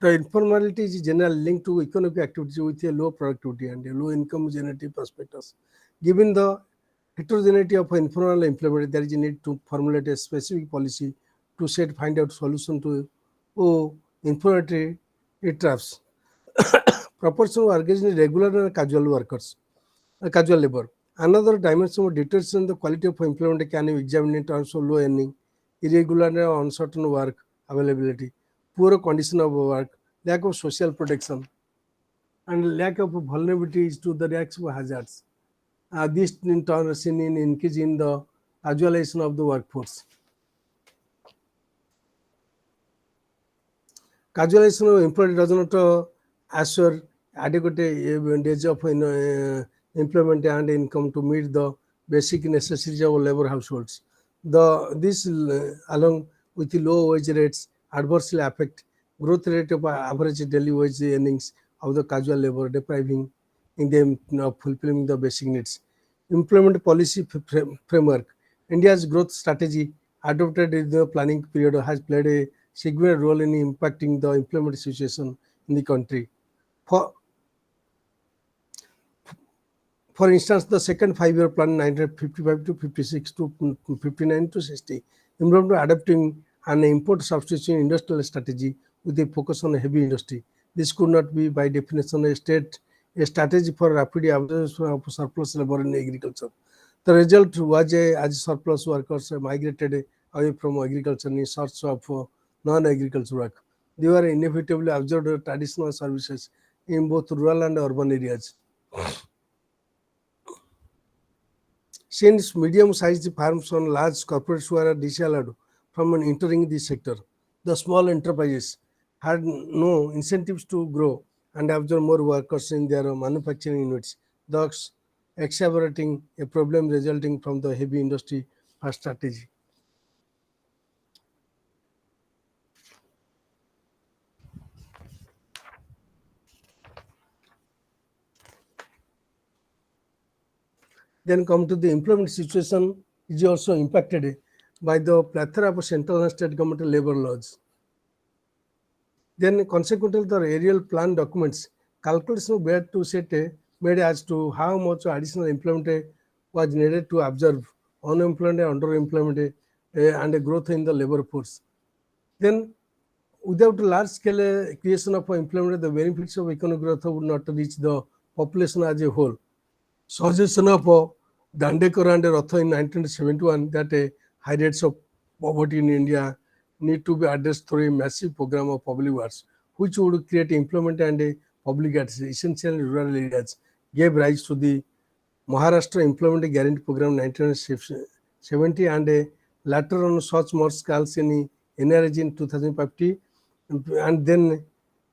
informality is generally linked to economic activity with a low productivity and a low income generative prospectus. Given the heterogeneity of informal employment, there is a need to formulate a specific policy to find out solution to informality traps. Proportion of engaged in regular and casual workers, casual labor. Another dimension of deterioration in the quality of employment can be examined in terms of low earning, irregular and uncertain work availability, poor condition of work, lack of social protection, and lack of vulnerability to the risks of hazards. This in turn seen in increase in the casualization of the workforce. Casualization of employment does not assure adequate wage of employment and income to meet the basic necessities of labor households. This along with the low wage rates adversely affect growth rate of average daily wage earnings of the casual labor, depriving in them of fulfilling the basic needs. Implement policy framework. India's growth strategy adopted in the planning period has played a significant role in impacting the employment situation in the country. For For instance, the second 5-year plan 1955 to 56 to 59 to 60 involved adopting an import substitution industrial strategy with a focus on heavy industry. This could not be by definition a strategy for rapid absorption of surplus labor in agriculture. The result was as surplus workers migrated away from agriculture in search of non-agriculture work. They were inevitably absorbed traditional services in both rural and urban areas. Since medium-sized firms and large corporates were disallowed from entering this sector, the small enterprises had no incentives to grow and absorb more workers in their manufacturing units, thus exacerbating a problem resulting from the heavy industry first strategy. Then come to the employment situation is also impacted by the plethora of central and state government labor laws. Then consequently, the aerial plan documents calculation were to set made as to how much additional employment was needed to absorb unemployment, underemployment, and a growth in the labor force. Then, without large scale creation of employment, the benefits of economic growth would not reach the population as a whole. Suggestion of Dandekar and Ratha in 1971 that high rates of poverty in India need to be addressed through a massive program of public works, which would create employment and public access, essential in rural areas, gave rise to the Maharashtra Employment Guarantee Program 1970 and later on such more scales in NRG in 2050, and then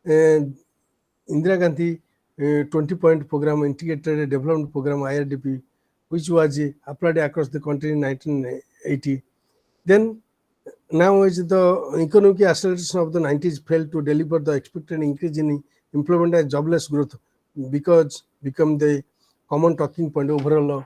Indira Gandhi 20-point program, integrated development program IRDP, which was applied across the country in 1980. Then now as the economic acceleration of the 90s failed to deliver the expected increase in employment and jobless growth because become the common talking point overall.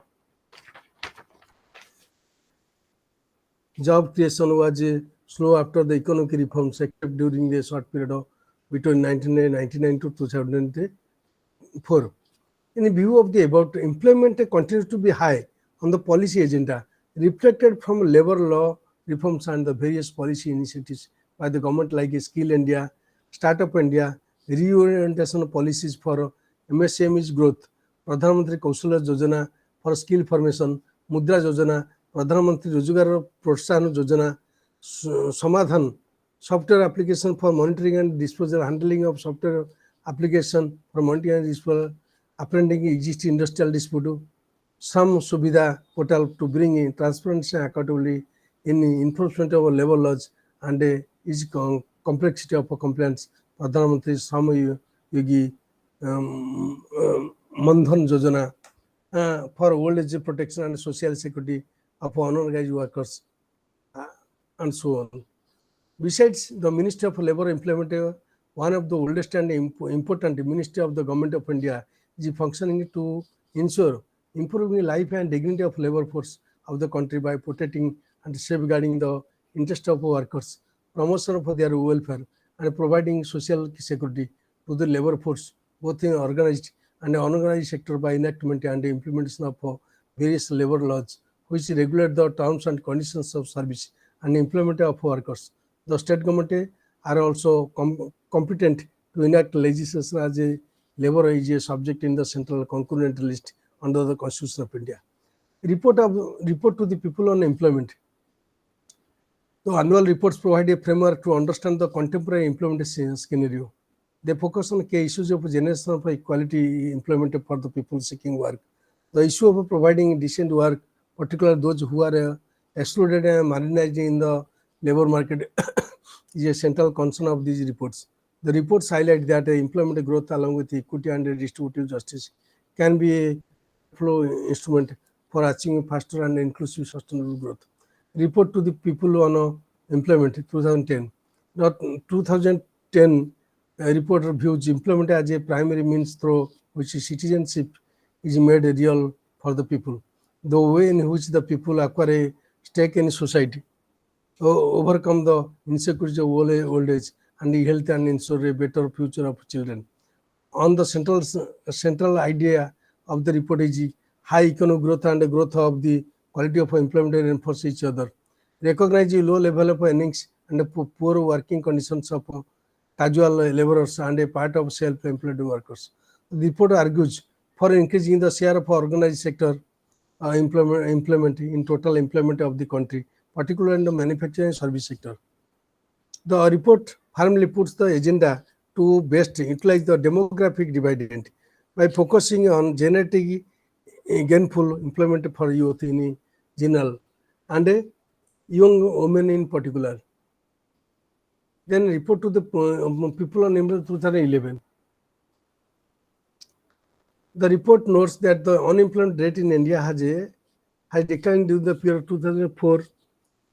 Job creation was slow after the economic reforms except during the short period of between 1999 to 2004. In view of the above, employment continues to be high on the policy agenda, reflected from labor law reforms and the various policy initiatives by the government like Skill India, Startup India, reorientation policies for MSME's growth, Pradhan Mantri Kaushalya Yojana for skill formation, Mudra Yojana, Pradhan Mantri Rojugar Protsahan Yojana, Samadhan, software application for monitoring and disposal, handling of software application for monitoring and disposal, appending existing industrial dispute, some Subhida portal to bring in transparency and accountability in enforcement of labor laws and its complexity of compliance. Pradhan Mantri Shram Yogi Mandhan Yojana for old age protection and social security of unorganized workers, and so on. Besides, the Ministry of Labour Employment, one of the oldest and important ministry of the Government of India, is functioning to ensure improving life and dignity of labor force of the country by protecting and safeguarding the interest of workers, promotion of their welfare, and providing social security to the labor force, both in organized and unorganized sector by enactment and implementation of various labor laws, which regulate the terms and conditions of service and employment of workers. The state government are also competent to enact legislation as a labor is a subject in the central concurrent list under the Constitution of India. Report to the people on employment. The annual reports provide a framework to understand the contemporary employment scenario. They focus on key issues of generation of equality employment for the people seeking work. The issue of providing decent work, particularly those who are excluded and marginalized in the labor market, is a central concern of these reports. The reports highlight that employment growth along with equity and distributive justice can be a flow instrument for achieving faster and inclusive sustainable growth. report to the people on employment 2010. The 2010 report views employment as a primary means through which citizenship is made real for the people. The way in which the people acquire a stake in society, overcome the insecurity of old age, and health, and ensure a better future of children. On the central idea of the report is high economic growth and growth of the quality of employment reinforce each other. Recognize the low level of earnings and the poor working conditions of casual laborers and a part of self-employed workers. The report argues for increasing the share of organized sector employment in total employment of the country, particularly in the manufacturing and service sector. The report firmly puts the agenda to best utilize the demographic dividend by focusing on generating gainful employment for youth in general and young women in particular. Then report to the people on April 2011. The report notes that the unemployment rate in India has declined during the period 2004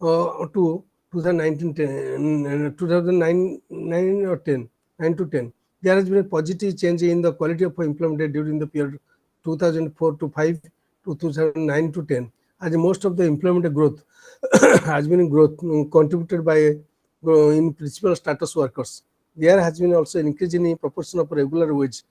to 2009 or 10, 9 to 10. There has been a positive change in the quality of employment during the period 2004 to 5 to 2009 to 10, as most of the employment growth has been contributed by in principal status workers. There has been also an increase in proportion of regular wage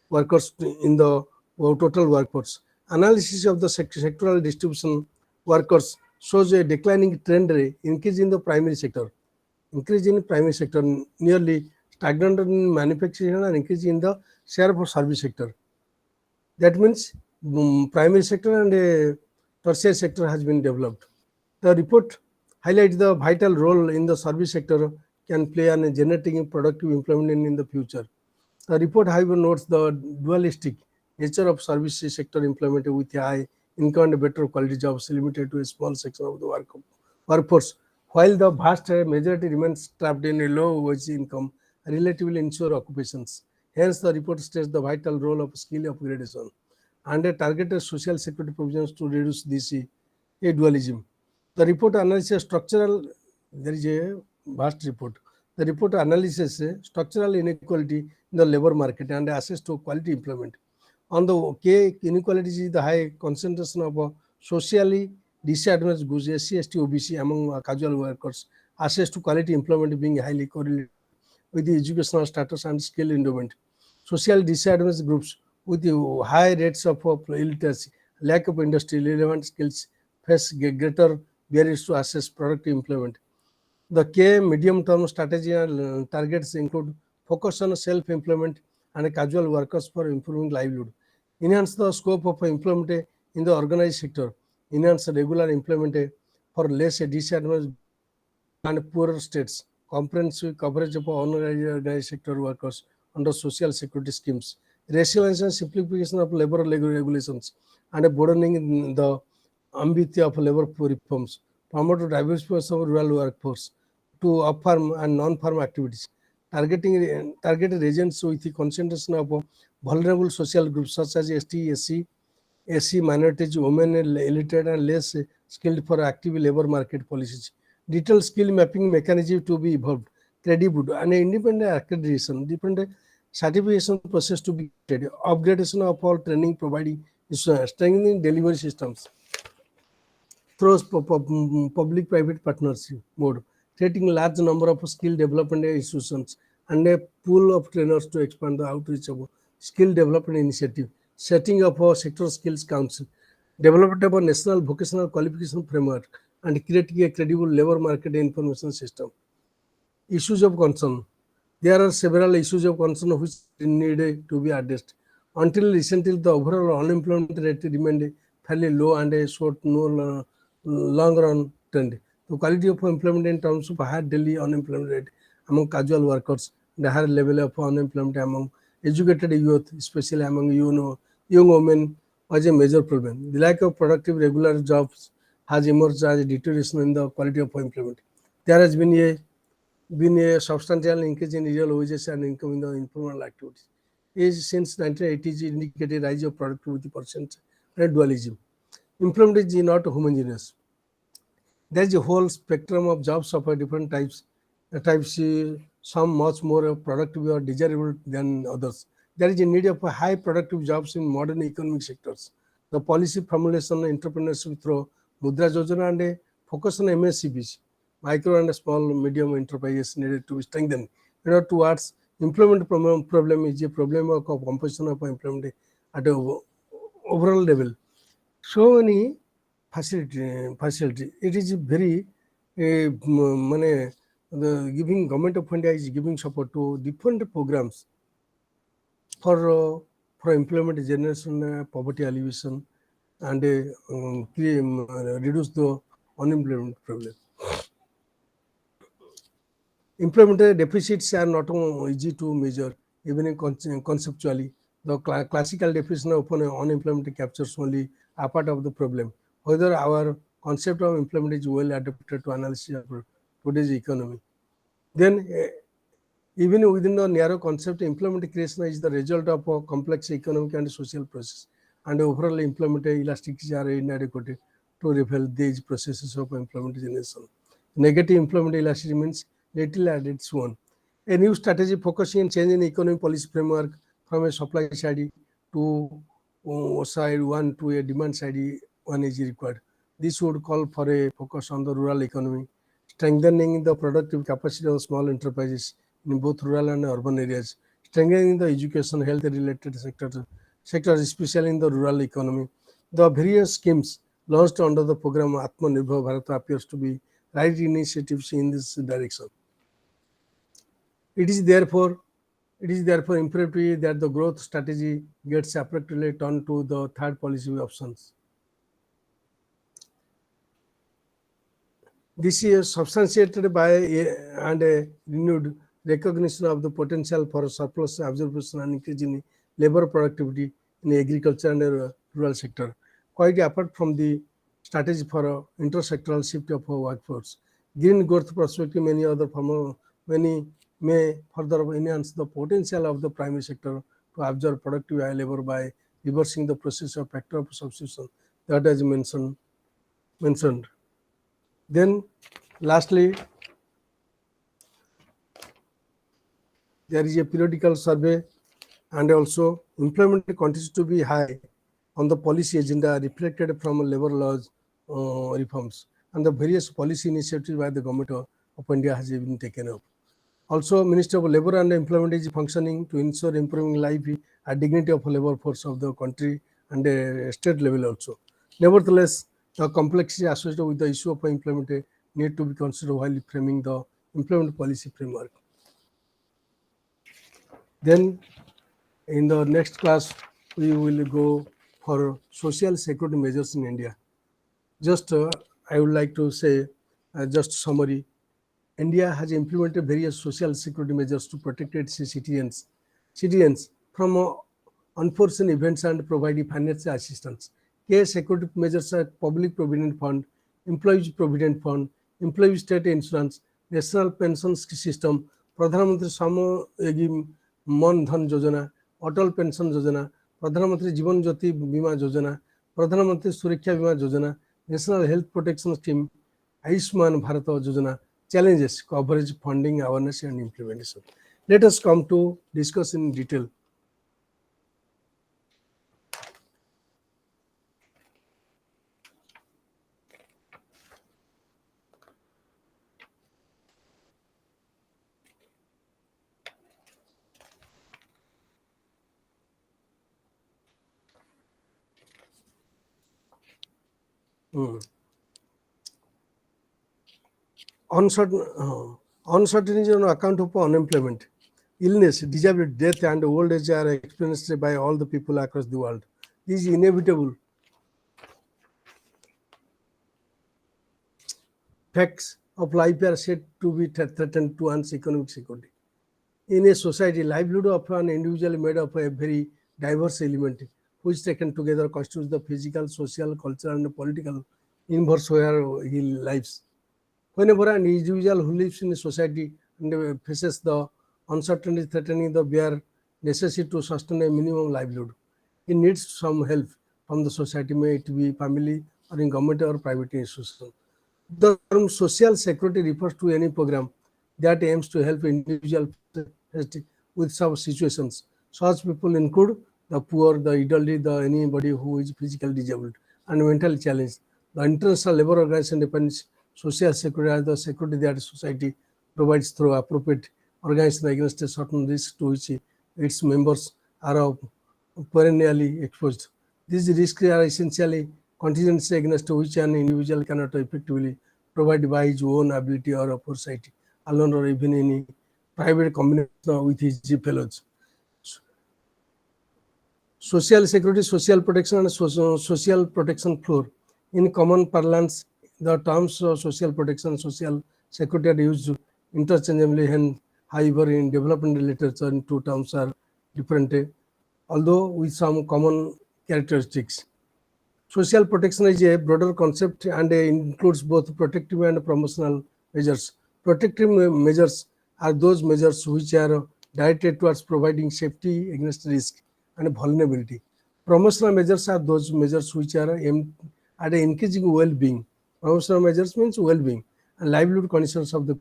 workers in the total workforce. Analysis of the sectoral distribution workers shows a declining trend increase in the primary sector. Increase in primary sector nearly stagnant in manufacturing and increase in the share of service sector. That means primary sector and tertiary sector has been developed. The report highlights the vital role in the service sector can play in generating productive employment in the future. The report, however, notes the dualistic nature of service sector employment with high income and better quality jobs limited to a small section of the workforce, while the vast majority remains trapped in a low wage income, relatively insure occupations. Hence, the report states the vital role of skill upgradation and a targeted social security provisions to reduce this dualism. The report analyzes structural, there is a vast report. The report analyzes structural inequality in the labor market and access to quality employment. On the K inequalities is the high concentration of socially disadvantaged groups, SC, ST, OBC among casual workers, access to quality employment being highly correlated with the educational status and skill endowment. Social disadvantaged groups with the high rates of illiteracy, lack of industry relevant skills face greater barriers to access productive employment. The K medium-term strategy and targets include focus on self-employment and casual workers for improving livelihood, enhance the scope of employment in the organized sector, enhance regular employment for less disadvantaged and poorer states, comprehensive coverage of unorganized sector workers under social security schemes, rationalization and simplification of labor regulations, and broadening the ambit of labor reforms, promote diversification of rural workforce to off-farm and non-farm activities, targeted regions with concentration of vulnerable social groups such as ST, SC minorities, women, illiterate, and less skilled for active labor market policies. Detailed skill mapping mechanism to be evolved, credible and independent accreditation, different certification process to be created, upgradation of all training providing, strengthening delivery systems through public-private partnership mode, creating large number of skill development institutions and a pool of trainers to expand the outreach of skill development initiative, setting up a sector skills council, development of a national vocational qualification framework, and creating a credible labor market information system. Issues of concern. There are several issues of concern which need to be addressed. Until recently, the overall unemployment rate remained fairly low and a short, no long run trend. The quality of employment in terms of higher daily unemployment rate among casual workers, the higher level of unemployment among educated youth, especially among young women, was a major problem. The lack of productive regular jobs has emerged as a deterioration in the quality of employment. There has been a substantial increase in real wages and income in the informal activities. Since 1980s indicated rise of productivity percent and dualism. Employment is not homogeneous. There is a whole spectrum of jobs of different types. Some much more productive or desirable than others. There is a need of high productive jobs in modern economic sectors. The policy formulation entrepreneurship through Mudra Yojana and a focus on MSCBs, micro and small medium enterprises needed to strengthen. Towards employment problem is a problem of composition of employment at a overall level. So many facility. It is very the giving government of India is giving support to different programs for employment generation, poverty alleviation, and reduce the unemployment problem. Employment deficits are not easy to measure, even conceptually. The classical definition of unemployment captures only a part of the problem. Whether our concept of employment is well adapted to analysis of today's economy. Then, even within the narrow concept, employment creation is the result of a complex economic and social process, and overall employment elasticities are inadequate to reveal these processes of employment generation. Negative employment elasticity means little added one. A new strategy focusing on changing economic policy framework from a supply side to side one to a demand side one is required. This would call for a focus on the rural economy, strengthening the productive capacity of small enterprises in both rural and urban areas, strengthening the education, health related sectors, especially in the rural economy. The various schemes launched under the program Atmanirbhar Bharat appears to be right initiatives in this direction. It is therefore imperative that the growth strategy gets appropriately turned to the third policy options. This is substantiated by a renewed recognition of the potential for surplus absorption and increase in labor productivity in agriculture and rural sector. Quite apart from the strategy for intersectoral shift of workforce, green growth perspective, many may further enhance the potential of the primary sector to absorb productive labor by reversing the process of factor of substitution that is mentioned. Then lastly, there is a periodical survey, and also employment continues to be high on the policy agenda reflected from labor laws reforms, and the various policy initiatives by the government of India has been taken up. Also, Minister of Labor and Employment is functioning to ensure improving life and dignity of labor force of the country and state level also. Nevertheless, the complexity associated with the issue of employment need to be considered while framing the employment policy framework. Then, in the next class, we will go for social security measures in India. Just I would like to say, just summary. India has implemented various social security measures to protect its citizens from unforeseen events and provide financial assistance. Key security measures are Public Provident Fund, Employees Provident Fund, Employee State Insurance, National Pension System, Pradhan Mantri Samyogī Man Dhan Yojana, Atal Pension Yojana, Pradhan Mantri Jivan Jyoti Bima Yojana, Pradhan Mantri Suraksha Bima Yojana, National Health Protection Scheme, Ayushman Bharat Yojana. Challenges, coverage, funding, awareness, and implementation. Let us come to discuss in detail. Uncertainty on account of unemployment, illness, disability, death, and old age are experienced by all the people across the world. This is inevitable. Facts of life are said to be threatened to one's economic security. In a society, livelihood of an individual made up of a very diverse element, which taken together constitutes the physical, social, cultural, and political universe where he lives. Whenever an individual who lives in a society and faces the uncertainty threatening the bare necessity to sustain a minimum livelihood, he needs some help from the society, may it be family or in government or private institution. The term social security refers to any program that aims to help individuals with some situations. Such people include the poor, the elderly, the anybody who is physically disabled and mentally challenged. The International Labour Organization defines social security as the security that society provides through appropriate organization against a certain risk to which its members are perennially exposed. These risks are essentially contingency against which an individual cannot effectively provide by his own ability or foresight, alone or even in private combination with his fellows. Social security, social protection, and social protection floor. In common parlance, the terms social protection, social security are used interchangeably, and however, in development literature, two terms are different, although with some common characteristics. Social protection is a broader concept and includes both protective and promotional measures. Protective measures are those measures which are directed towards providing safety against risk and vulnerability. Promotional measures are those measures which are aimed at increasing well-being. Promotional measures means well-being and livelihood conditions of the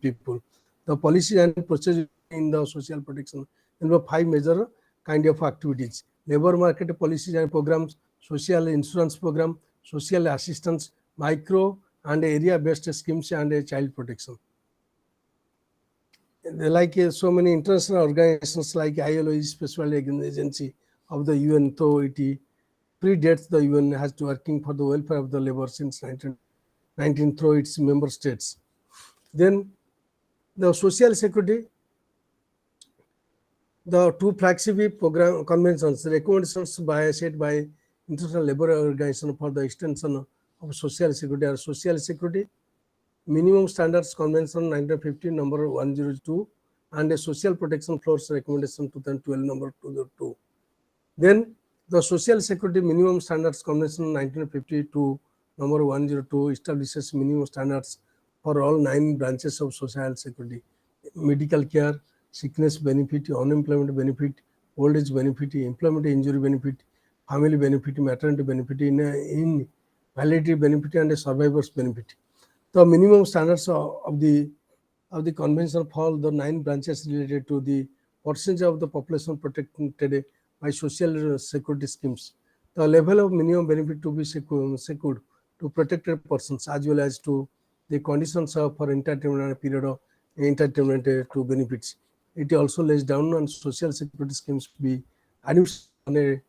people. The policies and procedures in the social protection involve five major kind of activities: labor market policies and programs, social insurance program, social assistance, micro and area-based schemes, and child protection. Like so many international organizations like ILO is special agency of the UN, though it predates the UN, has been working for the welfare of the labor since 1919 through its member states. Then the social security, the two flagship program conventions, recommendations set by International Labour Organization for the extension of social security are Social Security Minimum Standards Convention 1950 number 102 and a Social Protection Floors Recommendation 2012 number 202. Then the Social Security Minimum Standards Convention 1952 number 102 establishes minimum standards for all 9 branches of social security: medical care, sickness benefit, unemployment benefit, old age benefit, employment injury benefit, family benefit, maternity benefit, invalidity benefit, and a survivor's benefit. The minimum standards of the convention for the 9 branches related to the percentage of the population protected by social security schemes, the level of minimum benefit to be secured to protected persons, as well as to the conditions for entitlement and period of entitlement to benefits. It also lays down on social security schemes be administered on a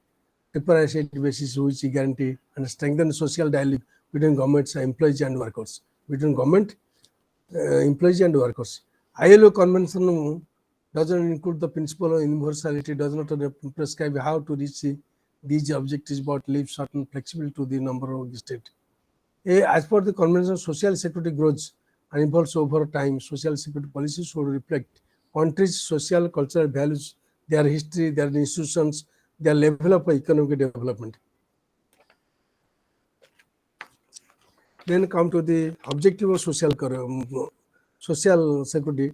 tripartite basis, which guarantee and strengthen social dialogue between governments, employees, and workers. Between government, employees, and workers. ILO convention doesn't include the principle of universality, does not prescribe how to reach these objectives, but leaves certain flexibility to the number of states. As per the convention, social security grows and evolves over time. Social security policies should reflect countries' social, cultural values, their history, their institutions, their level of economic development. Then come to the objective of social security.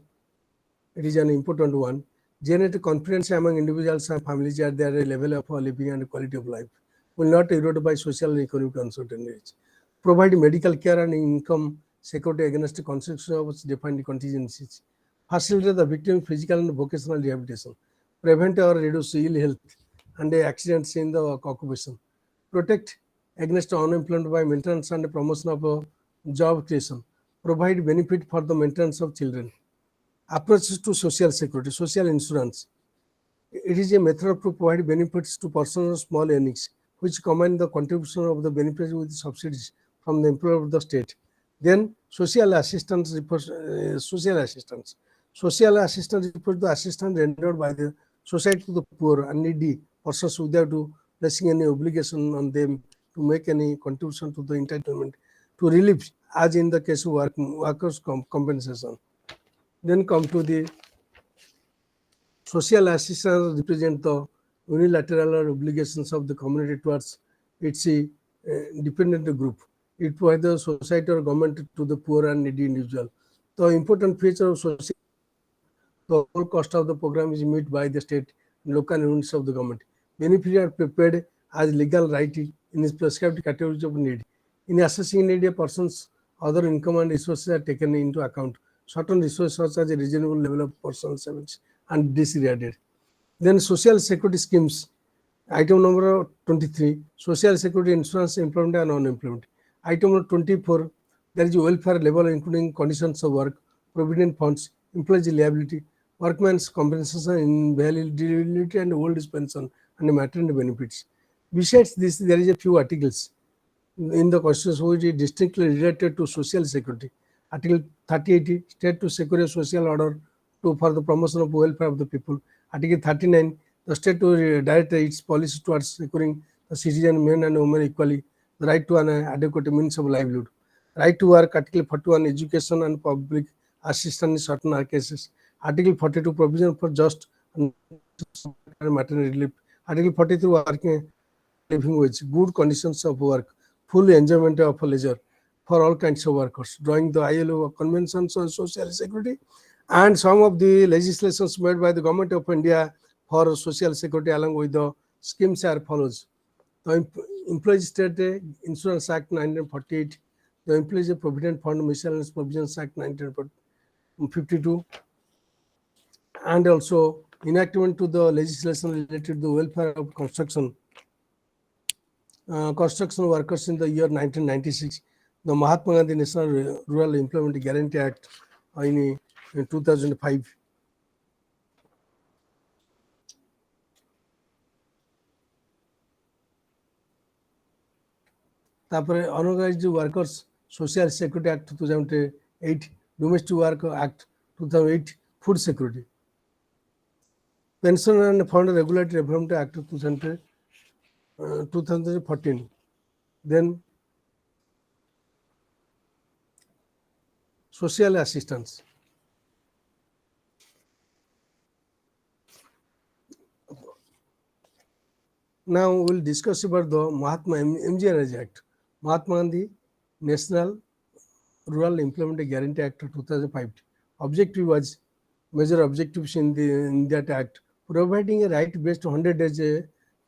It is an important one. Generate confidence among individuals and families at their level of living and quality of life. Will not erode by social and economic uncertainties. Provide medical care and income security against consequences of defined contingencies. Facilitate the victim's physical and vocational rehabilitation. Prevent or reduce ill health and accidents in the occupation. Protect against unemployment by maintenance and promotion of job creation. Provide benefit for the maintenance of children. Approaches to social security, social insurance. It is a method to provide benefits to persons of small earnings, which combine the contribution of the benefits with subsidies from the employer of the state. Then social assistance refers social assistance. Social assistance refers to assistance rendered by the society to the poor and needy persons without placing any obligation on them to make any contribution to the entitlement to relief, as in the case of workers' compensation. Then come to the social assistance represent the unilateral obligations of the community towards its dependent group. It provides the society or government to the poor and needy individual. The important feature of social, the whole cost of the program is met by the state and local units of the government. Benefits are prepared as legal right in its prescribed categories of need. In assessing need, a person's Other income and resources are taken into account. Certain resources such as a reasonable level of personal savings and disregarded. Then social security schemes. Item number 23, social security insurance, employment and unemployment. Item number 24, there is welfare level including conditions of work, provident funds, employees liability, workman's compensation, invalidity and old age pension and maternity benefits. Besides this, there is a few articles in the Constitution which is distinctly related to social security. Article 38, state to secure a social order for the promotion of welfare of the people. Article 39, the state to direct its policy towards securing the citizen, men and women equally, the right to an adequate means of livelihood. Right to work, Article 41, education and public assistance in certain cases. Article 42, provision for just and maternity relief. Article 43, working living wage, good conditions of work, full enjoyment of leisure for all kinds of workers, drawing the ILO conventions on social security and some of the legislations made by the government of India for social security along with the schemes are follows. The Employees State Insurance Act 1948, the Employees Provident Fund Miscellaneous Provisions Act 1952, and also enactment to the legislation related to the welfare of construction workers in the year 1996, the Mahatma Gandhi National Rural Employment Guarantee Act in 2005. তারপরে Unorganized Workers Social Security Act 2008, Domestic Work Act 2008, Food Security, Pension and Fund Regulatory Reform Act 2014. Then social assistance. Now we'll discuss about the Mahatma MGNRG Act, Mahatma Gandhi National Rural Employment Guarantee Act 2005. Objective was major objectives in that act, providing a right based on 100 days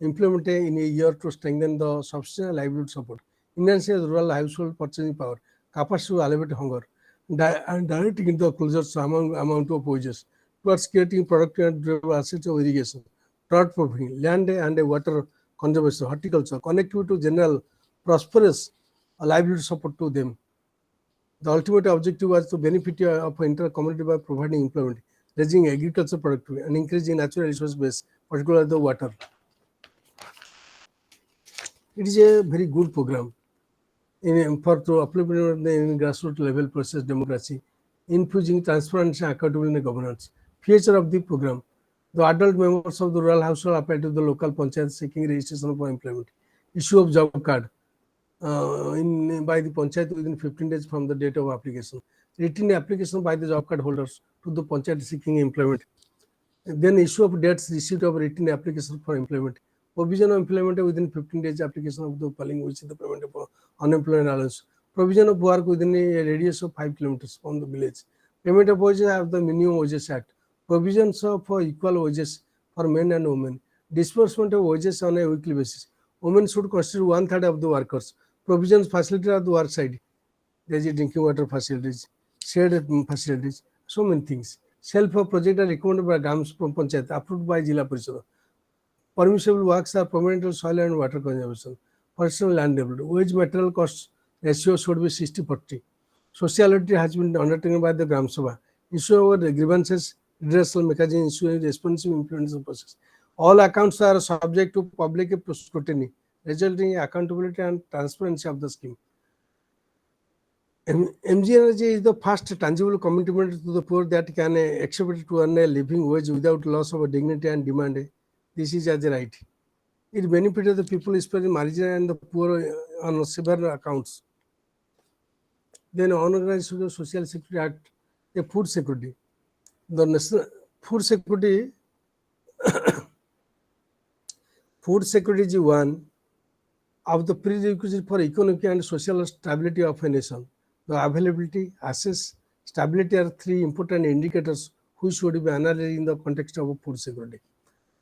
employment in a year to strengthen the subsistence livelihood support, enhancing the rural household purchasing power, capacity to alleviate hunger, and directing the closures amount of wages towards creating productive and durable assets of irrigation, drought proofing, land and water conservation, horticulture, connectivity to general prosperous livelihood support to them. The ultimate objective was to benefit of entire community by providing employment, raising agricultural productivity, and increasing natural resource base, particularly the water. It is a very good program for to uplift the grassroots level process democracy, infusing transparency and accountability in governance. Feature of the program: the adult members of the rural household apply to the local panchayat seeking registration for employment. Issue of job card by the panchayat within 15 days from the date of application. Written application by the job card holders to the panchayat seeking employment. Then issue of dates receipt of written application for employment. Provision of employment within 15 days application of the following, which is the payment of unemployment allowance. Provision of work within a radius of 5 kilometers from the village. Payment of wages of the Minimum Wages Act. Provisions for equal wages for men and women. Disbursement of wages on a weekly basis. Women should constitute 1/3 of the workers. Provisions facility at the work side. There is drinking water facilities, shared facilities, so many things. Self-project are recommended by Gram Panchayat, approved by Jila Parishad. Permissible works are permanent soil and water conservation. Personal land development. Wage material cost ratio should be 60/40. Social audit has been undertaken by the Gram Sabha. Issue of grievances, redressal mechanism, ensuring responsive implementation process. All accounts are subject to public scrutiny, resulting in accountability and transparency of the scheme. MGNRG is the first tangible commitment to the poor that can accept to earn a living wage without loss of dignity and demand. This is as a right. It benefits the people, especially marginal and the poor, on several accounts. Then Unorganized Social Security Act, a food security. The national food security is one of the prerequisites for economic and social stability of a nation. The availability, access, stability are three important indicators which should be analyzed in the context of food security.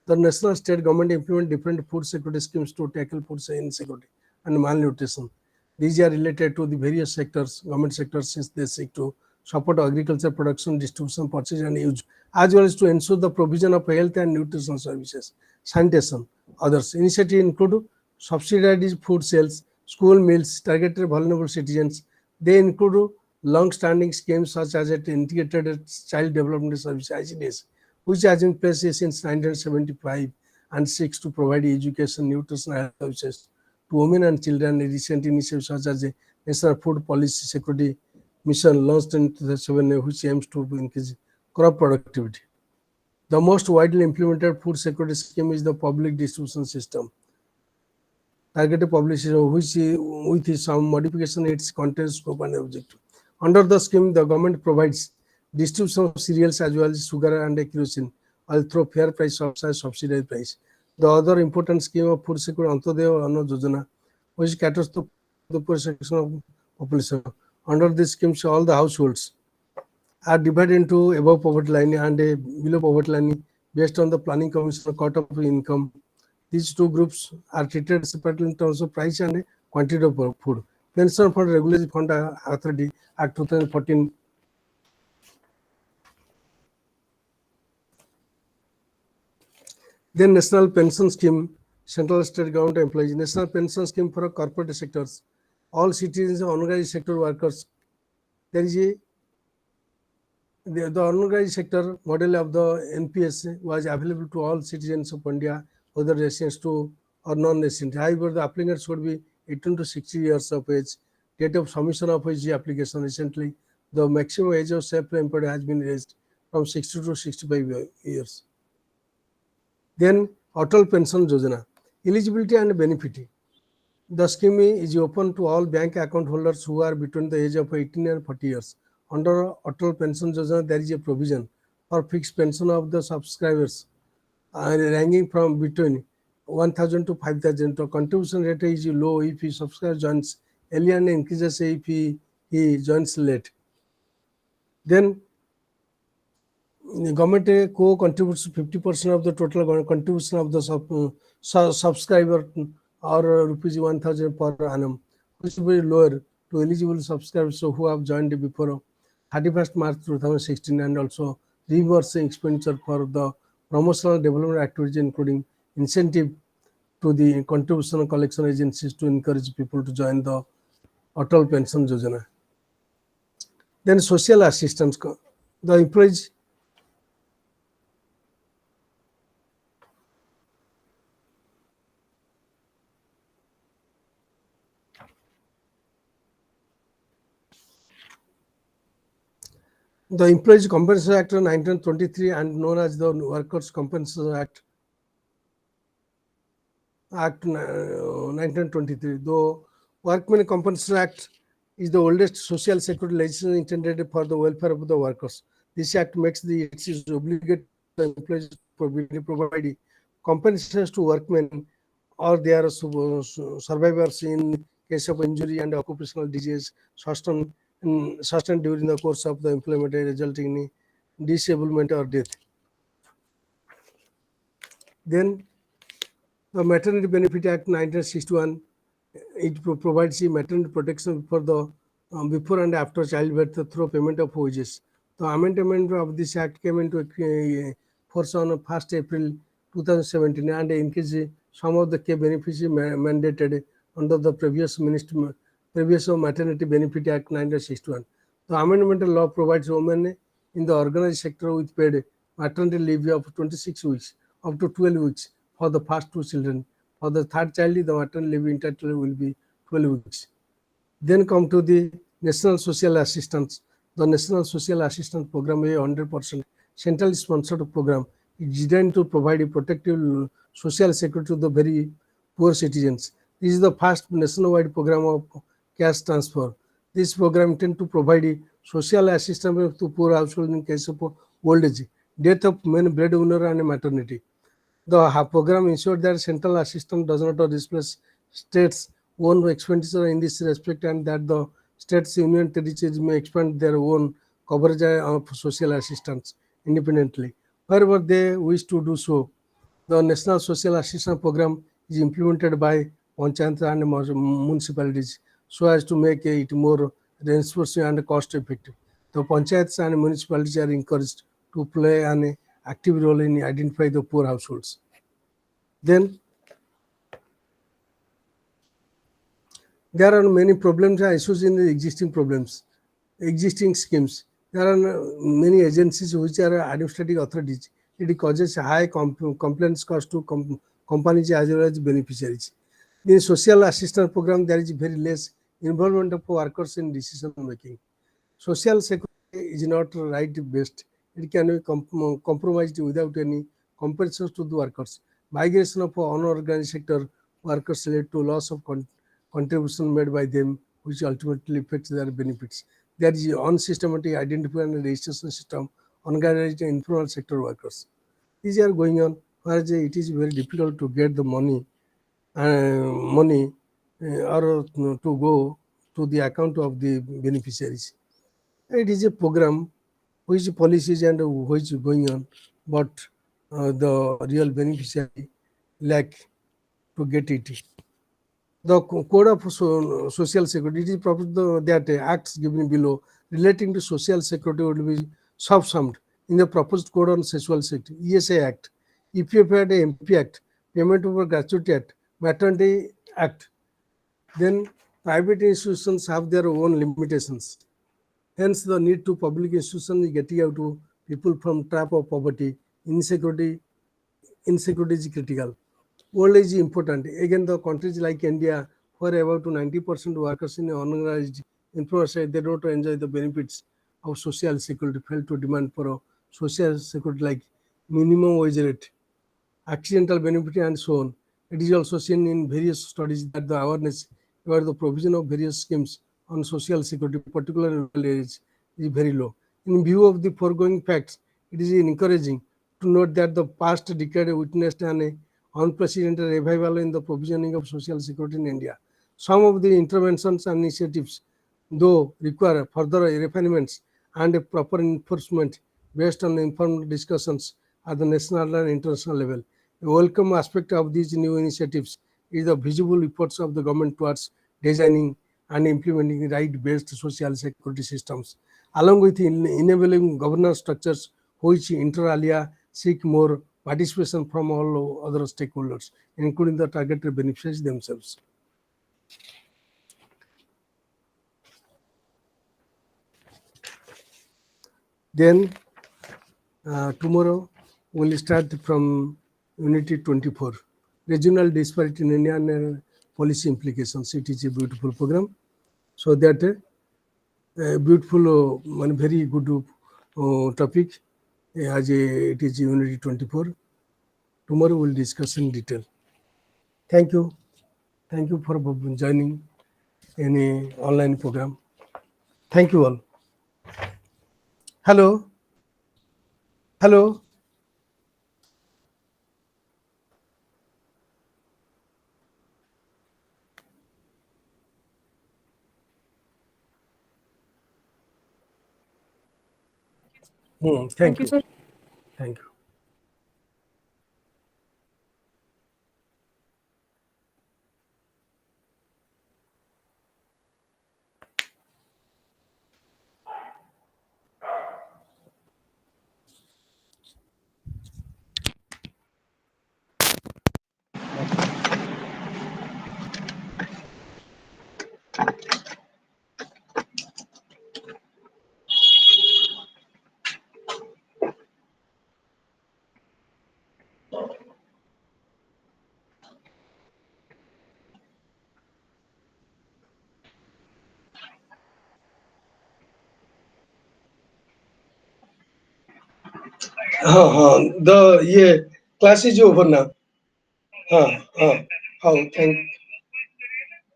The national state government implement different food security schemes to tackle food insecurity and malnutrition. These are related to the various sectors, government sectors, since they seek to support agriculture production, distribution, purchase and use, as well as to ensure the provision of health and nutrition services, sanitation. Others initiatives include subsidized food sales, school meals targeted vulnerable citizens. They include long-standing schemes such as the Integrated Child Development Service (ICDS), which has been in place since 1975 and seeks to provide education, nutrition, and health services to women and children. Recent initiatives such as the National Food Policy Security Mission launched in 2007, which aims to increase crop productivity. The most widely implemented food security scheme is the public distribution system. Targeted publication, which with some modification its content, scope, and objective. Under the scheme, the government provides distribution of cereals as well as sugar and kerosene, all through fair price subsidy subsidized price. The other important scheme of food security, Antodaya Anna Yojana, which caters to the poor section of population. Under this scheme, all the households are divided into above poverty line and below poverty line based on the planning commission cut of income. These two groups are treated separately in terms of price and quantity of food. Pension Fund Regulatory Fund Authority Act 2014. Then National Pension Scheme, Central State Government Employees, National Pension Scheme for corporate sectors, all citizens of unorganized sector workers. There is the unorganized sector model of the NPS was available to all citizens of India, whether residents to or non-resident. However, the applicants should be 18 to 60 years of age. Date of submission of his application recently, the maximum age of self-employed has been raised from 60 to 65 years. Then Atal Pension Yojana, eligibility and benefit. The scheme is open to all bank account holders who are between the age of 18 and 40 years. Under Atal Pension Yojana, there is a provision for fixed pension of the subscribers ranging from between 1,000 to 5,000. The contribution rate is low if he subscriber joins early and increases if he joins late. Then the government co-contributes 50% of the total contribution of the subscriber or rupees 1,000 per annum, which will be lower to eligible subscribers who have joined before 31st March 2016, and also reimbursing expenditure for the promotional development activities, including incentive to the contribution collection agencies to encourage people to join the Atal Pension Yojana. Then social assistance, the employees Compensation Act 1923 and known as the Workers' Compensation Act 1923. The Workmen Compensation Act is the oldest social security legislation intended for the welfare of the workers. This act makes it is obligatory to employees to provide compensations to workmen or their survivors in case of injury and occupational disease sustained during the course of the employment resulting in disablement or death. Then the Maternity Benefit Act 1961, it provides maternity protection for the before and after childbirth through payment of wages. The amendment of this act came into force on 1st April 2017 and increased some of the key benefits mandated under the previous Maternity Benefit Act 1961. The amendment law provides women in the organized sector with paid maternity leave of 26 weeks up to 12 weeks for the first two children. For the third child, the maternity leave entitlement will be 12 weeks. Then come to the National Social Assistance. The National Social Assistance Program is a 100% centrally sponsored program. It is designed to provide a protective social security to the very poor citizens. This is the first nationwide program of cash transfer. This program intends to provide social assistance to poor households in case of old age, death of main breadwinner, and maternity. The program ensures that central assistance does not displace states' own expenditure in this respect, and that the states, union territories may expand their own coverage of social assistance independently. Wherever they wish to do so, the National Social Assistance Program is implemented by panchayats and municipalities. so as to make it more responsive and cost effective. The panchayats and municipalities are encouraged to play an active role in identifying the poor households. Then there are many problems and issues in the existing schemes. There are many agencies which are administrative authorities. It causes high complaints cost to companies as well as beneficiaries. In social assistance program, there is very less involvement of workers in decision making. Social security is not right best. It can be compromised without any compensation to the workers. Migration of unorganized sector workers led to loss of contribution made by them, which ultimately affects their benefits. There is unsystematic identification and registration system organized informal sector workers. These are going on, whereas it is very difficult to get the money or to go to the account of the beneficiaries. It is a program which policies and which is going on, but the real beneficiary lack to get it. The code of social security, it is proposed that acts given below relating to social security will be subsumed in the proposed code on social security, ESA Act, EPF MP Act, Payment over Gratuity Act, Maternity Act. Then private institutions have their own limitations. Hence, the need to public institutions getting out to people from trap of poverty, insecurity is critical. Old age is important. Again, the countries like India, where about 90% workers in unorganized infrastructure, they don't enjoy the benefits of social security, fail to demand for a social security like minimum wage rate, accidental benefit, and so on. It is also seen in various studies that the awareness about the provision of various schemes on social security, particularly in rural areas, is very low. In view of the foregoing facts, it is encouraging to note that the past decade witnessed an unprecedented revival in the provisioning of social security in India. Some of the interventions and initiatives, though, require further refinements and a proper enforcement based on informed discussions at the national and international level. A welcome aspect of these new initiatives is the visible efforts of the government towards designing and implementing right-based social security systems, along with enabling governance structures which inter alia seek more participation from all other stakeholders, including the targeted beneficiaries themselves. Then tomorrow we'll start from Unity 24, Regional Disparity in India and Policy Implications. It is a beautiful program. So that beautiful, very good topic as it is Unity 24. Tomorrow we'll discuss in detail. Thank you. Thank you for joining any online program. Thank you all. Hello. Hello. Thank you, sir. Thank you. The class is over now. हाँ हाँ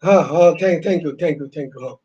हाँ thank you, thank you.